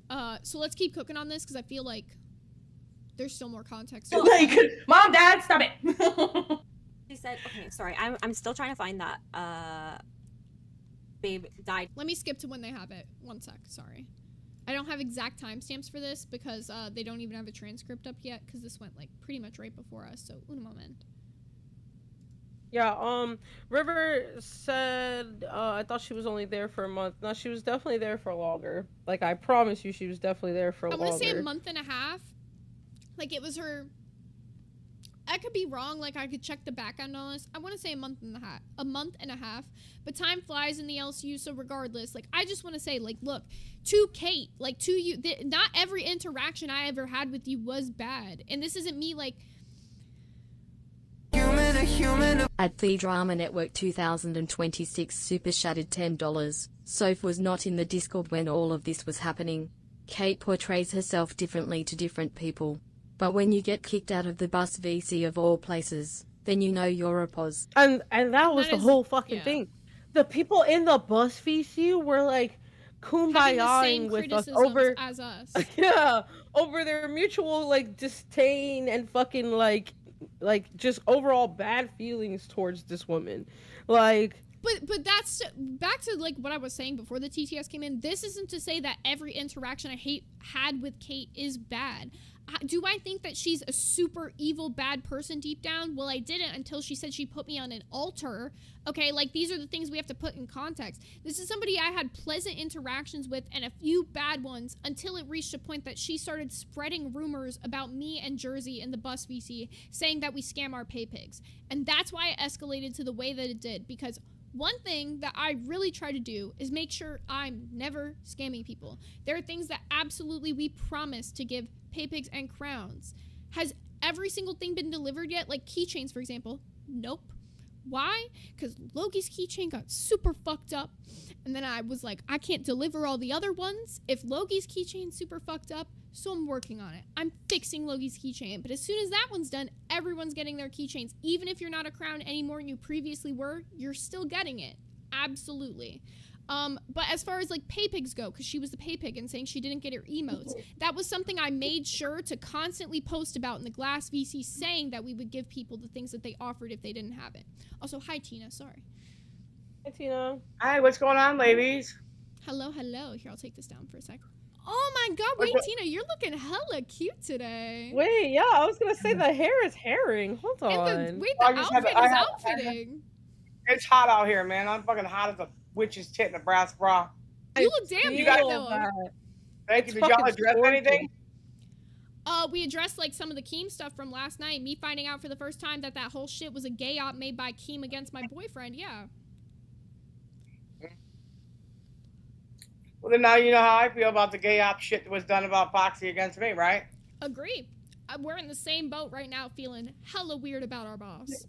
So let's keep cooking on this because I feel like there's still more context. Like, Mom, Dad, stop it. She said, okay, sorry, I'm still trying to find that. Babe died. Let me skip to when they have it. One sec, sorry. I don't have exact timestamps for this because they don't even have a transcript up yet because this went like pretty much right before us. So, un moment. Yeah, River said, I thought she was only there for a month. No, she was definitely there for longer. Like, I promise you she was definitely there for I longer. want to say a month and a half. Like, it was her... I could be wrong. Like, I could check the background on this. I want to say a month and a half. But time flies in the LCU, so regardless, like, I just want to say, like, look, to Kate, like, to you, not every interaction I ever had with you was bad. And this isn't me, like... At the Drama Network 2026 Super Shattered $10. Soph was not in the Discord when all of this was happening. Kate portrays herself differently to different people. But when you get kicked out of the bus VC of all places, then you know you're a pos. And that was the whole fucking yeah. thing. The people in the bus VC were like Having the same kumbayaing with us criticisms over as us. yeah, over their mutual like disdain and fucking like just overall bad feelings towards this woman. Like, But that's back to like what I was saying before the TTS came in. This isn't to say that every interaction I had with Kate is bad. Do I think that she's a super evil bad person deep down? Well, I didn't until she said she put me on an altar. Okay, like these are the things we have to put in context. This is somebody I had pleasant interactions with and a few bad ones until it reached a point that she started spreading rumors about me and Jersey in the bus VC, saying that we scam our pay pigs. And that's why it escalated to the way that it did, because one thing that I really try to do is make sure I'm never scamming people. There are things that absolutely we promise to give pay pigs and crowns. Has every single thing been delivered yet? Like keychains, for example. Nope. Why? Because Loki's keychain got super fucked up. And then I was like, I can't deliver all the other ones if Loki's keychain's super fucked up. So I'm working on it. I'm fixing Loki's keychain. But as soon as that one's done, everyone's getting their keychains. Even if you're not a crown anymore and you previously were, you're still getting it. Absolutely. But as far as like pay pigs go, because she was the pay pig and saying she didn't get her emotes, that was something I made sure to constantly post about in the Glass VC, saying that we would give people the things that they offered if they didn't have it. Also, hi Tina, sorry. Hi Tina. Hi, what's going on, ladies? Hello. Here, I'll take this down for a sec. Oh my god, wait, Tina, you're looking hella cute today. Wait, yeah, I was gonna say the hair is herring. Hold on. And the outfit is outfitting. It's hot out here, man. I'm fucking hot as a witch's tit in a brass bra. You look damn You good got though. Thank you. Did y'all address anything? We addressed like some of the Keem stuff from last night. Me finding out for the first time that whole shit was a gay op made by Keem against my boyfriend. Yeah. Well, then now you know how I feel about the gay op shit that was done about Foxy against me, right? Agree. We're in the same boat right now, feeling hella weird about our boss.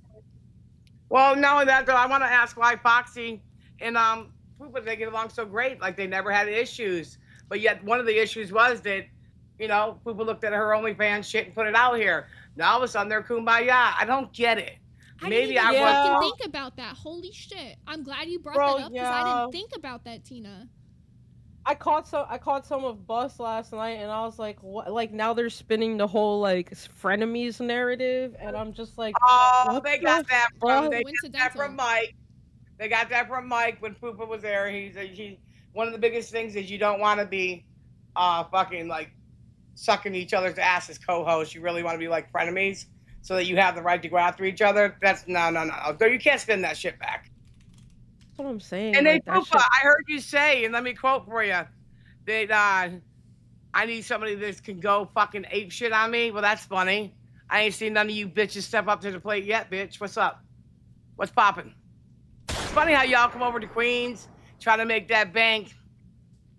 Well, not only that, though, I want to ask why Foxy and Poopa, they get along so great. Like, they never had issues. But yet, one of the issues was that, you know, Poopa looked at her OnlyFans shit and put it out here. Now, all of a sudden, they're kumbaya. I don't get it. I Maybe didn't even I fucking was. think about that. Holy shit. I'm glad you brought Bro, that up because I didn't think about that, Tina. I caught some of Bus last night, and I was like, what? Like, now they're spinning the whole like frenemies narrative, and I'm just like, Oh, what they the got that from fuck? they got that from Mike. They got that from Mike when Poopa was there. He one of the biggest things is you don't want to be fucking like sucking each other's ass as co-hosts. You really want to be like frenemies so that you have the right to go after each other. That's no. You can't spin that shit back. That's what I'm saying. And like, then that Poopa, shit- I heard you say, and let me quote for you, that I need somebody that can go fucking ape shit on me. Well, that's funny. I ain't seen none of you bitches step up to the plate yet, bitch. What's up? What's poppin'? It's funny how y'all come over to Queens, try to make that bank,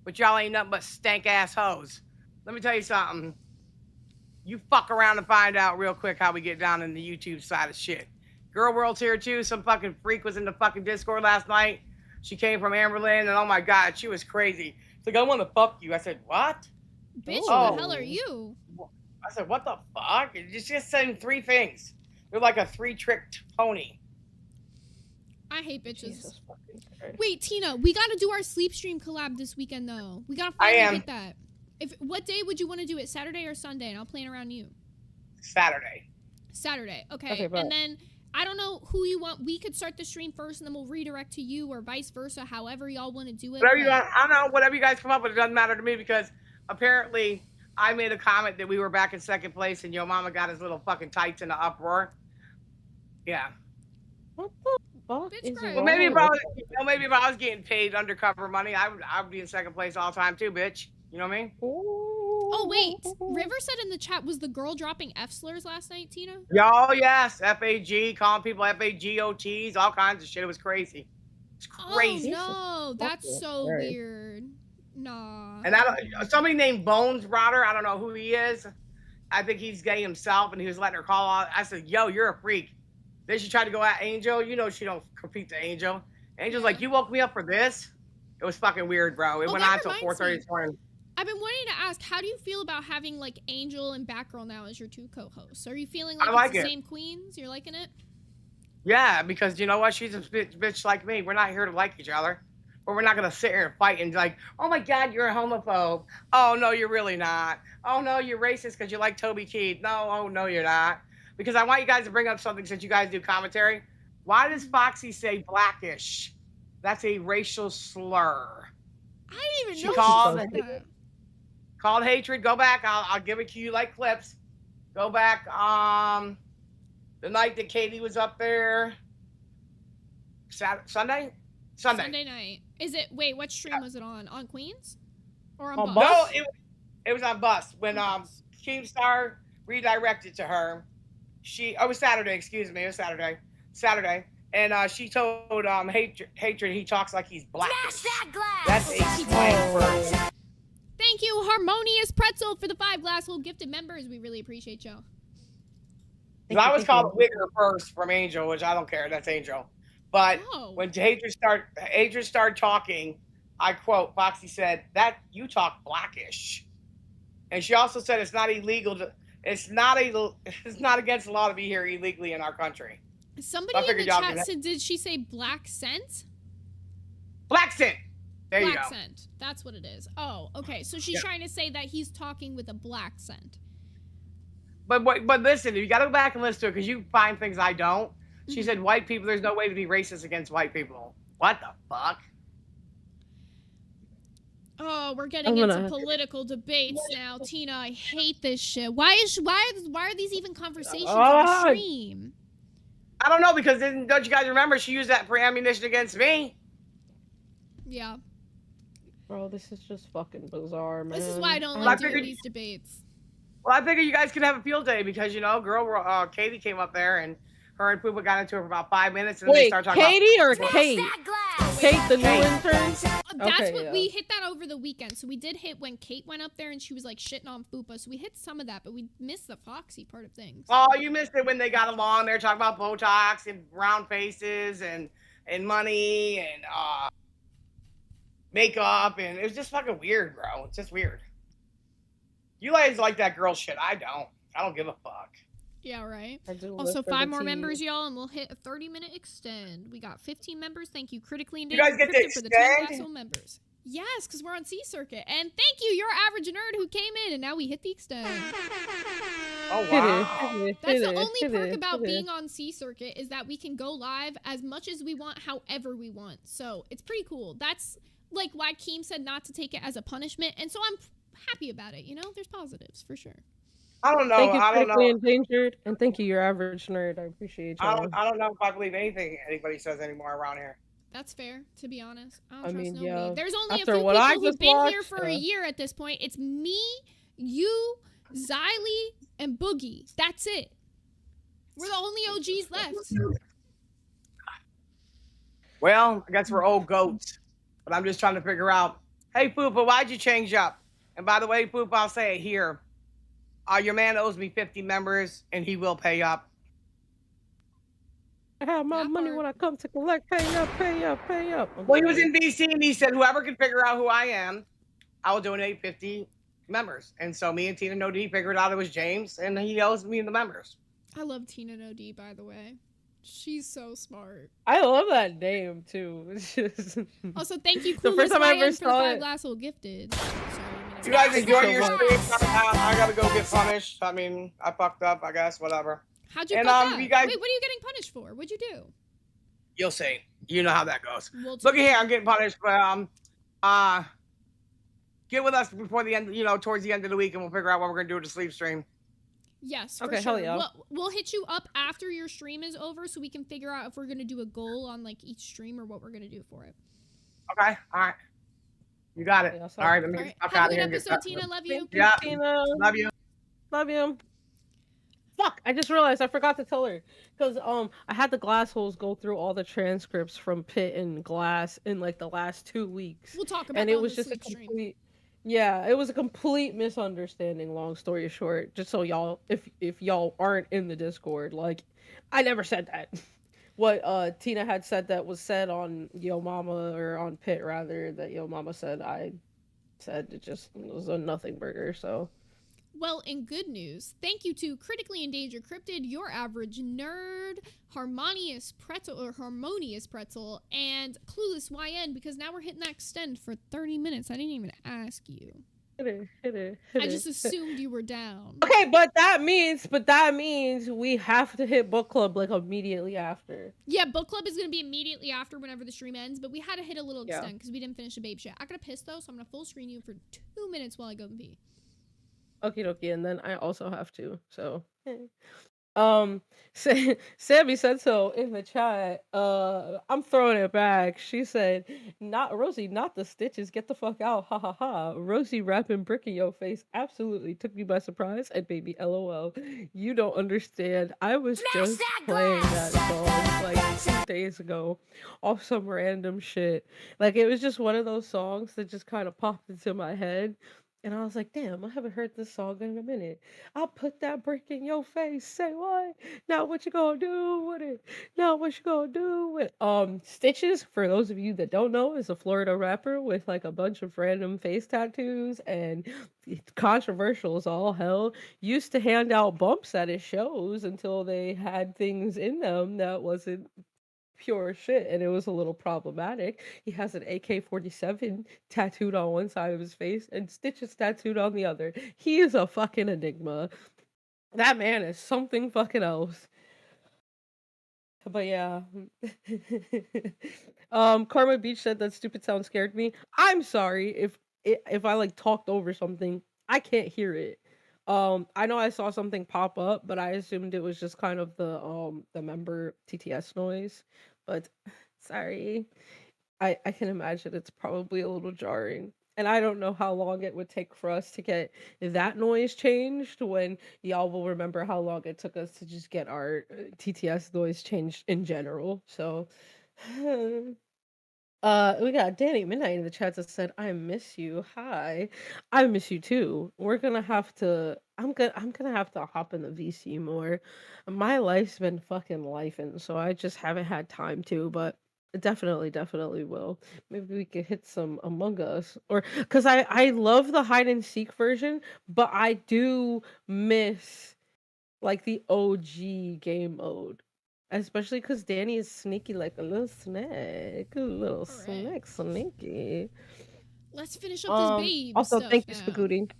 but y'all ain't nothing but stank ass hoes. Let me tell you something. You fuck around and find out real quick how we get down in the YouTube side of shit. Girl World's here too. Some fucking freak was in the fucking Discord last night. She came from Amberlin, and oh my God, she was crazy. She's like, I want to fuck you. I said, what? Bitch, Oh. who the hell are you? I said, what the fuck? It's just saying 3 things. You're like a 3-tricked pony. I hate bitches. Jesus fucking Christ. Wait, Tina, we gotta do our sleep stream collab this weekend though. We gotta I finally am. get that. What day would you want to do it? Saturday or Sunday? And I'll plan around you. Saturday. Saturday. Okay. Okay, but- And then I don't know who you want. We could start the stream first and then we'll redirect to you or vice versa, however y'all want to do it. Whatever you but- want. I don't know. Whatever you guys come up with, it doesn't matter to me because apparently I made a comment that we were back in second place and your mama got his little fucking tights in the uproar. Yeah. What the fuck Bitch, is bro. Well, maybe if wrong I with- was, maybe if I was getting paid undercover money, I would be in second place all the time too, bitch. You know what I mean? Oh, wait. River said in the chat, was the girl dropping F slurs last night, Tina? Yo, yes, FAG, calling people FAGOTs, all kinds of shit. It was crazy. It's crazy. Oh, no. That's fucking so Christ. weird. Nah. And somebody named Bones Rotter, I don't know who he is. I think he's gay himself, and he was letting her call out. I said, yo, you're a freak. Then she tried to go at Angel. You know she don't compete to Angel. Angel's like, you woke me up for this? It was fucking weird, bro. It went that on until reminds 4:30 me. this morning. I've been wanting to ask, how do you feel about having like Angel and Batgirl now as your 2 co-hosts? Are you feeling like, I like it's the it. same queens? You're liking it? Yeah, because you know what? She's a bitch like me. We're not here to like each other. But we're not going to sit here and fight and like, oh my God, you're a homophobe. Oh, no, you're really not. Oh, no, you're racist because you like Toby Keith. No, oh, no, you're not. Because I want you guys to bring up something since you guys do commentary. Why does Foxy say blackish? That's a racial slur. I didn't She even know called she said that. Called hatred. Go back. I'll give it to you like clips. Go back. The night that Katie was up there. Sunday? Sunday night. Is it, wait, what stream was it on? On Queens? Or on On Buzz? Buzz? No, it was on Bus. When Keemstar redirected to her. It was Saturday, excuse me. It was Saturday. And she told hatred he talks like he's black. That's a slang word. Thank you, Harmonious Pretzel, for the 5 Glasshole gifted members. We really appreciate y'all. I was called a wigger first from Angel, which I don't care. That's Angel. But Oh. when hatred started talking, I quote, Foxy said, that you talk blackish. And she also said it's not illegal to, it's not against the law to be here illegally in our country. Somebody in the chat said, did she say black scent? Black scent. There you Black go. scent. That's what it is. Oh, okay. So she's trying to say that he's talking with a black scent. But listen, you got to go back and listen to it because you find things I don't. She said white people, there's no way to be racist against white people. What the fuck? Oh, we're getting into political debates now, Tina. I hate this shit. Why are these even conversations on the stream? I don't know because don't you guys remember she used that for ammunition against me? Yeah. Bro, this is just fucking bizarre, man. This is why I don't I like doing figured- these debates. Well, I figured you guys could have a field day because Katie came up there and her and Poopa got into it for about 5 minutes and then they Wait, started talking Katie about or Kate? Kate the new intern? That's Okay, what yeah. we hit that over the weekend. So we did hit when Kate went up there and she was like shitting on Fupa. So we hit some of that, but we missed the Foxy part of things. Oh, you missed it when they got along. They were talking about Botox and round faces and money and makeup, and it was just fucking weird, bro. It's just weird. You guys like that girl shit. I don't give a fuck. Yeah, right. I do Also, live for 5 the more tea. members, y'all, and we'll hit a 30-minute extend. We got 15 members. Thank you, Critically You guys Endangered get to Cryptid, for the 10 extend? Glassel members. Yes, because we're on Sea Circuit. And thank you, your average nerd who came in, and now we hit the extend. Oh, Hit wow. it, That's hit the it, only hit perk it, about hit it. being on Sea Circuit is that we can go live as much as we want, however we want. So it's pretty cool. That's like why Keem said not to take it as a punishment, and so I'm happy about it. You know, there's positives for sure. I don't know. Thank you, I don't Critically know. Endangered, and thank you, your average nerd. I appreciate I y'all. don't know if I believe anything anybody says anymore around here. That's fair, to be honest. I don't I trust mean, nobody. yeah, There's only after a few what I people who've just been here watched, for a year at this point. It's me, you, Xylee, and Boogie. That's it. We're the only OGs left. Well, I guess we're old goats. But I'm just trying to figure out, hey, Poopa, why'd you change up? And by the way, Poopa, I'll say it here. Your man owes me 50 members, and he will pay up. I have my That money part. when I come to collect. Pay up, pay up, pay up. I'm Well, he was sorry. in BC, and he said, whoever can figure out who I am, I will donate 50 members. And so me and Tina No D figured out it was James, and he owes me the members. I love Tina No D, by the way. She's so smart. I love that name too. It's just Also, thank you, The first Clueless time I ever YN, for the saw 5 it- Glassel gifted. Sorry, You guys Thank you enjoy so your much. stream. I gotta go get punished. I mean, I fucked up, I guess, whatever. How'd you And, fuck up? you guys- Wait, what are you getting punished for? What'd you do? You'll see. You know how that goes. Well, Look at here, I'm getting punished, but get with us before the end, towards the end of the week, and we'll figure out what we're gonna do with the sleep stream. Yes, for Okay, sure. hell yeah. We'll hit you up after your stream is over so we can figure out if we're going to do a goal on like each stream or what we're going to do for it. Okay, all right. You got it. Yeah, All right, let me All get right. the fuck Have out a of good here. and get episode, back- Tina. Love you. Yeah, Tina, love you. love you. Fuck! I just realized I forgot to tell her because I had the glass holes go through all the transcripts from Pit and Glass in like the last 2 weeks. We'll talk about And that it on was the just a sleep stream. complete it was a complete misunderstanding, long story short. Just so y'all if y'all aren't in the Discord, like I never said that. What Tina had said that was said on Yo Mama, or on Pit rather, that Yo Mama said I said it just was a nothing burger, so Well, in good news, thank you to Critically Endangered Cryptid, Your Average Nerd, Harmonious Pretzel, and Clueless YN, because now we're hitting that extend for 30 minutes. I didn't even ask you. hit it. I just assumed you were down. Okay, but that means we have to hit book club like immediately after. Yeah, book club is going to be immediately after whenever the stream ends, but we had to hit a little Yeah. extend because we didn't finish the babe shit. I got to piss though, so I'm going to full screen you for 2 minutes while I go and pee. Okie dokie, and then I also have to. So, Sammy said so in the chat. I'm throwing it back. She said, "Not Rosie, not the stitches. Get the fuck out. Ha ha ha. Rosie rapping brick in your face absolutely took me by surprise. And baby, lol. You don't understand. I was just playing that song like 2 days ago off some random shit. Like it was just one of those songs that just kind of popped into my head." And I was like, damn, I haven't heard this song in a minute. I'll put that brick in your face. Say what? Now what you gonna do with it? Now what you gonna do with Stitches, for those of you that don't know, is a Florida rapper with like a bunch of random face tattoos and controversial as all hell. Used to hand out bumps at his shows until they had things in them that wasn't pure shit, and it was a little problematic. He has an AK-47 tattooed on one side of his face and Stitches tattooed on the other. He is a fucking enigma. That man is something fucking else. But yeah. Karma Beach said that stupid sound scared me. I'm sorry if I like talked over something. I can't hear it. I know I saw something pop up, but I assumed it was just kind of the member TTS noise. But sorry. I can imagine it's probably a little jarring. And I don't know how long it would take for us to get that noise changed, when y'all will remember how long it took us to just get our TTS noise changed in general. So We got Danny Midnight in the chat that said, "I miss you." Hi, I miss you too. We're gonna have to. I'm gonna have to hop in the VC more. My life's been fucking lifing, so I just haven't had time to. But definitely will. Maybe we could hit some Among Us, or because I love the hide and seek version, but I do miss like the OG game mode. Especially because Danny is sneaky like a little snake. A little Alright. sneaky. Let's finish up this babe Also, stuff thank you, now. Spagooty.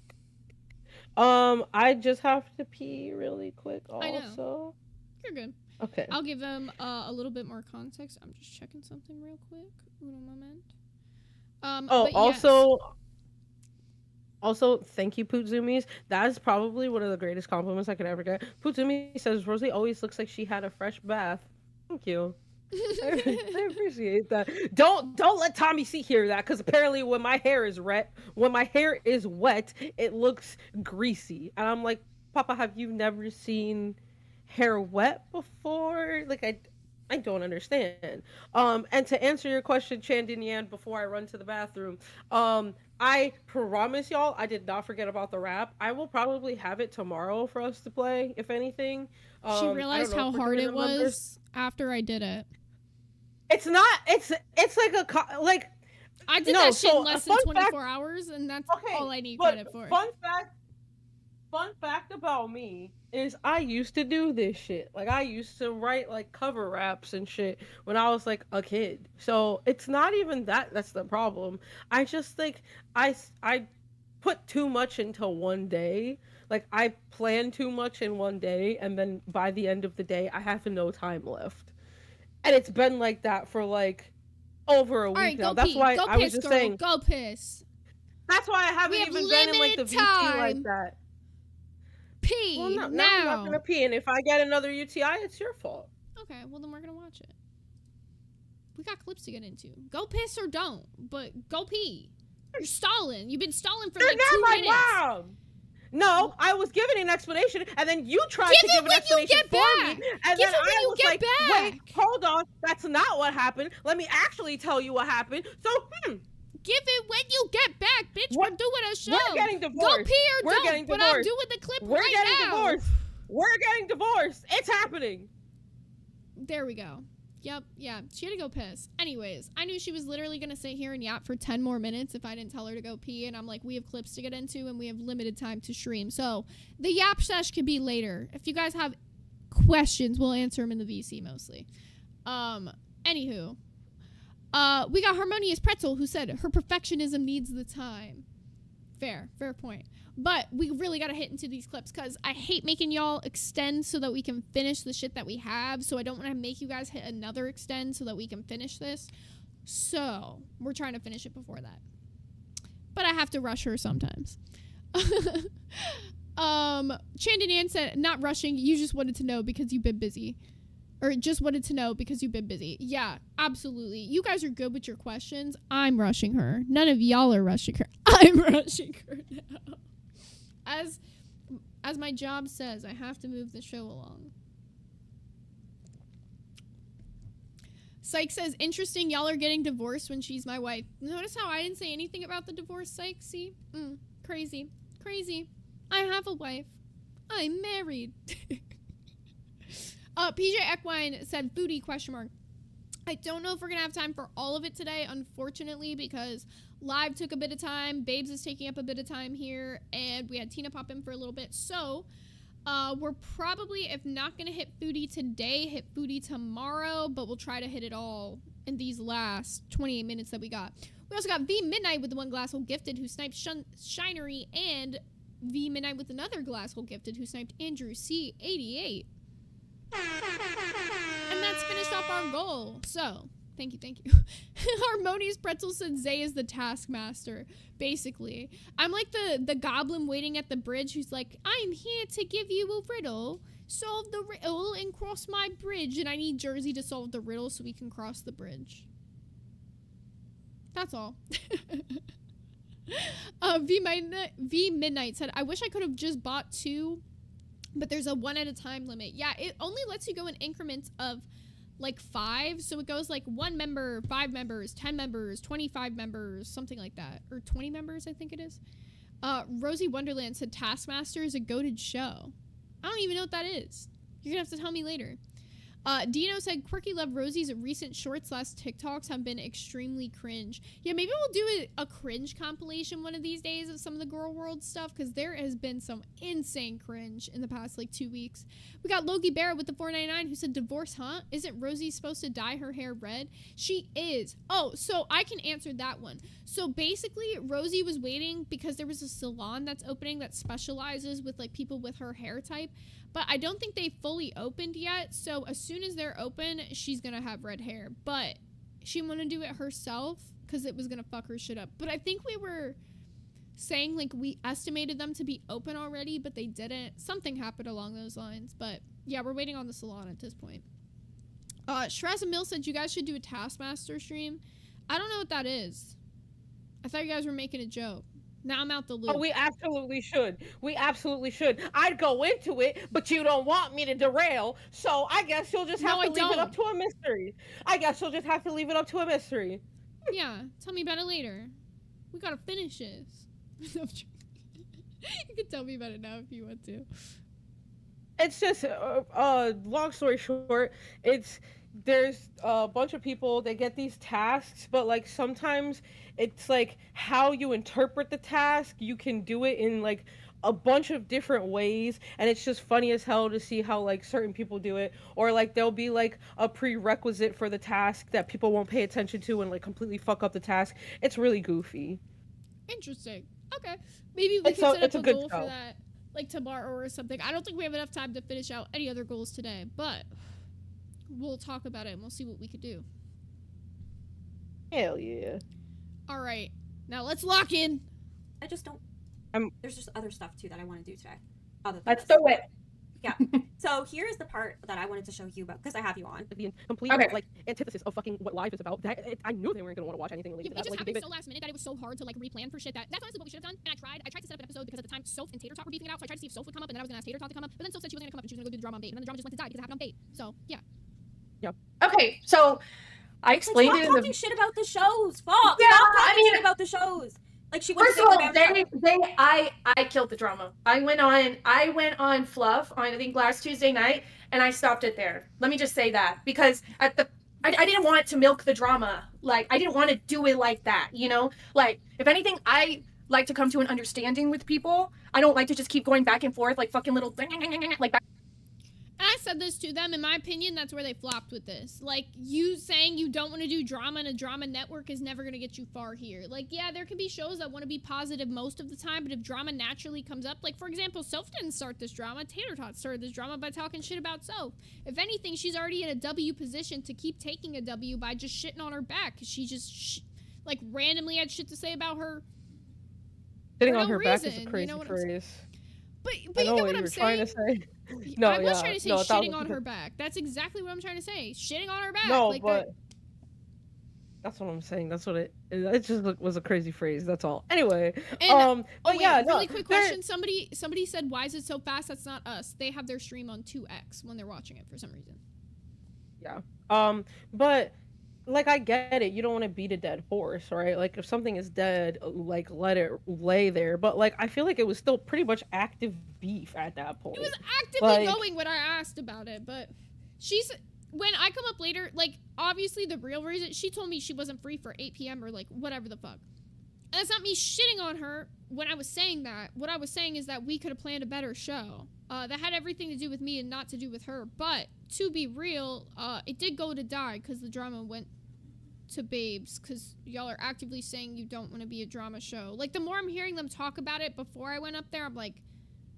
I just have to pee really quick I know. also. You're good. Okay. I'll give them a little bit more context. I'm just checking something real quick. Uno moment. Oh, but yes. also, thank you, Pootzumis. That is probably one of the greatest compliments I could ever get. Pootzumi says Rosie always looks like she had a fresh bath. Thank you. I appreciate that. Don't let Tommy C hear that, because apparently when my hair is wet, it looks greasy, and I'm like, Papa, have you never seen hair wet before? Like I don't understand. And to answer your question, Chandin Yan, before I run to the bathroom, I promise y'all, I did not forget about the rap. I will probably have it tomorrow for us to play, if anything. She realized how hard it was after I did it. It's not. It's like like. I did that shit in less than 24 hours, and that's all I need credit for. Fun fact about me is I used to do this shit. Like, I used to write like cover raps and shit when I was like a kid. So it's not even that's the problem. I just think I put too much into one day. Like, I plan too much in one day, and then by the end of the day I have no time left. And it's been like that for like over a week now. That's why I was just saying, go piss. That's why I haven't even been in like the VC like that. Pee. Well, now. I'm not gonna pee, and if I get another UTI, it's your fault. Okay, well then we're gonna watch it. We got clips to get into. Go piss or don't, but go pee. You're stalling. You've been stalling for like 2 minutes. Mom. No, I was giving an explanation, and then you tried to give an explanation for me, and then I was like, "Wait, hold on, that's not what happened. Let me actually tell you what happened." So, give it when you get back, bitch. We're doing a show. We're getting divorced. Go pee or don't. But I'm doing the clip right now. We're getting divorced. We're getting divorced. It's happening. There we go. Yep, yeah. She had to go piss. Anyways, I knew she was literally going to sit here and yap for 10 more minutes if I didn't tell her to go pee. And I'm like, we have clips to get into and we have limited time to stream. So the yap sesh could be later. If you guys have questions, we'll answer them in the VC mostly. Anywho. We got Harmonious Pretzel, who said her perfectionism needs the time. Fair point. But we really gotta hit into these clips because I hate making y'all extend so that we can finish the shit that we have. So I don't want to make you guys hit another extend so that we can finish this. So we're trying to finish it before that. But I have to rush her sometimes. Chandinan said, not rushing, you just wanted to know because you've been busy. Or just wanted to know because you've been busy. Yeah, absolutely. You guys are good with your questions. I'm rushing her. None of y'all are rushing her. I'm rushing her now. As my job says, I have to move the show along. Psych says, interesting, y'all are getting divorced when she's my wife. Notice how I didn't say anything about the divorce, Psych? See? Crazy. I have a wife. I'm married. PJ Equine said, foodie, ? I don't know if we're going to have time for all of it today, unfortunately, because live took a bit of time. Babes is taking up a bit of time here, and we had Tina pop in for a little bit. So, we're probably, if not going to hit foodie today, hit foodie tomorrow, but we'll try to hit it all in these last 28 minutes that we got. We also got V Midnight with the one glass hole gifted, who sniped Shinery, and V Midnight with another glass hole gifted, who sniped Andrew C88. And that's finished off our goal. So, thank you. Harmonious Pretzel said Zay is the taskmaster, basically. I'm like the goblin waiting at the bridge who's like, I'm here to give you a riddle. Solve the riddle and cross my bridge. And I need Jersey to solve the riddle so we can cross the bridge. That's all. V Midnight said, I wish I could have just bought 2, but there's a 1 at a time limit. Yeah, it only lets you go in increments of like 5. So it goes like 1 member, 5 members, 10 members, 25 members, something like that. Or 20 members, I think it is. Rosie Wonderland said Taskmaster is a goated show. I don't even know what that is. You're gonna have to tell me later. Dino said Quirky Love Rosie's recent shorts / TikToks have been extremely cringe. Yeah, maybe we'll do a cringe compilation one of these days of some of the Girl World stuff, because there has been some insane cringe in the past like 2 weeks. We got Logie Barrett with the $4.99 who said divorce, huh? Isn't Rosie supposed to dye her hair red? She is. Oh, so I can answer that one. So basically Rosie was waiting because there was a salon that's opening that specializes with like people with her hair type. But I don't think they fully opened yet, so as soon as they're open, she's gonna have red hair. But she wanna do it herself, because it was gonna fuck her shit up. But I think we were saying, like, we estimated them to be open already, but they didn't. Something happened along those lines. But, yeah, we're waiting on the salon at this point. Shraza Mill said you guys should do a Taskmaster stream. I don't know what that is. I thought you guys were making a joke. Now I'm out the loop. Oh, we absolutely should. We absolutely should. I'd go into it, but you don't want me to derail, so I guess you'll just have to leave it up to a mystery. Yeah, tell me about it later. We gotta finish this. You can tell me about it now if you want to. It's just, long story short, there's a bunch of people, they get these tasks, but like sometimes it's like how you interpret the task, you can do it in like a bunch of different ways, and it's just funny as hell to see how like certain people do it, or like there'll be like a prerequisite for the task that people won't pay attention to and like completely fuck up the task. It's really goofy. Interesting. Okay, maybe we can set up a goal for that like tomorrow or something. I don't think we have enough time to finish out any other goals today, but we'll talk about it and we'll see what we could do. Hell yeah. All right, now let's lock in. I just don't. There's just other stuff too that I want to do today. Let's do it. Yeah. So here's the part that I wanted to show you about, because I have you on. The complete like antithesis of fucking what life is about. I knew they weren't gonna want to watch anything related to that. It just like, happened so last minute that it was so hard to like replan for shit. That's honestly what we should have done. And I tried to set up an episode because at the time Soph and Tater Tot were beefing it out. So I tried to see if Soph would come up, and then I was gonna ask Tater Tot to come up. But then Soph said she wasn't gonna come up and she was gonna go do the drama on bait. And then the drama just went to die because it happened on bait. So yeah. Yeah. Okay, so I explained Stop talking shit about the shows. Fuck. Yeah, Stop talking shit about the shows. Like she First of all, I killed the drama. I went on Fluff on I think last Tuesday night, and I stopped it there. Let me just say that, because I didn't want to milk the drama. Like I didn't want to do it like that, you know? Like if anything, I like to come to an understanding with people. I don't like to just keep going back and forth like fucking little like back. And I said this to them, in my opinion, that's where they flopped with this. Like, you saying you don't want to do drama in a drama network is never going to get you far here. Like, yeah, there can be shows that want to be positive most of the time, but if drama naturally comes up, like, for example, Soph didn't start this drama. Tater Tot started this drama by talking shit about Soph. If anything, she's already in a W position to keep taking a W by just shitting on her back, because she just, like, randomly had shit to say about her. Sitting on her back is a crazy phrase. But you get what I'm saying? Trying to say. No, I was trying to say shitting on her back. That's exactly what I'm trying to say. Shitting on her back. No, like but that's what I'm saying. That's what it just was a crazy phrase. That's all. Anyway, really quick question. Somebody said, "Why is it so fast?" That's not us. They have their stream on 2x when they're watching it for some reason. Yeah. But like I get it. You don't want to beat a dead horse, right? Like if something is dead, like let it lay there. But like I feel like it was still pretty much active beef at that point. It was actively going when I asked about it, but when I come up later, like obviously the real reason, she told me she wasn't free for 8 p.m. or like whatever the fuck. And that's not me shitting on her when I was saying that. What I was saying is that we could have planned a better show. That had everything to do with me and not to do with her. But to be real, it did go to die because the drama went to babes, because y'all are actively saying you don't want to be a drama show. Like the more I'm hearing them talk about it before I went up there, I'm like,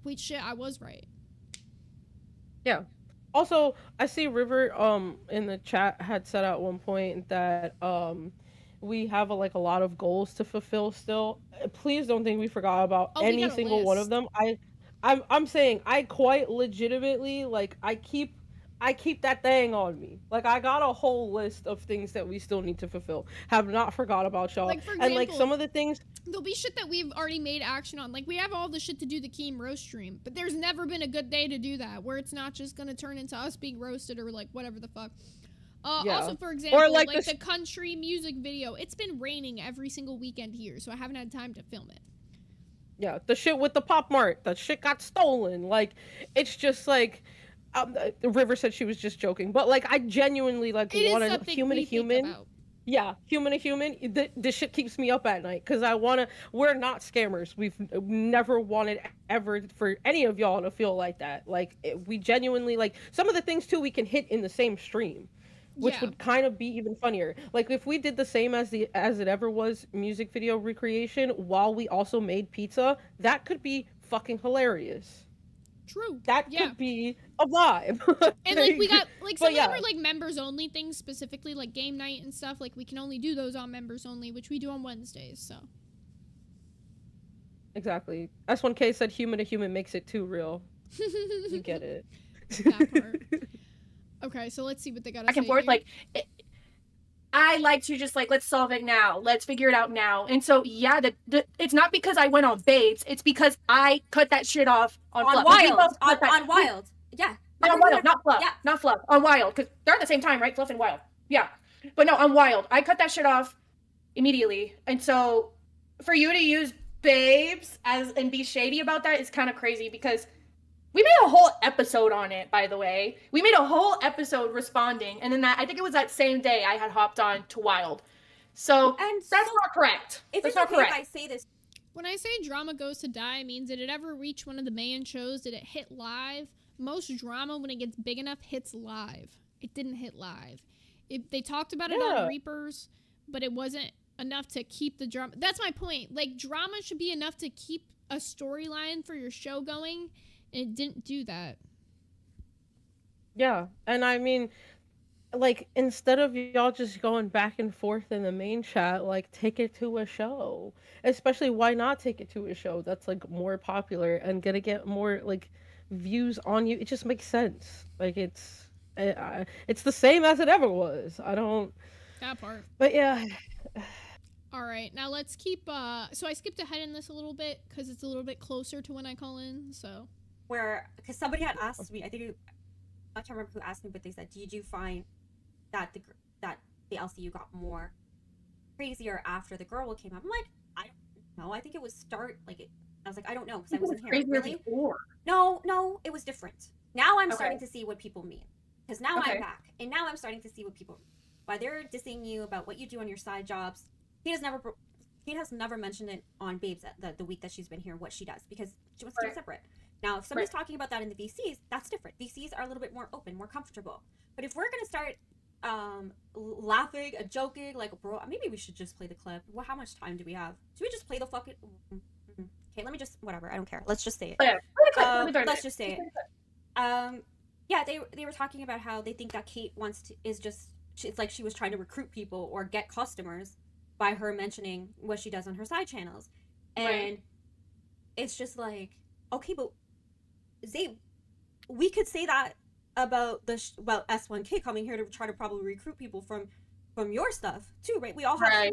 wait, shit, I was right. Yeah. Also, I see River in the chat had said at one point that we have a lot of goals to fulfill still. Please don't think we forgot about any single one of them. I'm saying I quite legitimately I keep that thing on me. Like I got a whole list of things that we still need to fulfill. Have not forgot about y'all. Like, for example, and like some of the things, there'll be shit that we've already made action on. Like we have all the shit to do the Keem roast stream, but there's never been a good day to do that where it's not just gonna turn into us being roasted or like whatever the fuck. Yeah. Also, for example, Or like like the country music video, it's been raining every single weekend here, so I haven't had time to film it. Yeah, the shit with the Pop Mart, that shit got stolen. Like, it's just like, River said she was just joking, but like, I genuinely like It want is to something human to we think human. about. Yeah, human to human. This shit keeps me up at night because I wanna. We're not scammers. We've never wanted ever for any of y'all to feel like that. Like, we genuinely like some of the things too. We can hit in the same stream, which Yeah. would kind of be even funnier. Like if we did the same as it ever was music video recreation while we also made pizza, that could be fucking hilarious. True. That Yeah. could be a vibe. And like we got like some but of yeah. them are like members only things, specifically like game night and stuff. Like we can only do those on members only, which we do on Wednesdays. So Exactly. S1K said human to human makes it too real. We get it. that part. Okay, so let's see what they got to Back say and forth, here. like I like to just like, let's solve it now. Let's figure it out now. And so, yeah, it's not because I went on Babes. It's because I cut that shit off on Fluff. Like, we Wild. both cut that- On Wild. Yeah. No, on Wild, not Fluff. Yeah. Not Fluff. On Wild. Because they're at the same time, right? Fluff and Wild. Yeah. But no, on Wild. I cut that shit off immediately. And so for you to use Babes and be shady about that is kind of crazy because we made a whole episode on it, by the way. We made a whole episode responding, and then I think it was that same day I had hopped on to Wild. So And that's so, not correct. If That's it's not okay correct. if I say this, When I say drama goes to die, means did it ever reach one of the main shows? Did it hit live? Most drama, when it gets big enough, hits live. It didn't hit live. They talked about it on Reapers, but it wasn't enough to keep the drama. That's my point. Like, drama should be enough to keep a storyline for your show going, and it didn't do that. Yeah, and I mean, like, instead of y'all just going back and forth in the main chat, like, take it to a show. Especially, why not take it to a show that's, like, more popular and gonna get more, like, views on you? It just makes sense. Like, it's the same as it ever was. I don't... That part. But, yeah... All right, now let's keep, so I skipped ahead in this a little bit, because it's a little bit closer to when I call in, so... because somebody had asked me, I can't remember who asked me, but they said, did you find that the LCU got more crazier after the girl came up? I'm like, I don't know. I think it was I was like, I don't know, because I wasn't here. Really? Before. No, it was different. Now I'm Okay. starting to see what people mean. Because now Okay. I'm back, and now I'm starting to see what people mean. Why they're dissing you about what you do on your side jobs. He has never mentioned it on Babes the week that she's been here, what she does, because she wants to keep it separate. Now, if somebody's talking about that in the VCs, that's different. VCs are a little bit more open, more comfortable. But if we're going to start laughing and joking, like, bro, maybe we should just play the clip. Well, how much time do we have? Should we just play the fucking... Okay, let me just... Whatever, I don't care. Let's just say it. Let's just say it. Yeah, they were talking about how they think that Kate it's like she was trying to recruit people or get customers by her mentioning what she does on her side channels. And it's just like, okay, but we could say that about about S1K coming here to try to probably recruit people from your stuff too, right? We all have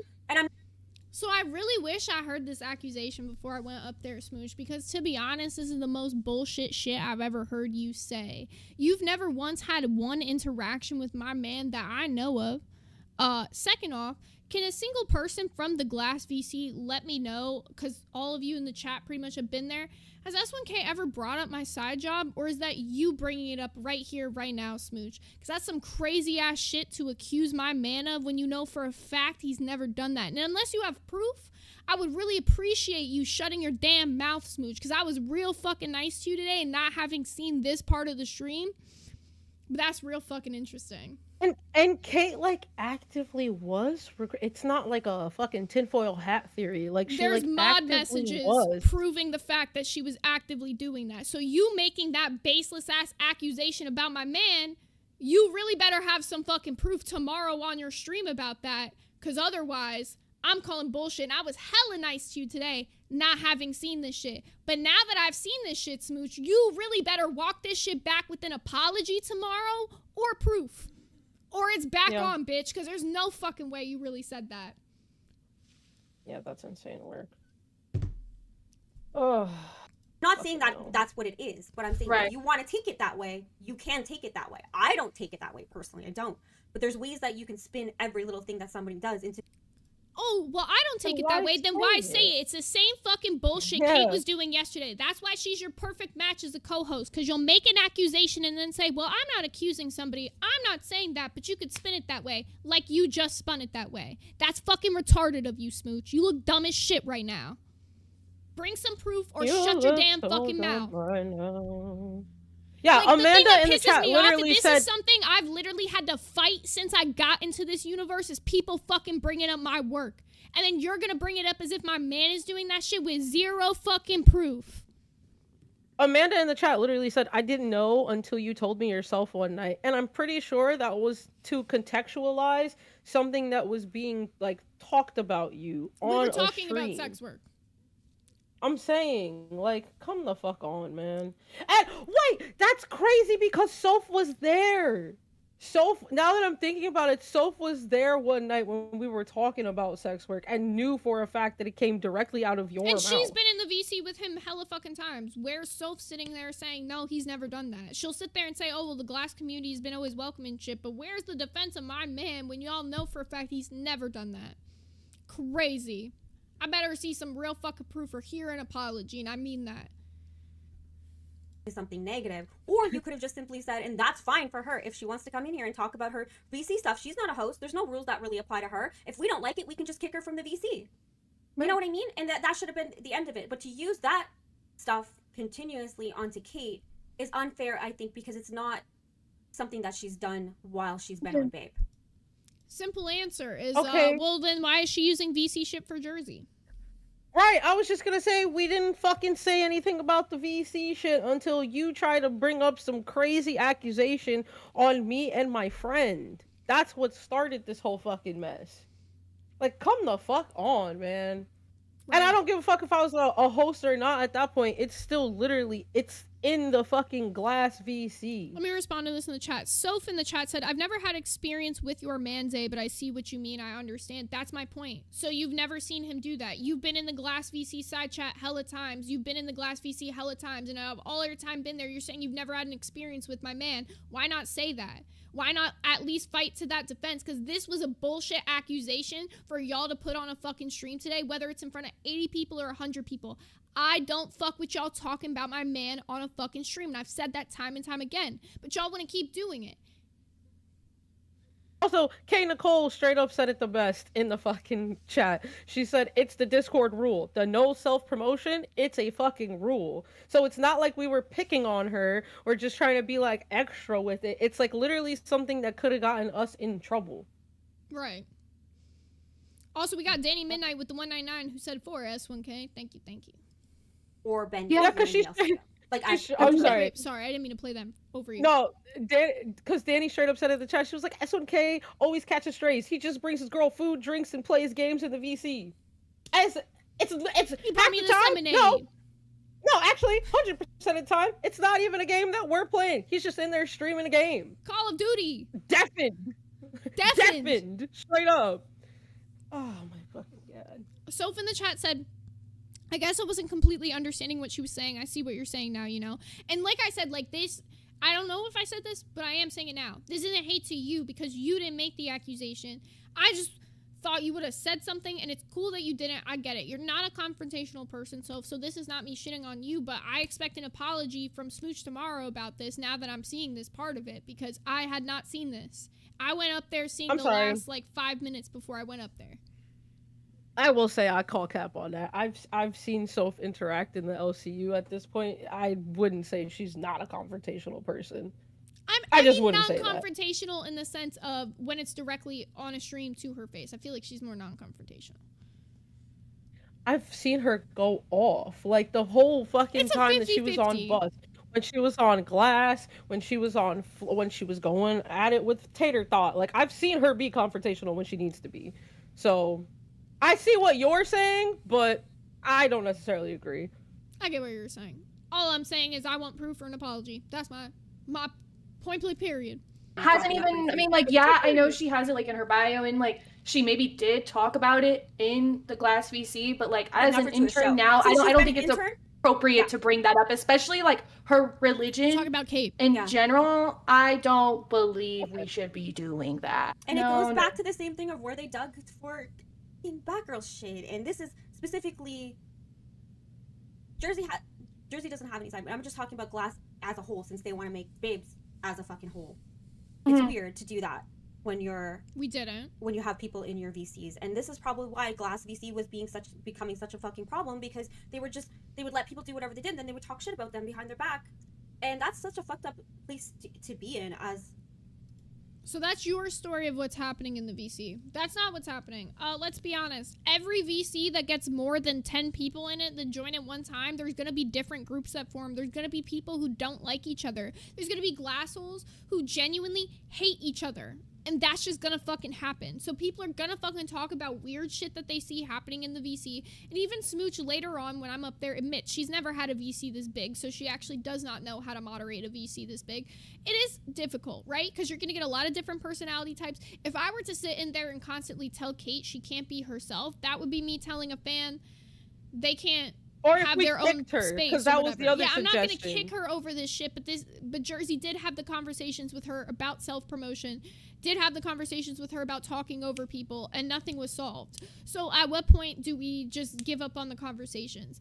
So I really wish I heard this accusation before I went up there, Smooch, because to be honest, this is the most bullshit shit I've ever heard you say. You've never once had one interaction with my man that I know of. Second off, can a single person from the Glass VC let me know, because all of you in the chat pretty much have been there, has S1K ever brought up my side job, or is that you bringing it up right here, right now, Smooch? Because that's some crazy-ass shit to accuse my man of when you know for a fact he's never done that. And unless you have proof, I would really appreciate you shutting your damn mouth, Smooch, because I was real fucking nice to you today and not having seen this part of the stream. But that's real fucking interesting. And Kate, like, actively was. It's not like a fucking tinfoil hat theory. Like, she, there's like, mod actively messages was. proving the fact that she was actively doing that. So you making that baseless ass accusation about my man, you really better have some fucking proof tomorrow on your stream about that, because otherwise, I'm calling bullshit. And I was hella nice to you today, not having seen this shit. But now that I've seen this shit, Smooch, you really better walk this shit back with an apology tomorrow or proof. Or it's back on, bitch, because there's no fucking way you really said that. Yeah, that's insane work. Oh. Not not saying that that's what it is, but I'm saying if you want to take it that way, you can take it that way. I don't take it that way personally. I don't. But there's ways that you can spin every little thing that somebody does into. Oh, well, I don't take it that way. Then why say it? It's the same fucking bullshit Kate was doing yesterday. That's why she's your perfect match as a co-host, because you'll make an accusation and then say, well, I'm not accusing somebody. I'm not saying that, but you could spin it that way, like you just spun it that way. That's fucking retarded of you, Smooch. You look dumb as shit right now. Bring some proof or shut your damn fucking mouth. Yeah, like, Amanda in the chat literally this said... is something I've literally had to fight since I got into this universe, is people fucking bringing up my work. And then you're gonna bring it up as if my man is doing that shit with zero fucking proof. Amanda in the chat literally said, I didn't know until you told me yourself one night. And I'm pretty sure that was to contextualize something that was being, like, talked about you on a stream. We were talking about sex work. I'm saying, like, come the fuck on, man. And wait, that's crazy because Soph was there. Soph, now that I'm thinking about it, Soph was there one night when we were talking about sex work and knew for a fact that it came directly out of your mouth. And she's been in the VC with him hella fucking times. Where's Soph sitting there saying, no, he's never done that? She'll sit there and say, oh, well, the glass community has been always welcoming shit, but where's the defense of my man when y'all know for a fact he's never done that? Crazy. I better see some real fucking proof or hear an apology, and I mean that. Something negative, or you could have just simply said, and that's fine for her if she wants to come in here and talk about her VC stuff. She's not a host. There's no rules that really apply to her. If we don't like it, we can just kick her from the VC. You know what I mean? And that should have been the end of it. But to use that stuff continuously onto Kate is unfair, I think, because it's not something that she's done while she's been on Babe. Simple answer is, okay. Well, then why is she using VC shit for Jersey? Right, I was just gonna say, we didn't fucking say anything about the VC shit until you try to bring up some crazy accusation on me and my friend. That's what started this whole fucking mess. Like, come the fuck on, man. Right. And I don't give a fuck if I was a host or not at that point. It's still literally, it's in the fucking glass VC. Let me respond to this in the chat. Soph in the chat said, I've never had experience with your manze, but I see what you mean. I understand. That's my point. So you've never seen him do that. You've been in the glass VC side chat hella times. You've been in the glass VC hella times. And out of all your time been there, you're saying you've never had an experience with my man. Why not say that? Why not at least fight to that defense? Because this was a bullshit accusation for y'all to put on a fucking stream today, whether it's in front of 80 people or 100 people. I don't fuck with y'all talking about my man on a fucking stream. And I've said that time and time again. But y'all want to keep doing it. Also, K. Nicole straight up said it the best in the fucking chat. She said, it's the Discord rule. The no self-promotion, it's a fucking rule. So it's not like we were picking on her or just trying to be like extra with it. It's like literally something that could have gotten us in trouble. Right. Also, we got Danny Midnight with the 199 who said 4S1K. Thank you, thank you. Or Ben. Yeah, because she's... Like, I'm sorry. Wait, sorry, I didn't mean to play them over you. No, because Danny straight up said in the chat, she was like, S1K always catches strays. He just brings his girl food, drinks, and plays games in the VC. It's he brought me the lemonade. No, actually, 100% of the time, it's not even a game that we're playing. He's just in there streaming a game. Call of Duty. Deafened. Straight up. Oh my fucking god. Soph in the chat said, I guess I wasn't completely understanding what she was saying. I see what you're saying now, you know? And like I said, like this, I don't know if I said this, but I am saying it now. This isn't hate to you because you didn't make the accusation. I just thought you would have said something, and it's cool that you didn't. I get it. You're not a confrontational person, so this is not me shitting on you, but I expect an apology from Smooch tomorrow about this now that I'm seeing this part of it, because I had not seen this. I went up there seeing last, like, 5 minutes before I went up there. I will say I call cap on that. I've seen Soph interact in the LCU at this point. I wouldn't say she's not a confrontational person. I just wouldn't say that. Non-confrontational in the sense of when it's directly on a stream to her face. I feel like she's more non-confrontational. I've seen her go off. Like, the whole fucking time that she was on Bus. When she was on Glass, when she was going at it with Tater Thought. Like, I've seen her be confrontational when she needs to be. So... I see what you're saying, but I don't necessarily agree. I get what you're saying. All I'm saying is I want proof or an apology. That's my point blank period. Hasn't even, I mean, like, yeah, I know she has it, like, in her bio, and, like, she maybe did talk about it in the Glass VC, but, like, as an intern now, I don't think it's appropriate to bring that up, especially like her religion. Talk about Kate. In general, I don't believe we should be doing that. And it goes back to the same thing of where they dug for in Batgirl shade. And this is specifically Jersey doesn't have any side, but I'm just talking about Glass as a whole, since they want to make Babes as a fucking whole. It's weird to do that when you have people in your VCs, and this is probably why Glass VC was becoming such a fucking problem, because they would let people do whatever they did, and then they would talk shit about them behind their back, and that's such a fucked up place to be in. So that's your story of what's happening in the VC. That's not what's happening. Let's be honest. Every VC that gets more than 10 people in it that join at one time, there's going to be different groups that form. There's going to be people who don't like each other. There's going to be glassholes who genuinely hate each other. And that's just gonna fucking happen. So people are gonna fucking talk about weird shit that they see happening in the VC. And even Smooch later on, when I'm up there, admits she's never had a VC this big, so she actually does not know how to moderate a VC this big. It is difficult, right? Because you're gonna get a lot of different personality types. If I were to sit in there and constantly tell Kate she can't be herself, that would be me telling a fan they can't have their own space. Because that was the other suggestion. I'm not gonna kick her over this shit, but Jersey did have the conversations with her about self-promotion, did have the conversations with her about talking over people, and nothing was solved. So at what point do we just give up on the conversations?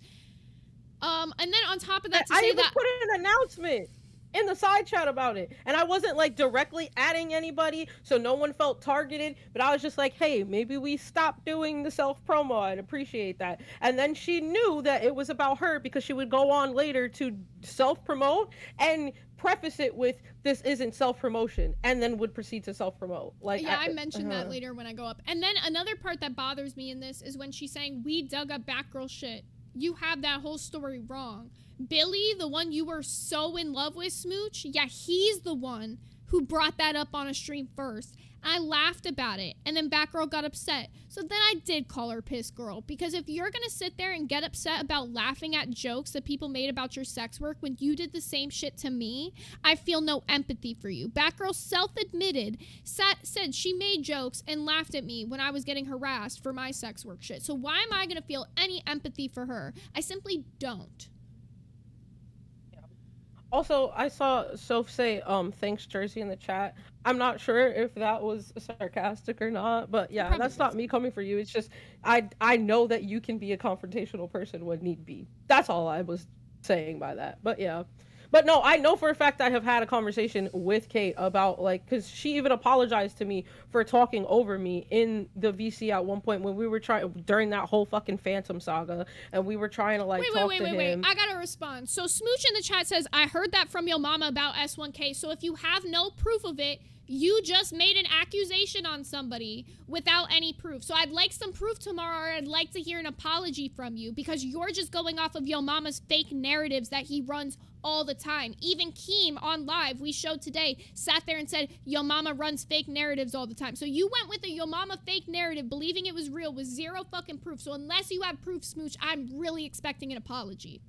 And then on top of that, I even put in an announcement in the side chat about it, and I wasn't like directly adding anybody, so no one felt targeted, but I was just like, hey, maybe we stop doing the self-promo. I'd appreciate that. And then she knew that it was about her, because she would go on later to self-promote and preface it with, this isn't self-promotion, and then would proceed to self-promote. Like, yeah, I mentioned that later when I go up. And then another part that bothers me in this is when she's saying, we dug up Batgirl shit. You have that whole story wrong. Billy, the one you were so in love with, Smooch, yeah, he's the one who brought that up on a stream first. I laughed about it, and then Batgirl got upset. So then I did call her Piss Girl, because if you're gonna sit there and get upset about laughing at jokes that people made about your sex work when you did the same shit to me, I feel no empathy for you. Batgirl self-admitted, said she made jokes and laughed at me when I was getting harassed for my sex work shit. So why am I gonna feel any empathy for her? I simply don't. Also, I saw Soph say, thanks Jersey in the chat. I'm not sure if that was sarcastic or not, but yeah, that's not me coming for you. It's just, I know that you can be a confrontational person when need be. That's all I was saying by that, but yeah. But no, I know for a fact I have had a conversation with Kate about, like, because she even apologized to me for talking over me in the VC at one point when we were trying, during that whole fucking Phantom saga, and we were trying to, like, talk to him. I gotta respond. So Smooch in the chat says, I heard that from your mama about S1K, so if you have no proof of it, you just made an accusation on somebody without any proof. So I'd like some proof tomorrow, or I'd like to hear an apology from you, because you're just going off of Yo Mama's fake narratives that he runs all the time. Even Keem on live, we showed today, sat there and said, Yo Mama runs fake narratives all the time. So you went with a Yo Mama fake narrative, believing it was real with zero fucking proof. So unless you have proof, Smooch, I'm really expecting an apology.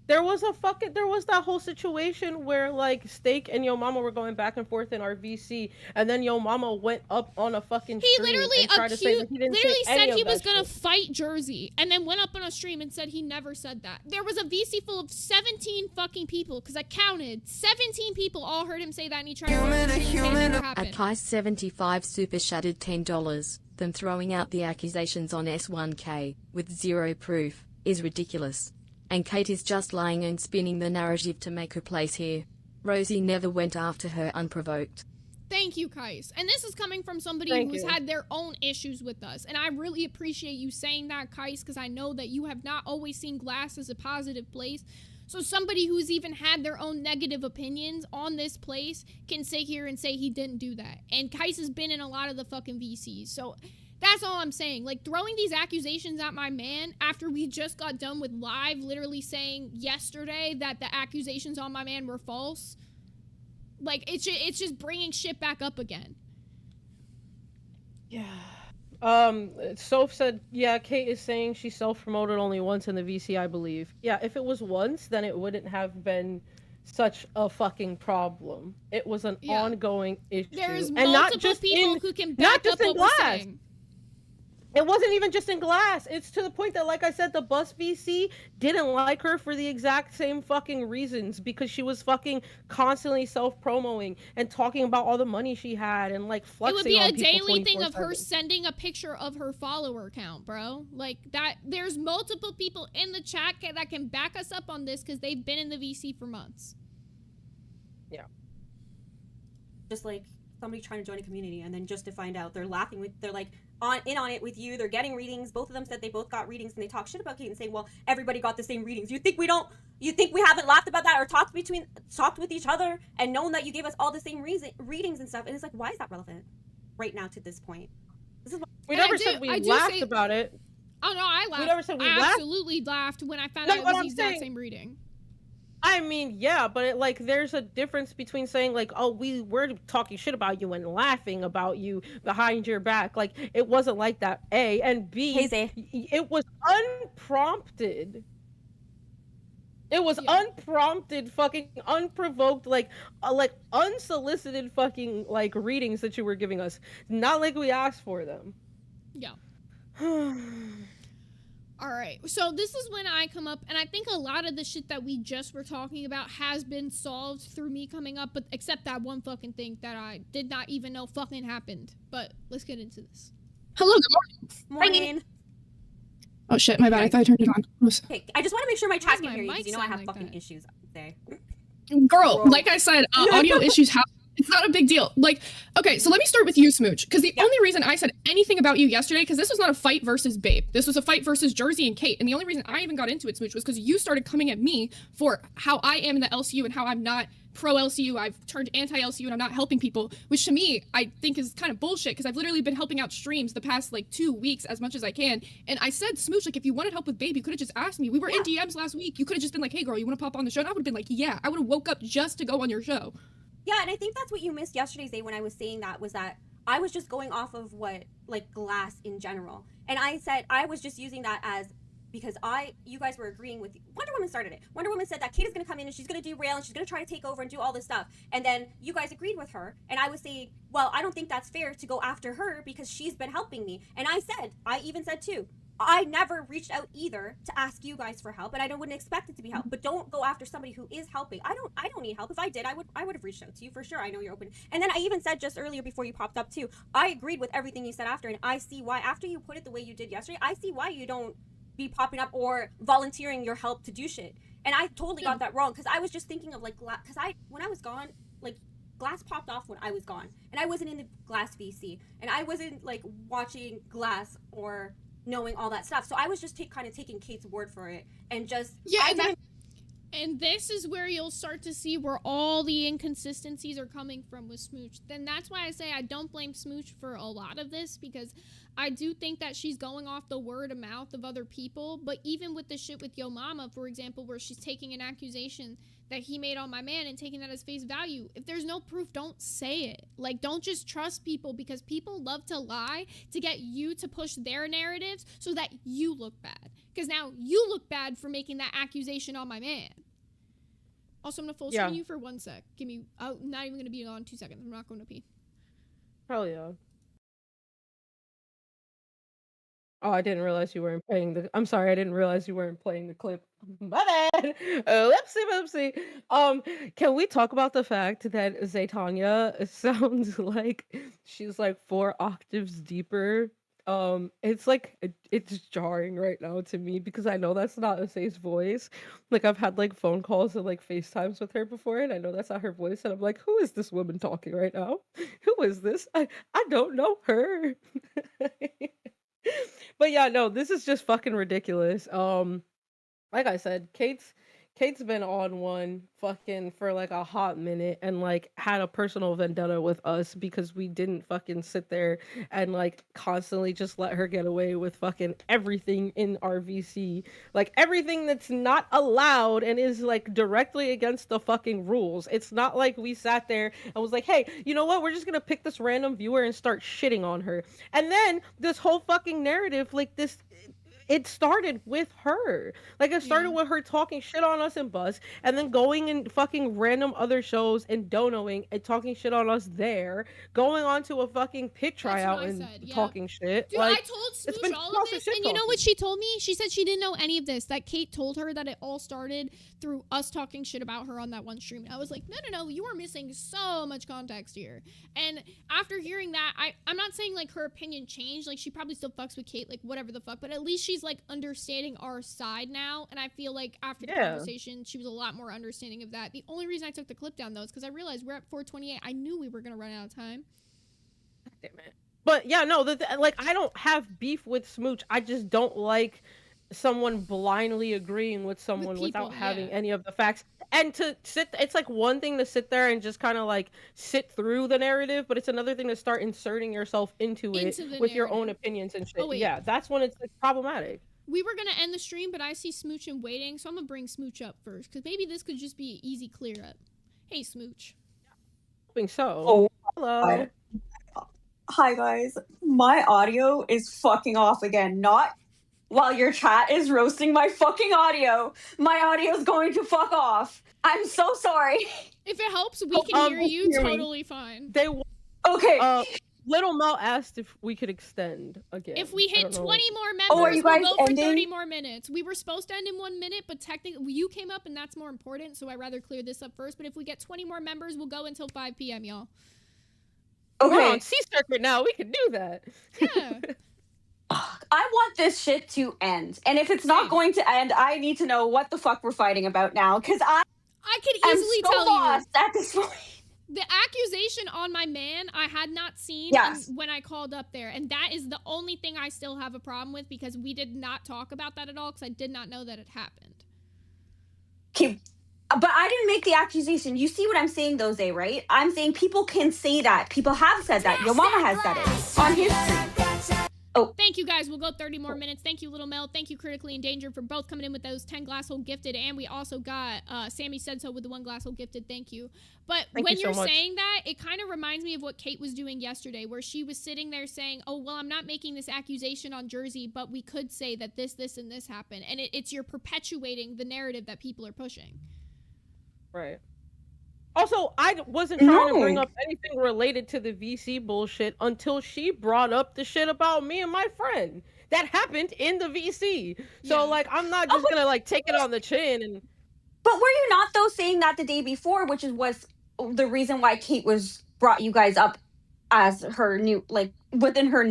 There was that whole situation where, like, Steak and Yo Mama were going back and forth in our VC, and then Yo Mama went up on a fucking stream and tried to say that he didn't say any said he of was that gonna shit. fight Jersey, and then went up on a stream and said he never said that. There was a VC full of 17 fucking people, because I counted 17 people all heard him say that, and he tried to say it never happened. At Kai 75 super shattered $10, them throwing out the accusations on S1K with zero proof is ridiculous. And Kate is just lying and spinning the narrative to make her place here. Rosie never went after her unprovoked. Thank you, Kais. And this is coming from somebody who's had their own issues with us. And I really appreciate you saying that, Kais, because I know that you have not always seen Glass as a positive place. So somebody who's even had their own negative opinions on this place can sit here and say he didn't do that. And Kais has been in a lot of the fucking VCs. So that's all I'm saying. Like, throwing these accusations at my man after we just got done with live literally saying yesterday that the accusations on my man were false. Like, it's just bringing shit back up again. Yeah. Soph said, yeah, Kate is saying she self-promoted only once in the VC, I believe. Yeah, if it was once, then it wouldn't have been such a fucking problem. It was an ongoing issue. There's and multiple not just people who can back up what we're saying. It wasn't even just in glass. It's to the point that, like I said, the bus VC didn't like her for the exact same fucking reasons, because she was fucking constantly self-promoting and talking about all the money she had and like flexing It would be on a people daily thing of her 24/7. sending a picture of her follower count, bro. Like that. There's multiple people in the chat that can back us up on this because they've been in the VC for months. Yeah. Just like somebody trying to join a community and then just to find out they're laughing with, they're like in on it with you. They're getting readings. Both of them said they both got readings, and they talk shit about Kate and saying, well, everybody got the same readings. You think we don't? You think we haven't laughed about that or talked with each other and known that you gave us all the same readings and stuff? And it's like, why is that relevant right now to this point? This is We never said we laughed about it. Oh no, I laughed. We never said we I laughed. absolutely laughed when I found out it was the exact same reading. I mean, yeah, but like, there's a difference between saying like, "Oh, we were talking shit about you," and laughing about you behind your back. Like, it wasn't like that. A and B. It was unprompted. It was unprompted, fucking unprovoked, like unsolicited fucking like readings that you were giving us. Not like we asked for them. Yeah. All right, so this is when I come up, and I think a lot of the shit that we just were talking about has been solved through me coming up, but except that one fucking thing that I did not even know fucking happened. But let's get into this. Hello, good morning. Morning. Oh shit, my bad. I thought I turned it on. Okay, I just want to make sure my chat Why can does hear you my because mic you know I sound have like fucking that? issues today. Girl, like I said, audio issues happen. It's not a big deal. Like, okay, so let me start with you, Smooch, because the only reason I said anything about you yesterday, because this was not a fight versus Babe. This was a fight versus Jersey and Kate, and the only reason I even got into it, Smooch, was because you started coming at me for how I am in the LCU and how I'm not pro-LCU. I've turned anti-LCU and I'm not helping people, which to me, I think is kind of bullshit, because I've literally been helping out streams the past, like, 2 weeks as much as I can, and I said, Smooch, like, if you wanted help with Babe, you could have just asked me. We were in DMs last week. You could have just been like, hey, girl, you want to pop on the show? And I would have been like, yeah. I would have woke up just to go on your show. Yeah, and I think that's what you missed yesterday's day when I was saying that, was that I was just going off of what, like, glass in general. And I said I was just using that as, because you guys were agreeing with, Wonder Woman started it. Wonder Woman said that Kate is going to come in and she's going to derail and she's going to try to take over and do all this stuff. And then you guys agreed with her. And I was saying, well, I don't think that's fair to go after her because she's been helping me. And I even said too, I never reached out either to ask you guys for help, and I wouldn't expect it to be help. But don't go after somebody who is helping. I don't need help. If I did, I would have reached out to you for sure. I know you're open. And then I even said just earlier before you popped up too, I agreed with everything you said after, and I see why after you put it the way you did yesterday, I see why you don't be popping up or volunteering your help to do shit. And I totally got that wrong, because I was just thinking of like, because when I was gone, like, Glass popped off when I was gone, and I wasn't in the Glass VC, and I wasn't like watching Glass or knowing all that stuff. So I was just kind of taking Kate's word for it and just and this is where you'll start to see where all the inconsistencies are coming from with Smooch. Then that's why I say I don't blame Smooch for a lot of this, because I do think that she's going off the word of mouth of other people. But even with the shit with Yo Mama, for example, where she's taking an accusation that he made on my man and taking that as face value, if there's no proof, don't say it. Like, don't just trust people, because people love to lie to get you to push their narratives so that you look bad. Because now you look bad for making that accusation on my man. Also, I'm gonna full screen you for 1 sec. I'm not even gonna be on 2 seconds. I'm not going to pee. Hell yeah. Oh, I didn't realize you weren't playing I'm sorry, I didn't realize you weren't playing the clip. My bad. Whoopsie. Can we talk about the fact that Zaytanya sounds like she's like 4 octaves deeper? It's jarring right now to me, because I know that's not Zay's voice. Like, I've had like phone calls and like FaceTimes with her before, and I know that's not her voice, and I'm like, who is this woman talking right now? Who is this? I don't know her. But yeah, no, this is just fucking ridiculous. Like I said, Kate's been on one fucking for like a hot minute, and like had a personal vendetta with us because we didn't fucking sit there and like constantly just let her get away with fucking everything in our VC. Like, everything that's not allowed and is like directly against the fucking rules. It's not like we sat there and was like, hey, you know what? We're just gonna pick this random viewer and start shitting on her. And then this whole fucking narrative, like this, it started with her. Like, it started with her talking shit on us in Buzz, and then going and fucking random other shows and donoing and talking shit on us there, going on to a fucking pick tryout and talking shit. Dude, like, I told it's Smooch been all of constant this, shit and you know talking. what she told me? She said she didn't know any of this, that Kate told her that it all started through us talking shit about her on that one stream. And I was like, no, you are missing so much context here. And after hearing that, I'm not saying, like, her opinion changed. Like, she probably still fucks with Kate, like, whatever the fuck, but at least she's, like, understanding our side now, and I feel like after the conversation, she was a lot more understanding of that. The only reason I took the clip down, though, is because I realized we're at 4:28. I knew we were gonna run out of time. Damn it. But yeah, no, like, I don't have beef with Smooch. I just don't like someone blindly agreeing with someone without having any of the facts. And to sit, it's like one thing to sit there and just kind of like sit through the narrative, but it's another thing to start inserting yourself into it with your own opinions and shit. Oh, wait. Yeah, that's when it's like problematic. We were gonna end the stream, but I see Smooch and waiting, so I'm gonna bring Smooch up first, because maybe this could just be an easy clear up. Hey, Smooch. Hoping so. Oh, hello. Hi guys. My audio is fucking off again. Not while your chat is roasting my fucking audio. My audio is going to fuck off. I'm so sorry. If it helps, we can hear you totally fine. Okay. Little Mel asked if we could extend again. If we hit 20 more members, Oh, are you guys we'll go for ending? 30 more minutes. We were supposed to end in 1 minute, but technically you came up and that's more important, so I'd rather clear this up first. But if we get 20 more members, we'll go until 5 p.m., y'all. Okay. We're on C-Circuit now. We can do that. Yeah. I want this shit to end. And if it's not going to end, I need to know what the fuck we're fighting about now. Because I could easily so tell lost you. at this point. The accusation on my man, I had not seen when I called up there. And that is the only thing I still have a problem with, because we did not talk about that at all, because I did not know that it happened. Okay, but I didn't make the accusation. You see what I'm saying, though, Zay, right? I'm saying people can say that. People have said that. Your mama has said it on his stream. Oh. Thank you, guys. We'll go 30 more minutes. Thank you, Little Mel. Thank you, Critically Endangered, for both coming in with those 10 glass hole gifted. And we also got Sammy Said So with the 1 glass hole gifted. Thank you. But when you're saying that, it kind of reminds me of what Kate was doing yesterday, where she was sitting there saying, oh, well, I'm not making this accusation on Jersey, but we could say that this, and this happened. And it's you're perpetuating the narrative that people are pushing. Right. Also, I wasn't trying to bring up anything related to the VC bullshit until she brought up the shit about me and my friend. That happened in the VC. So, like, I'm not just gonna, like, take it on the chin and... But were you not, though, saying that the day before, which was the reason why Kate brought you guys up as her new, like, within her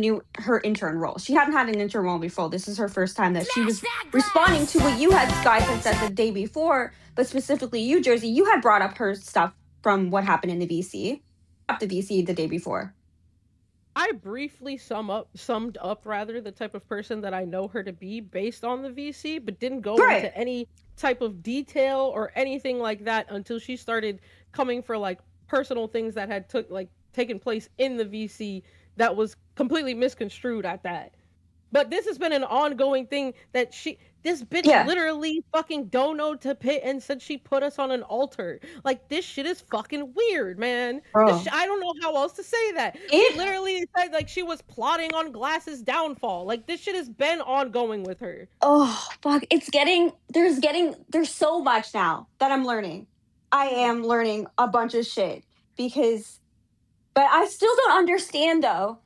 intern role? She hadn't had an intern role before. This is her first time that she was responding to what you had, Sky, had said the day before, but specifically you, Jersey, you had brought up her stuff from what happened in the VC. The VC the day before. I briefly summed up the type of person that I know her to be based on the VC, but didn't go into any type of detail or anything like that until she started coming for like personal things that had taken place in the VC that was completely misconstrued at that. But this has been an ongoing thing that this bitch literally fucking donoed to Pit and said she put us on an altar. Like, this shit is fucking weird, man. I don't know how else to say that. She literally said, like, she was plotting on Glass's downfall. Like, this shit has been ongoing with her. Oh, fuck. There's so much now that I'm learning. I am learning a bunch of shit but I still don't understand, though,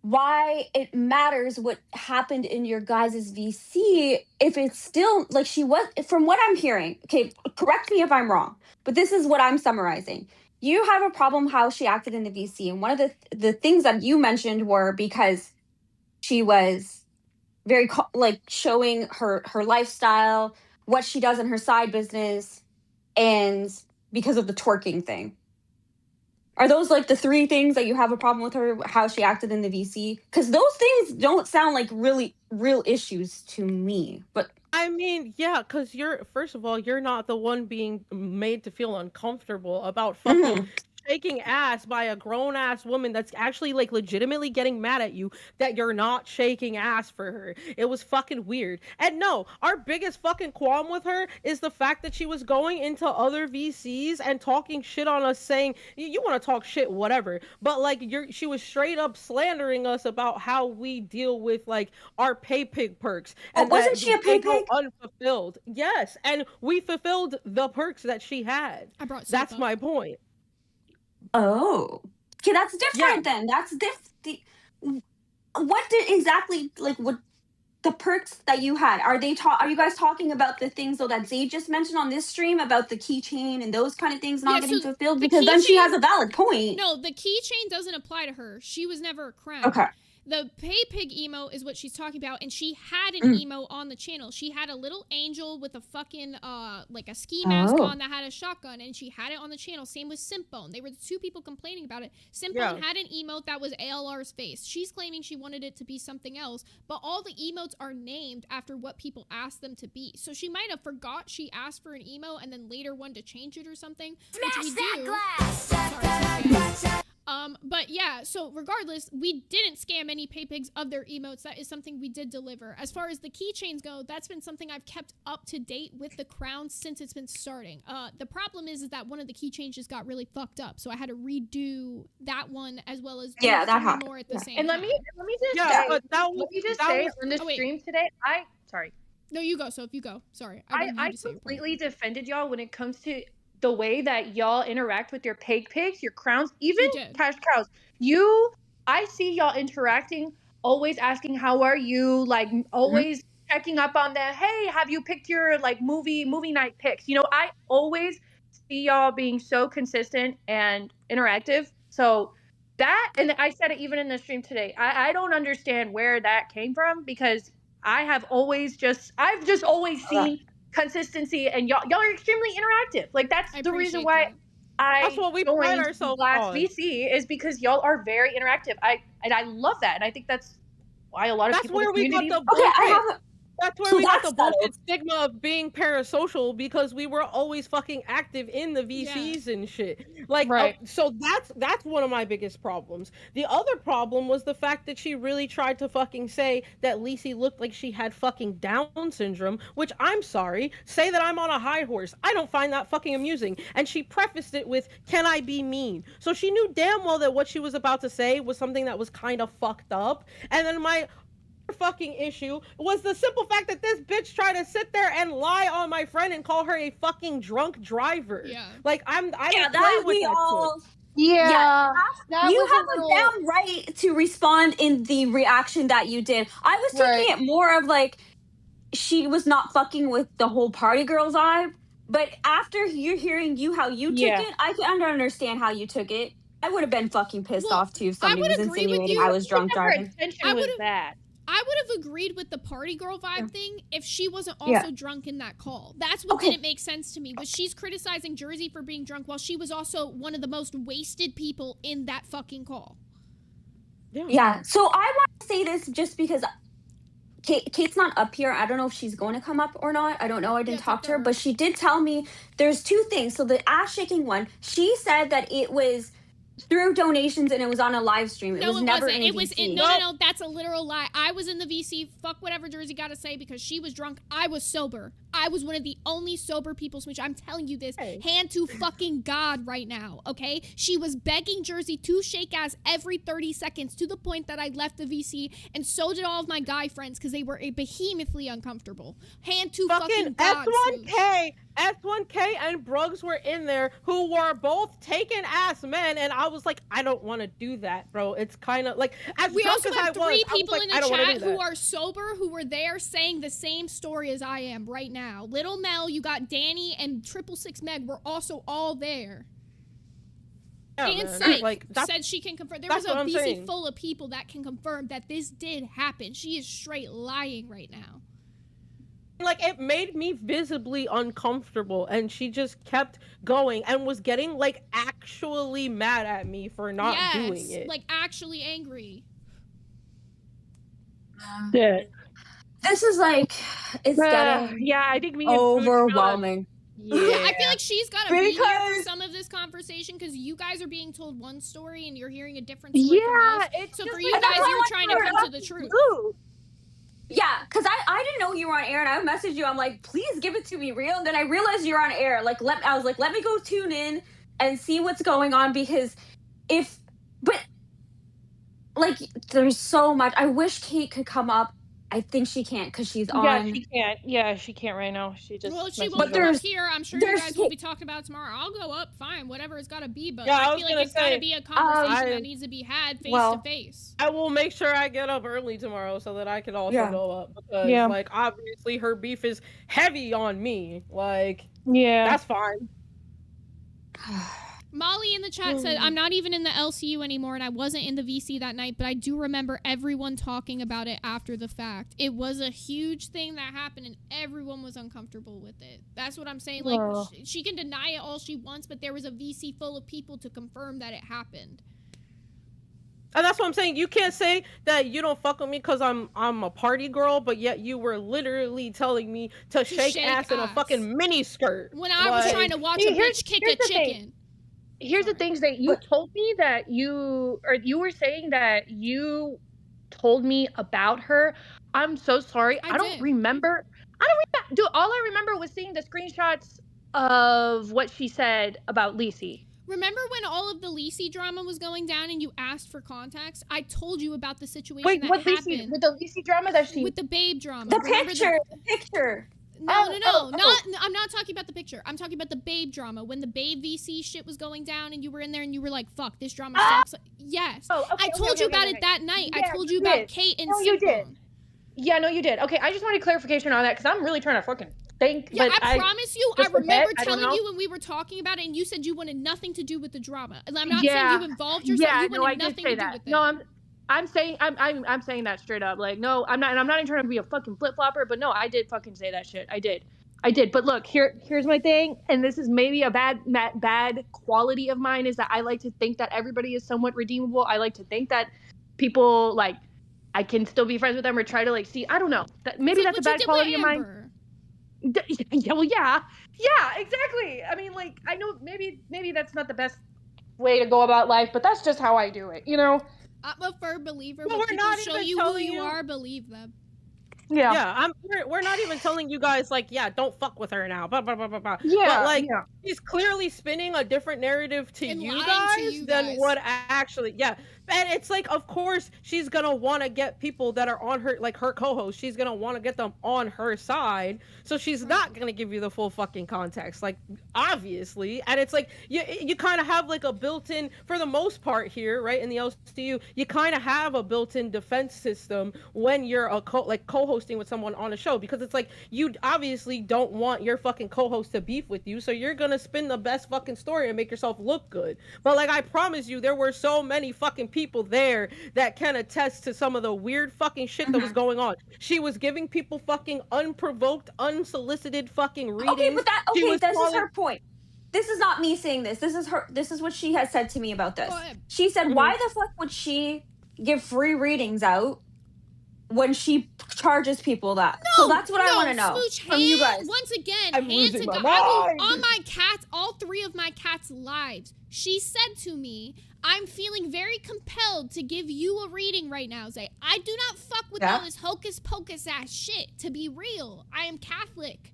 why it matters what happened in your guys' VC if it's still, like, she was, from what I'm hearing, okay, correct me if I'm wrong, but this is what I'm summarizing. You have a problem how she acted in the VC, and one of the things that you mentioned were because she was very, like, showing her lifestyle, what she does in her side business, and because of the twerking thing. Are those, like, the 3 things that you have a problem with her, how she acted in the VC? Because those things don't sound like really real issues to me. But I mean, yeah, because first of all, you're not the one being made to feel uncomfortable about fucking shaking ass by a grown ass woman that's actually like legitimately getting mad at you that you're not shaking ass for her. It was fucking weird. And no, our biggest fucking qualm with her is the fact that she was going into other VCs and talking shit on us, saying you want to talk shit, whatever. But like she was straight up slandering us about how we deal with like our pay pig perks. And wasn't she a pay pig? Unfulfilled. Yes, and we fulfilled the perks that she had. That's my point. Oh, okay, that's different then. That's what did exactly like what the perks that you had? Are you guys talking about the things though that Zay just mentioned on this stream about the keychain and those kind of things not getting fulfilled? Because then she has a valid point. No, the keychain doesn't apply to her. She was never a crown. Okay. The pay pig emo is what she's talking about, and she had an emo on the channel. She had a little angel with a fucking like a ski mask on that had a shotgun, and she had it on the channel. Same with Simpbone. They were the two people complaining about it. Simpbone had an emote that was ALR's face. She's claiming she wanted it to be something else, but all the emotes are named after what people asked them to be. So she might have forgot she asked for an emo and then later wanted to change it or something. Smash which we that do. glass! Sorry, but yeah, so regardless, we didn't scam any pay pigs of their emotes. That is something we did deliver. As far as the keychains go, that's been something I've kept up to date with the crown since it's been starting. The problem is that one of the keychains just got really fucked up, so I had to redo that one as well as that happened. more at the same And time. let me just say on the stream today, sorry. No, you go. So if you go, sorry, I completely defended y'all when it comes to the way that y'all interact with your pig pigs, your crowns, even cash cows. I see y'all interacting, always asking how are you, like always checking up on them. Hey, have you picked your like movie night picks? You know, I always see y'all being so consistent and interactive. So that, and I said it even in the stream today, I don't understand where that came from, because I've just always seen consistency, and y'all are extremely interactive. Like that's the reason why that's what we pride ourselves on. VC is because y'all are very interactive. I love that, and I think that's why a lot of people in the community. That's where we got the bullshit stigma of being parasocial, because we were always fucking active in the VCs and shit. Like, so that's one of my biggest problems. The other problem was the fact that she really tried to fucking say that Lisi looked like she had fucking Down syndrome, which I'm sorry, say that I'm on a high horse. I don't find that fucking amusing. And she prefaced it with, "Can I be mean?" So she knew damn well that what she was about to say was something that was kind of fucked up. And then my fucking issue was the simple fact that this bitch tried to sit there and lie on my friend and call her a fucking drunk driver. Like I don't play with that shit. You have a damn right to respond in the reaction that you did. I was taking it more of like she was not fucking with the whole party girl vibe, but after you're hearing how you took it, I can understand how you took it. I would have been fucking pissed off too if somebody was insinuating I was drunk driving. I would have agreed with the party girl vibe thing if she wasn't also drunk in that call. That's what didn't make sense to me, was she's criticizing Jersey for being drunk while she was also one of the most wasted people in that fucking call. Yeah, so I want to say this just because Kate's not up here. I don't know if she's going to come up or not. I don't know. I didn't talk to her, but she did tell me there's two things. So the ass shaking one, she said that it was through donations and it was on a live stream. It was never in a VC. No, that's a literal lie. I was in the VC. Fuck whatever Jersey got to say, because she was drunk. I was sober. I was one of the only sober people, which I'm telling you this, hand to fucking God right now, okay? She was begging Jersey to shake ass every 30 seconds to the point that I left the VC, and so did all of my guy friends because they were behemothly uncomfortable. Hand to fucking God. S1K and Bruggs were in there, who were both taking ass men, and I was like, I don't want to do that, bro. It's kind of like, as we drunk also as have I three was, people like, in the chat who are sober, who were there saying the same story as I am right now. Little Mel, you got Danny, and 666 Meg were also all there. And said she can confirm. There was a VC full of people that can confirm that this did happen. She is straight lying right now. Like, it made me visibly uncomfortable, and she just kept going and was getting like actually mad at me for not doing it. Like actually angry. This is like, it's getting I think me overwhelming. Yeah, I feel like she's got to be here for Because- some of this conversation because you guys are being told one story and you're hearing a different story from us. it's So just for you like- guys, That's why I you're want trying to to hear come it to the truth. Ooh. Yeah, because I didn't know you were on air, and I messaged you. I'm like, please give it to me real. And then I realized you're on air. Like, I was like, let me go tune in and see what's going on because like, there's so much. I wish Kate could come up. I think she can't because she's on. Yeah, she can't. Yeah, she can't right now. She just. Well, she messaged won't me. come up here. I'm sure you there's guys will be talking about it tomorrow. I'll go up, fine, whatever it's got to be. But Yeah, I I was feel like gonna it's got to say, be a conversation I- that needs to be had face well, to face. I will make sure I get up early tomorrow so that I can also Yeah. go up because, Yeah. like, obviously her beef is heavy on me. Like, Yeah. that's fine. Molly in the chat said, I'm not even in the LCU anymore, and I wasn't in the VC that night, but I do remember everyone talking about it after the fact. It was a huge thing that happened, and everyone was uncomfortable with it. That's what I'm saying. Like, Oh. she can deny it all she wants, but there was a VC full of people to confirm that it happened. And that's what I'm saying. You can't say that you don't fuck with me because I'm a party girl, but yet you were literally telling me to shake ass in a fucking mini skirt. When I was trying to watch a bitch kick a the thing. chicken. Here's the things that you told me that you were saying that you told me about her. I'm so sorry. I don't remember. Dude, all I remember was seeing the screenshots of what she said about Lacey. Remember when all of the Lacey drama was going down and you asked for context? I told you about the situation Wait, that what happened. Lacey? With the Lacey drama that she... With the babe drama. The Remember picture. No, I'm not talking about the picture. I'm talking about the babe drama. When the babe VC shit was going down and you were in there and you were like, fuck, this drama sucks. Yes. I told you about it that night. I told you about Kate and you did. Simone. Yeah, no, you did. Okay, I just wanted clarification on that because I'm really trying to fucking think. Yeah, but I promise you, I just forget. remember I don't telling know. you when we were talking about it and you said you wanted nothing to do with the drama. And I'm not Yeah. saying you involved yourself. Yeah, You no, I wanted did nothing say to do that. with it. No, I'm saying I'm saying that straight up. Like, no, I'm not, and I'm not even trying to be a fucking flip flopper. But no, I did fucking say that shit. I did. But look, here's my thing, and this is maybe a bad quality of mine is that I like to think that everybody is somewhat redeemable. I like to think that people like I can still be friends with them or try to like see. I don't know. Maybe that's a bad quality of mine. Yeah, well, yeah, exactly. I mean, like, I know maybe that's not the best way to go about life, but that's just how I do it, you know? I'm a firm believer. But When we're people not show even you who telling you you- are, believe them. Yeah, we're not even telling you guys like, yeah, don't fuck with her now. Blah, blah, blah, blah, blah. Yeah, but like, yeah. he's clearly spinning a different narrative to And you lying guys to you than guys. what actually, yeah. And it's like, of course, she's gonna want to get people that are on her, like her co-host. She's gonna want to get them on her side, so she's not gonna give you the full fucking context, like obviously. And it's like you kind of have like a built-in, for the most part here, right in the LCU, you kind of have a built-in defense system when you're co-hosting with someone on a show, because it's like you obviously don't want your fucking co-host to beef with you, so you're gonna spin the best fucking story and make yourself look good. But like, I promise you, there were so many fucking people there that can attest to some of the weird fucking shit that was going on. She was giving people fucking unprovoked, unsolicited fucking readings. Okay, but She was this is calling- her point. This is not me saying this. This is what she has said to me about this. Go ahead. She said, why the fuck would she give free readings out when she charges people that? So that's what I want to know Smooch, from you guys. Once again, I'm hand losing to my God. I mind. will, on my cats, all three of my cats' lives, she said to me, I'm feeling very compelled to give you a reading right now, Zay. I do not fuck with all this hocus pocus ass shit. To be real, I am Catholic.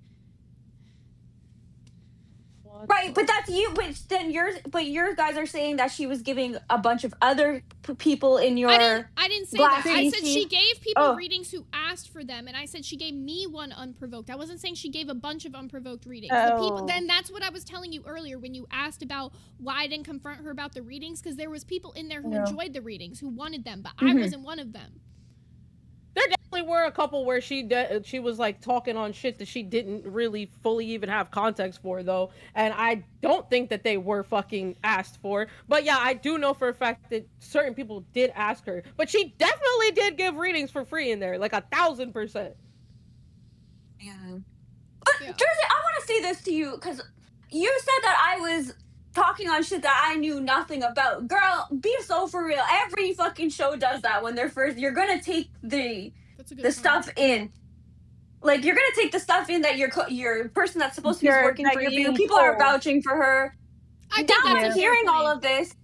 Right, but that's you. But then your guys are saying that she was giving a bunch of other people in your. I didn't say that. I said VC. she gave people readings who asked for them, and I said she gave me one unprovoked. I wasn't saying she gave a bunch of unprovoked readings. The people, then that's what I was telling you earlier when you asked about why I didn't confront her about the readings, because there was people in there who enjoyed the readings, who wanted them, but I wasn't one of them. There definitely were a couple where she was like talking on shit that she didn't really fully even have context for, though, and I don't think that they were fucking asked for. But yeah, I do know for a fact that certain people did ask her, but she definitely did give readings for free in there, like 1,000%. Yeah. But Jersey, I want to say this to you because you said that I was talking on shit that I knew nothing about. Girl, be so for real. Every fucking show does that when they're first. You're gonna take the stuff in. Like, you're gonna take the stuff in that your person that's supposed to be working that for you're you. being People are told. vouching for her. I Now think that's I'm a fair hearing all point. of this,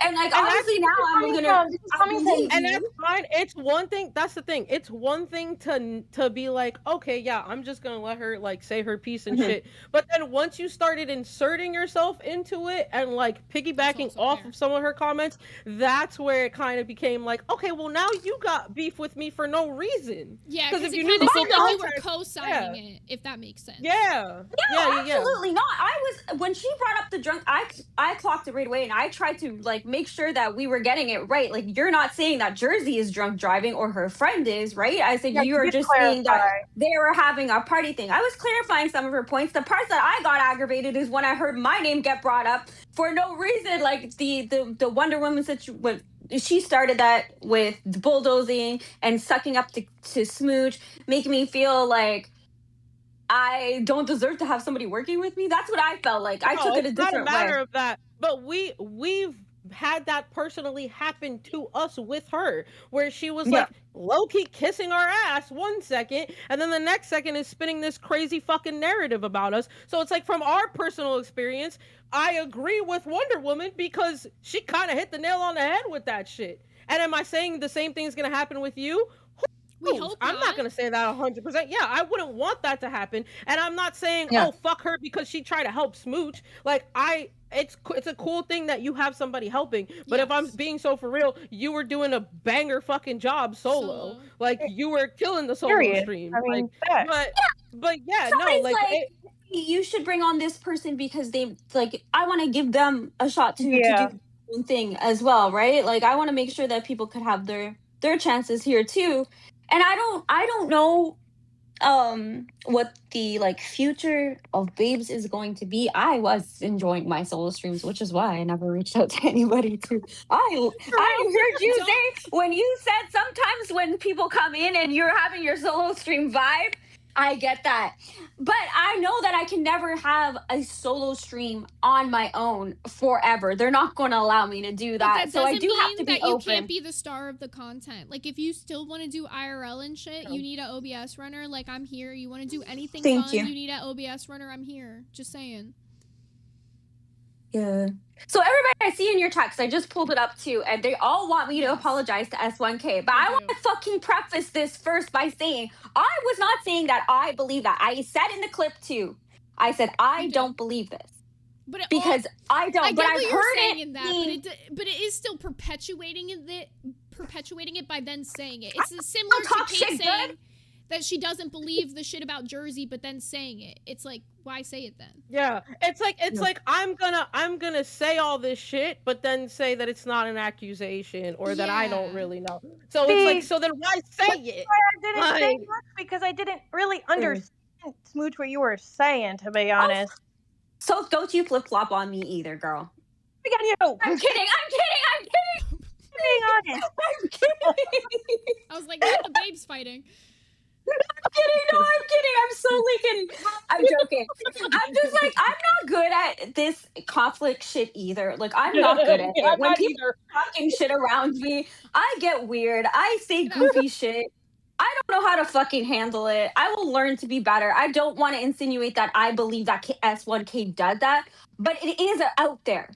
and like And obviously now I'm This gonna is coming from believe and you. that's fine. It's one thing. That's the thing. It's one thing to be like, okay, yeah, I'm just gonna let her like say her piece and shit. But then once you started inserting yourself into it and like piggybacking off of some of her comments, that's where it kind of became like, okay, well now you got beef with me for no reason. Yeah, because because if it you knew kind the of full seemed like you were context, co-signing it, if that makes sense. yeah, Absolutely not. I was when she brought up the drunk. I clocked it right away, and I tried to like make sure that we were getting it right. Like, you're not saying that Jersey is drunk driving or her friend is, right? I said you are just saying that they were having a party thing. I was clarifying some of her points. The parts that I got aggravated is when I heard my name get brought up for no reason. Like the Wonder Woman situation. She started that with the bulldozing and sucking up to Smooch, making me feel like I don't deserve to have somebody working with me. That's what I felt like. I took it a different It's not a matter way. of that, but we've had that personally happen to us with her, where she was like low-key kissing our ass 1 second, and then the next second is spinning this crazy fucking narrative about us. So it's like, from our personal experience, I agree with Wonder Woman because she kind of hit the nail on the head with that shit. And am I saying the same thing is gonna happen with you? We hope I'm not gonna say that 100%. Yeah, I wouldn't want that to happen, and I'm not saying, oh, fuck her because she tried to help Smooch. Like, it's a cool thing that you have somebody helping. But if I'm being so for real, you were doing a banger fucking job solo. Like, you were killing the solo stream. I mean, but yeah, Somebody's no, like you should bring on this person because they like. I want to give them a shot to do their own thing as well, right? Like, I want to make sure that people could have their chances here too. And I don't know what the like future of Babes is going to be. I was enjoying my solo streams, which is why I never reached out to anybody to I heard you say when you said sometimes when people come in and you're having your solo stream vibe, I get that. But I know that I can never have a solo stream on my own forever. They're not going to allow me to do that. So I do have to be that you open. can't be the star of the content. Like, if you still want to do IRL and shit, you need an OBS runner. Like, I'm here. You want to do anything fun, you need an OBS runner. I'm here. Just saying. Yeah. So everybody I see in your text, I just pulled it up too, and they all want me to apologize to S1K. But I want to fucking preface this first by saying I was not saying that I believe that. I said in the clip too. I said I don't believe this. But because I don't. I but get I've what you're heard saying it. in that, but it is still perpetuating it by then saying it. It's similar to Kate saying that she doesn't believe the shit about Jersey, but then saying it. It's like, why say it then? Yeah, it's like I'm gonna say all this shit, but then say that it's not an accusation or that I don't really know. So it's like, so then why say it? I didn't say much because I didn't really understand Smooch what you were saying, to be honest. So don't you flip flop on me either, girl. I got you. I'm kidding. Being honest. I'm kidding. I was like, not the Babes fighting. I'm kidding. No, I'm kidding. I'm so leaking. I'm joking. I'm just like, I'm not good at this conflict shit either. Like, I'm not good at it. When people are talking shit around me, I get weird. I say goofy shit. I don't know how to fucking handle it. I will learn to be better. I don't want to insinuate that I believe that S1K does that, but it is out there.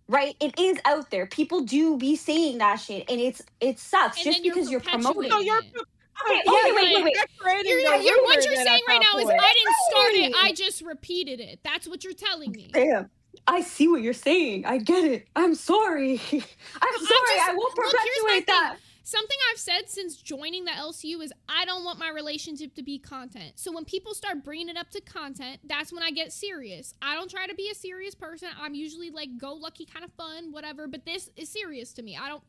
Right? It is out there. People do be saying that shit, and it sucks just because you're promoting it. Okay, wait. What you're saying right now is I didn't start it, I just repeated it. That's what you're telling me. Damn. I see what you're saying. I get it. I'm sorry. I'm sorry. I won't perpetuate that. Something I've said since joining the LCU is I don't want my relationship to be content. So when people start bringing it up to content, that's when I get serious. I don't try to be a serious person. I'm usually like go-lucky, kind of fun, whatever. But this is serious to me. I don't.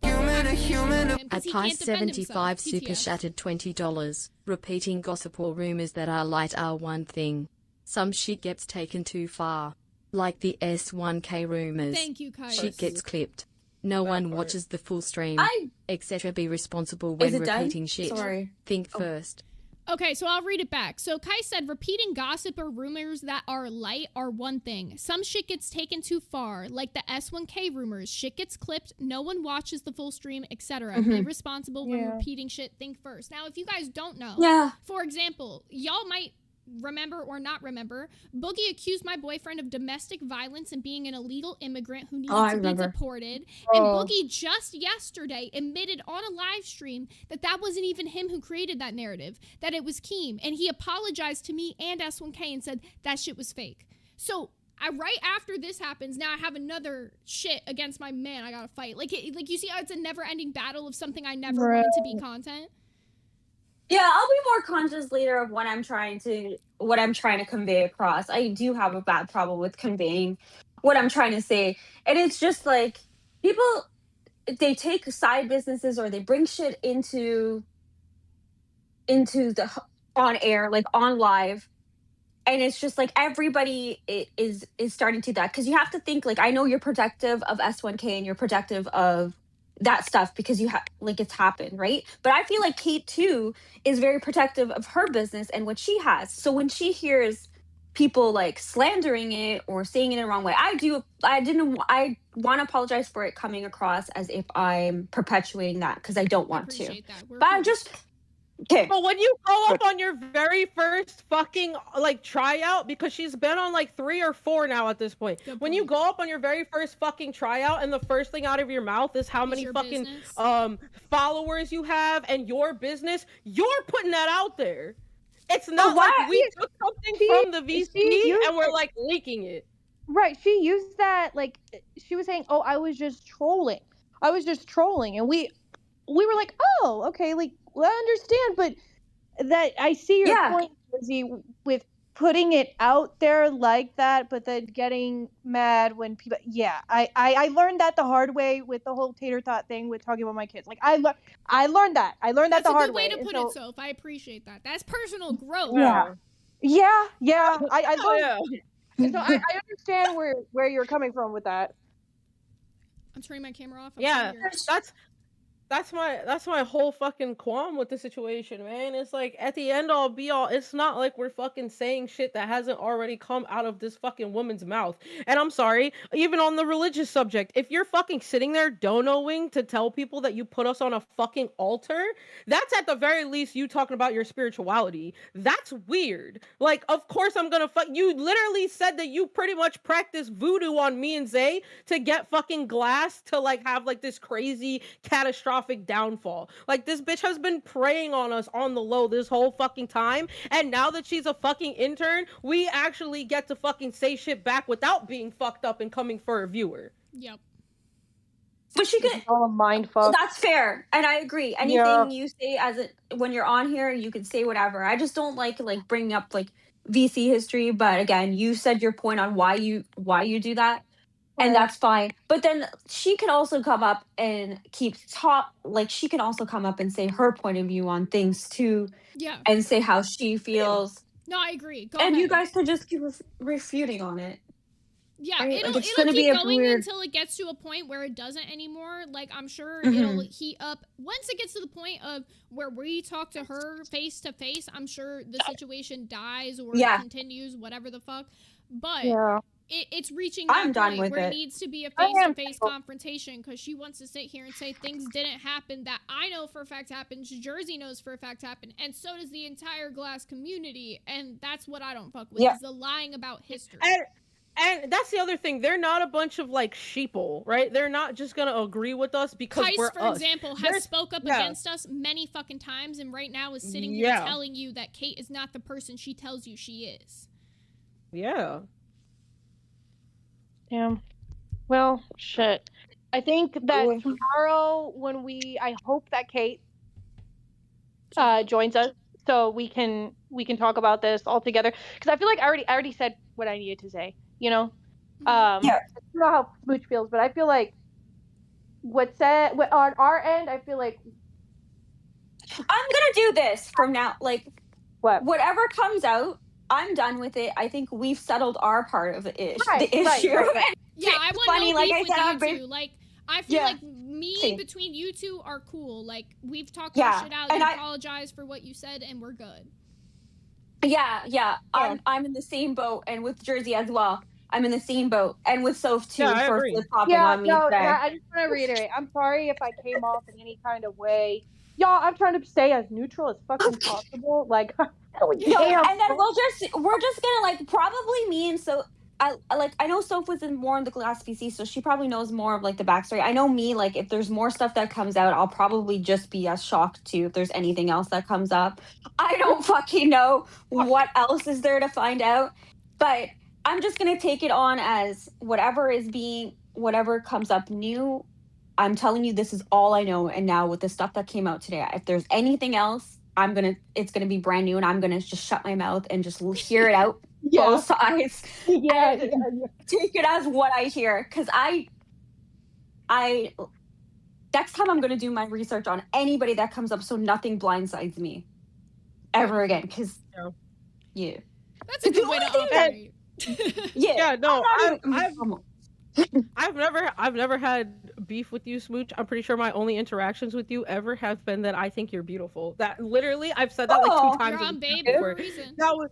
At Pi 75 super shattered $20. Repeating gossip or rumors that are light are one thing. Some shit gets taken too far. Like the S1K rumors. Thank you, Kai. Shit gets clipped. No one watches the full stream, etc. Be responsible when repeating shit. Sorry. Think first. Okay, so I'll read it back. So Kai said, repeating gossip or rumors that are light are one thing. Some shit gets taken too far, like the S1K rumors. Shit gets clipped, no one watches the full stream, etc. Be responsible when repeating shit. Think first. Now, if you guys don't know, for example, y'all might remember or not remember, Boogie accused my boyfriend of domestic violence and being an illegal immigrant who needed to be deported. And Boogie just yesterday admitted on a live stream that that wasn't even him who created that narrative, that it was Keem. And he apologized to me and S1K and said that shit was fake. So right after this happens, now I have another shit against my man I gotta fight. Like you see how it's a never-ending battle of something I never wanted to be content? Yeah, I'll be more conscious later of what I'm trying to convey across. I do have a bad problem with conveying what I'm trying to say. And it's just like people, they take side businesses or they bring shit into the on air, like on live. And it's just like everybody is starting to that, because you have to think, like, I know you're protective of S1K and you're protective of that stuff because you have, like, it's happened, right? But I feel like Kate too is very protective of her business and what she has. So when she hears people like slandering it or saying it in the wrong way, I want to apologize for it coming across as if I'm perpetuating that, because I don't want to. But I'm just okay. But when you go up on your very first fucking like tryout, because she's been on like 3 or 4 now at this point. When you go up on your very first fucking tryout and the first thing out of your mouth is how many fucking followers you have and your business, you're putting that out there. It's not like we took something from the VC and we're like leaking it. Right. She used that, like, she was saying, oh, I was just trolling. And we were like, oh, okay, like, well, I understand, but that I see your point, Lizzie, with putting it out there like that, but then getting mad when people, I learned that the hard way with the whole tater tot thing with talking about my kids. Like, I learned that the hard way. That's a good way to put it, Soph. I appreciate that. That's personal growth. Yeah. I learned it. So I understand where you're coming from with that. I'm turning my camera off. That's my whole fucking qualm with the situation, man. It's like, at the end all be all, it's not like we're fucking saying shit that hasn't already come out of this fucking woman's mouth. And I'm sorry, even on the religious subject, if you're fucking sitting there donoing to tell people that you put us on a fucking altar, that's at the very least you talking about your spirituality. That's weird. Like, of course I'm gonna you literally said that you pretty much practice voodoo on me and Zay to get fucking Glass to like have like this crazy catastrophic downfall. Like, this bitch has been preying on us on the low this whole fucking time, and now that she's a fucking intern, we actually get to fucking say shit back without being fucked up and coming for a viewer. Yep. But she could mind fuck. That's fair, and I agree. Anything you say when you're on here, you can say whatever. I just don't like bringing up like VC history. But again, you said your point on why you do that. And that's fine. But then she can also come up and she can also come up and say her point of view on things too. Yeah. And say how she feels. No, I agree. Go and ahead. you guys could just keep refuting on it. Yeah, right? it'll keep going until it gets to a point where it doesn't anymore. Like, I'm sure it'll heat up. Once it gets to the point of where we talk to her face to face, I'm sure the situation dies or continues, whatever the fuck. But it's reaching that point where it needs to be a face-to-face confrontation, because she wants to sit here and say things didn't happen that I know for a fact happened, Jersey knows for a fact happened, and so does the entire Glass community, and that's what I don't fuck with, is the lying about history. And that's the other thing. They're not a bunch of like sheeple, right? They're not just gonna agree with us because we're for example, has spoke up against us many fucking times, and right now is sitting here telling you that Kate is not the person she tells you she is. Yeah. Damn. Well, shit. I think that tomorrow I hope that Kate joins us so we can talk about this all together, because I feel like I already said what I needed to say, you know? I don't know how Smooch feels, but I feel like on our end, I feel like I'm gonna do this from now, like whatever comes out, I'm done with it. I think we've settled our part of the issue. Yeah, I want no beef with you too. Like, I feel like me between you two are cool. Like, we've talked Yeah, our shit out. and You I- apologize for what you said, and we're good. Yeah. I'm in the same boat, and with Jersey as well. I'm in the same boat, and with Soph too Yeah, I for agree. flip flopping on me today. I just want to reiterate. I'm sorry if I came off in any kind of way. Y'all, I'm trying to stay as neutral as fucking possible. Like, No, and then we're just gonna like probably me and so I know Soph was in more in the last PC, so she probably knows more of like the backstory. I know me, like if there's more stuff that comes out, I'll probably just be as shocked too if there's anything else that comes up. I don't fucking know what else is there to find out, but I'm just gonna take it on as whatever comes up new. I'm telling you, this is all I know. And now with the stuff that came out today, if there's anything else, it's gonna be brand new, and I'm gonna just shut my mouth and just hear it out both sides. Yeah. Take it as what I hear, because I next time I'm gonna do my research on anybody that comes up, so nothing blindsides me ever again. Because That's a good way to operate. No, I've never had beef with you, Smooch. I'm pretty sure my only interactions with you ever have been that I think you're beautiful. That literally, I've said that like 2 times. You're on Babe for a reason. That was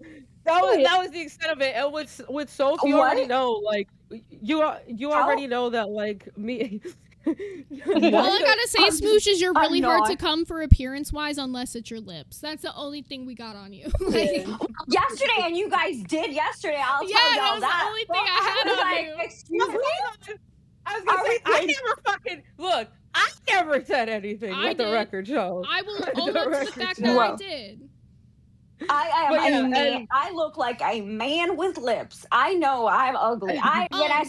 the extent of it. And with Soph, you already know, like you already know that like me. All I gotta say, Smooch, is you're really hard to come for appearance-wise unless it's your lips. That's the only thing we got on you. Like, yesterday, and you guys did yesterday. I'll tell y'all that was the only thing I had on you. Excuse me? I was gonna say, I never fucking look. I never said anything. Let the record show. I will own up to the fact that I did. I am a man. I look like a man with lips. I know I'm ugly. So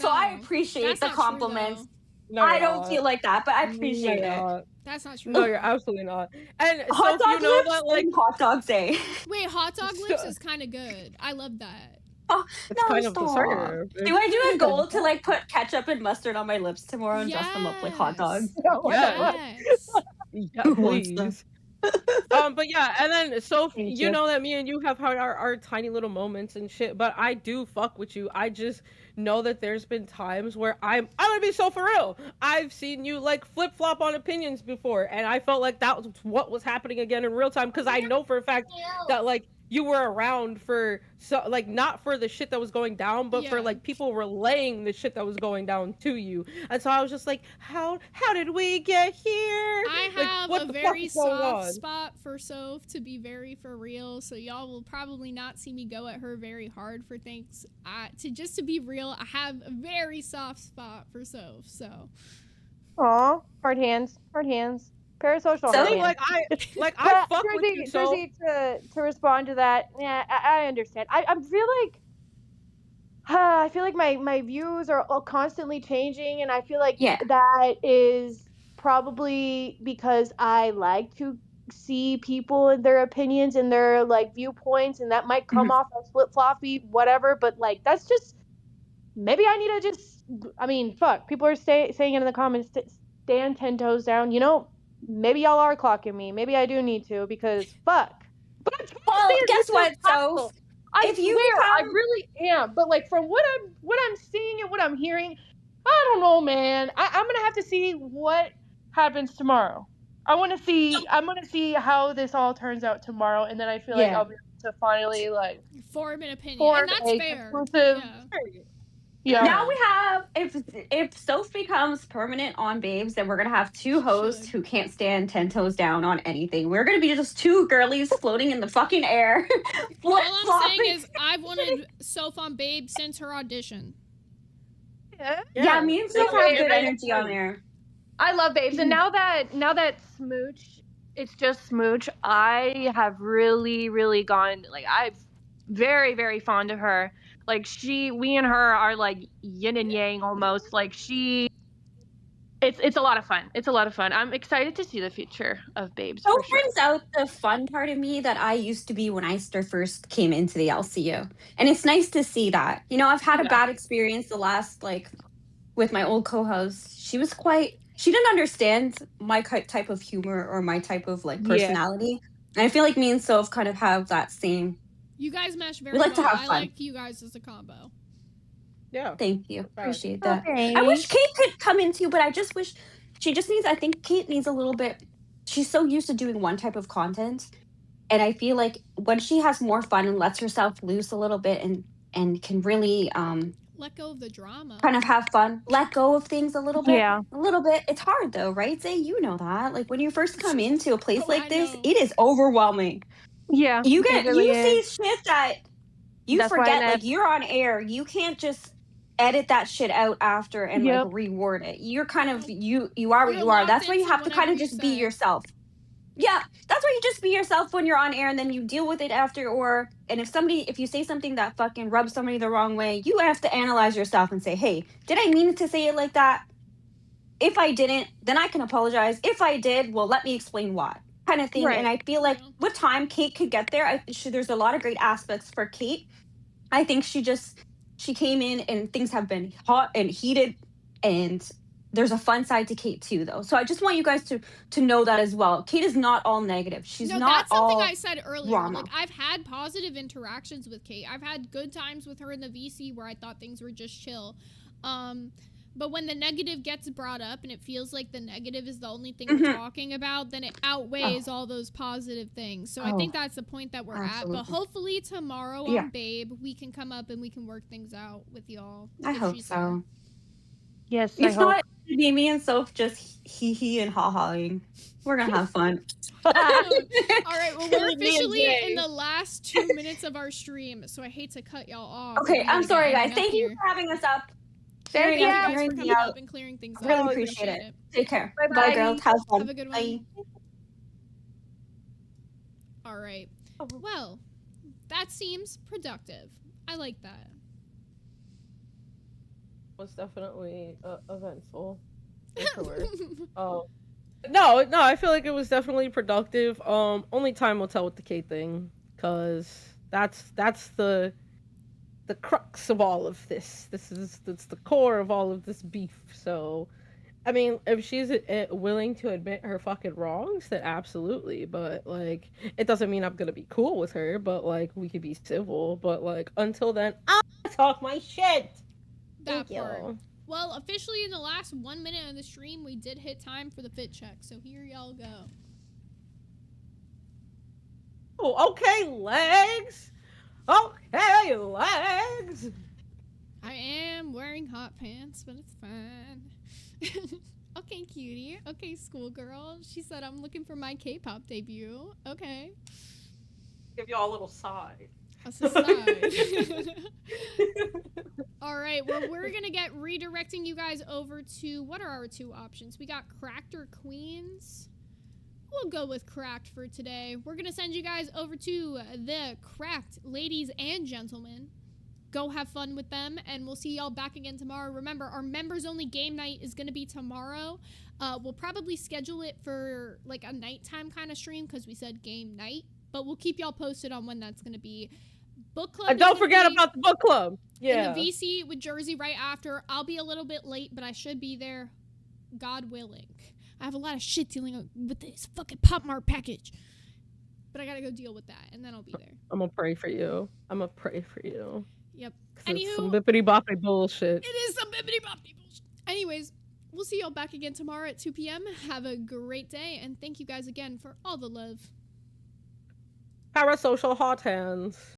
I appreciate the compliments. No, I don't feel like that, but I appreciate it. That's not true. No, you're absolutely not. And hot so dog you know lips that, like, hot dog day. Wait, hot dog lips is kind of good. I love that. Oh, it's no, kind of stop. deserved. Do I do a goal to like put ketchup and mustard on my lips tomorrow and dust them up like hot dogs? Yes. Yeah, please. But yeah, and then you know that me and you have had our tiny little moments and shit, but I do fuck with you. I just know that there's been times where I'm gonna be so for real. I've seen you like flip flop on opinions before, and I felt like that was what was happening again in real time, because I know for a fact that like you were around for not for the shit that was going down, but for like people relaying the shit that was going down to you. And so I was just like, how did we get here? I have what a the very fuck is going soft on? spot for Soph, to be very for real. So y'all will probably not see me go at her very hard for things. To be real, I have a very soft spot for Soph. So. Aw, hard hands. Parasocial. So, hard hands. I fuck with you, Jersey, to respond to that. Yeah, I understand. I feel like my views are all constantly changing, and I feel like that is probably because I like to see people and their opinions and their like viewpoints, and that might come off as flip floppy, whatever. But like that's just maybe I need to just. I mean, fuck. People are saying it in the comments. Stand 10 toes down. You know. Maybe y'all are clocking me. Maybe I do need to, because fuck. But I'm trying to guess what, Soph? I swear, I really am. But like from what I'm seeing and what I'm hearing, I don't know, man. I'm gonna have to see what happens tomorrow. I'm gonna see how this all turns out tomorroh, and then I feel like I'll be able to finally like form an opinion, and that's fair. Yeah. Now we have, if Soph becomes permanent on Babes, then we're going to have 2 hosts who can't stand 10 toes down on anything. We're going to be just 2 girlies floating in the fucking air. All I'm saying is I've wanted Soph on Babe since her audition. Yeah, me and Soph have good energy on there. I love Babes, and now that Smooch, it's just Smooch, I have really, really gone, like, I'm very, very fond of her. Like we and her are like yin and yang almost. Like it's a lot of fun. It's a lot of fun. I'm excited to see the future of Babes. So brings out the fun part of me that I used to be when I first came into the LCU, and it's nice to see that. You know, I've had a bad experience the last with my old co-host. She didn't understand my type of humor or my type of personality, and I feel like me and Soph kind of have that same. You guys mesh very well. I like you guys as a combo. Yeah. Thank you. Appreciate that. Okay. I wish Kate could come in too, but I just wish she just needs, I think Kate needs a little bit, she's so used to doing one type of content. And I feel like when she has more fun and lets herself loose a little bit and can really let go of the drama, kind of have fun, let go of things a little bit. Yeah. A little bit. It's hard though, right? Zay, you know that. Like when you first come into a place like this, know. it is overwhelming. Yeah. You it get really you is. see shit that you That's why forget, I like you're on air. You can't just edit that shit out after and Yep. like reword it. You're kind of you are what You're you are. locked That's why you into have to kind whatever of you just be say. yourself. Yeah, that's why you just be yourself when you're on air, and then you deal with it after. Or and if you say something that fucking rubs somebody the wrong way, you have to analyze yourself and say, hey, did I mean to say it like that? If I didn't, then I can apologize. If I did, well, let me explain why, kind of thing. Right. And I feel like with time, Kate could get there. There's a lot of great aspects for Kate. I think she came in and things have been hot and heated, and there's a fun side to Kate too, though. So I just want you guys to know that as well. Kate is not all negative. She's No, not that's something all I said earlier. drama. Like I've had positive interactions with Kate. I've had good times with her in the VC where I thought things were just chill. But when the negative gets brought up and it feels like the negative is the only thing we're talking about, then it outweighs all those positive things. So I think that's the point that we're at. But hopefully tomorrow on Babe, we can come up and we can work things out with y'all. I hope so. There. Yes, If I hope. not, me and Soph just hee and ha-haing. We're gonna have fun. All right, well, we're Me and officially Jay. in the last 2 minutes of our stream, so I hate to cut y'all off. Okay, We gotta I'm get sorry, guys. ending up Thank you here. for having us up. Thank you guys for Hearing coming me out. up and clearing things up. Really appreciate it. Take care. Bye-bye. Bye, girls. Have fun. Have a good one. Bye. All right. Well, that seems productive. I like that. Was definitely eventful. No, I feel like it was definitely productive. Only time will tell with the Kate thing, cause that's the crux of all of this. That's the core of all of this beef. So, I mean, if she's willing to admit her fucking wrongs, then absolutely. But like, it doesn't mean I'm gonna be cool with her. But like, we could be civil. But like, until then, I'll talk my shit. That Thank part. you. Well, officially in the last 1 minute of the stream, we did hit time for the fit check. So here y'all go. Oh, okay, legs. Okay, legs. I am wearing hot pants, but it's fine. Okay, cutie. Okay, schoolgirl. She said I'm looking for my K-pop debut. Okay. Give y'all a little side. That's a side. All right, well, we're going to get redirecting you guys over to, what are our two options? We got Cracked or Queens. We'll go with Cracked for today. We're going to send you guys over to the Cracked ladies and gentlemen. Go have fun with them, and we'll see y'all back again tomorrow. Remember, our members-only game night is going to be tomorrow. We'll probably schedule it for, like, a nighttime kind of stream because we said game night. But we'll keep y'all posted on when that's going to be. Book club. And don't forget about the book club. Yeah. In the VC with Jersey right after. I'll be a little bit late, but I should be there, God willing. I have a lot of shit dealing with this fucking Pop Mart package. But I gotta go deal with that, and then I'll be there. I'm gonna pray for you. Yep. It's some bippity boppity bullshit. It is some bippity boppity bullshit. Anyways, we'll see y'all back again tomorrow at 2 p.m. Have a great day, and thank you guys again for all the love. Parasocial hot hands.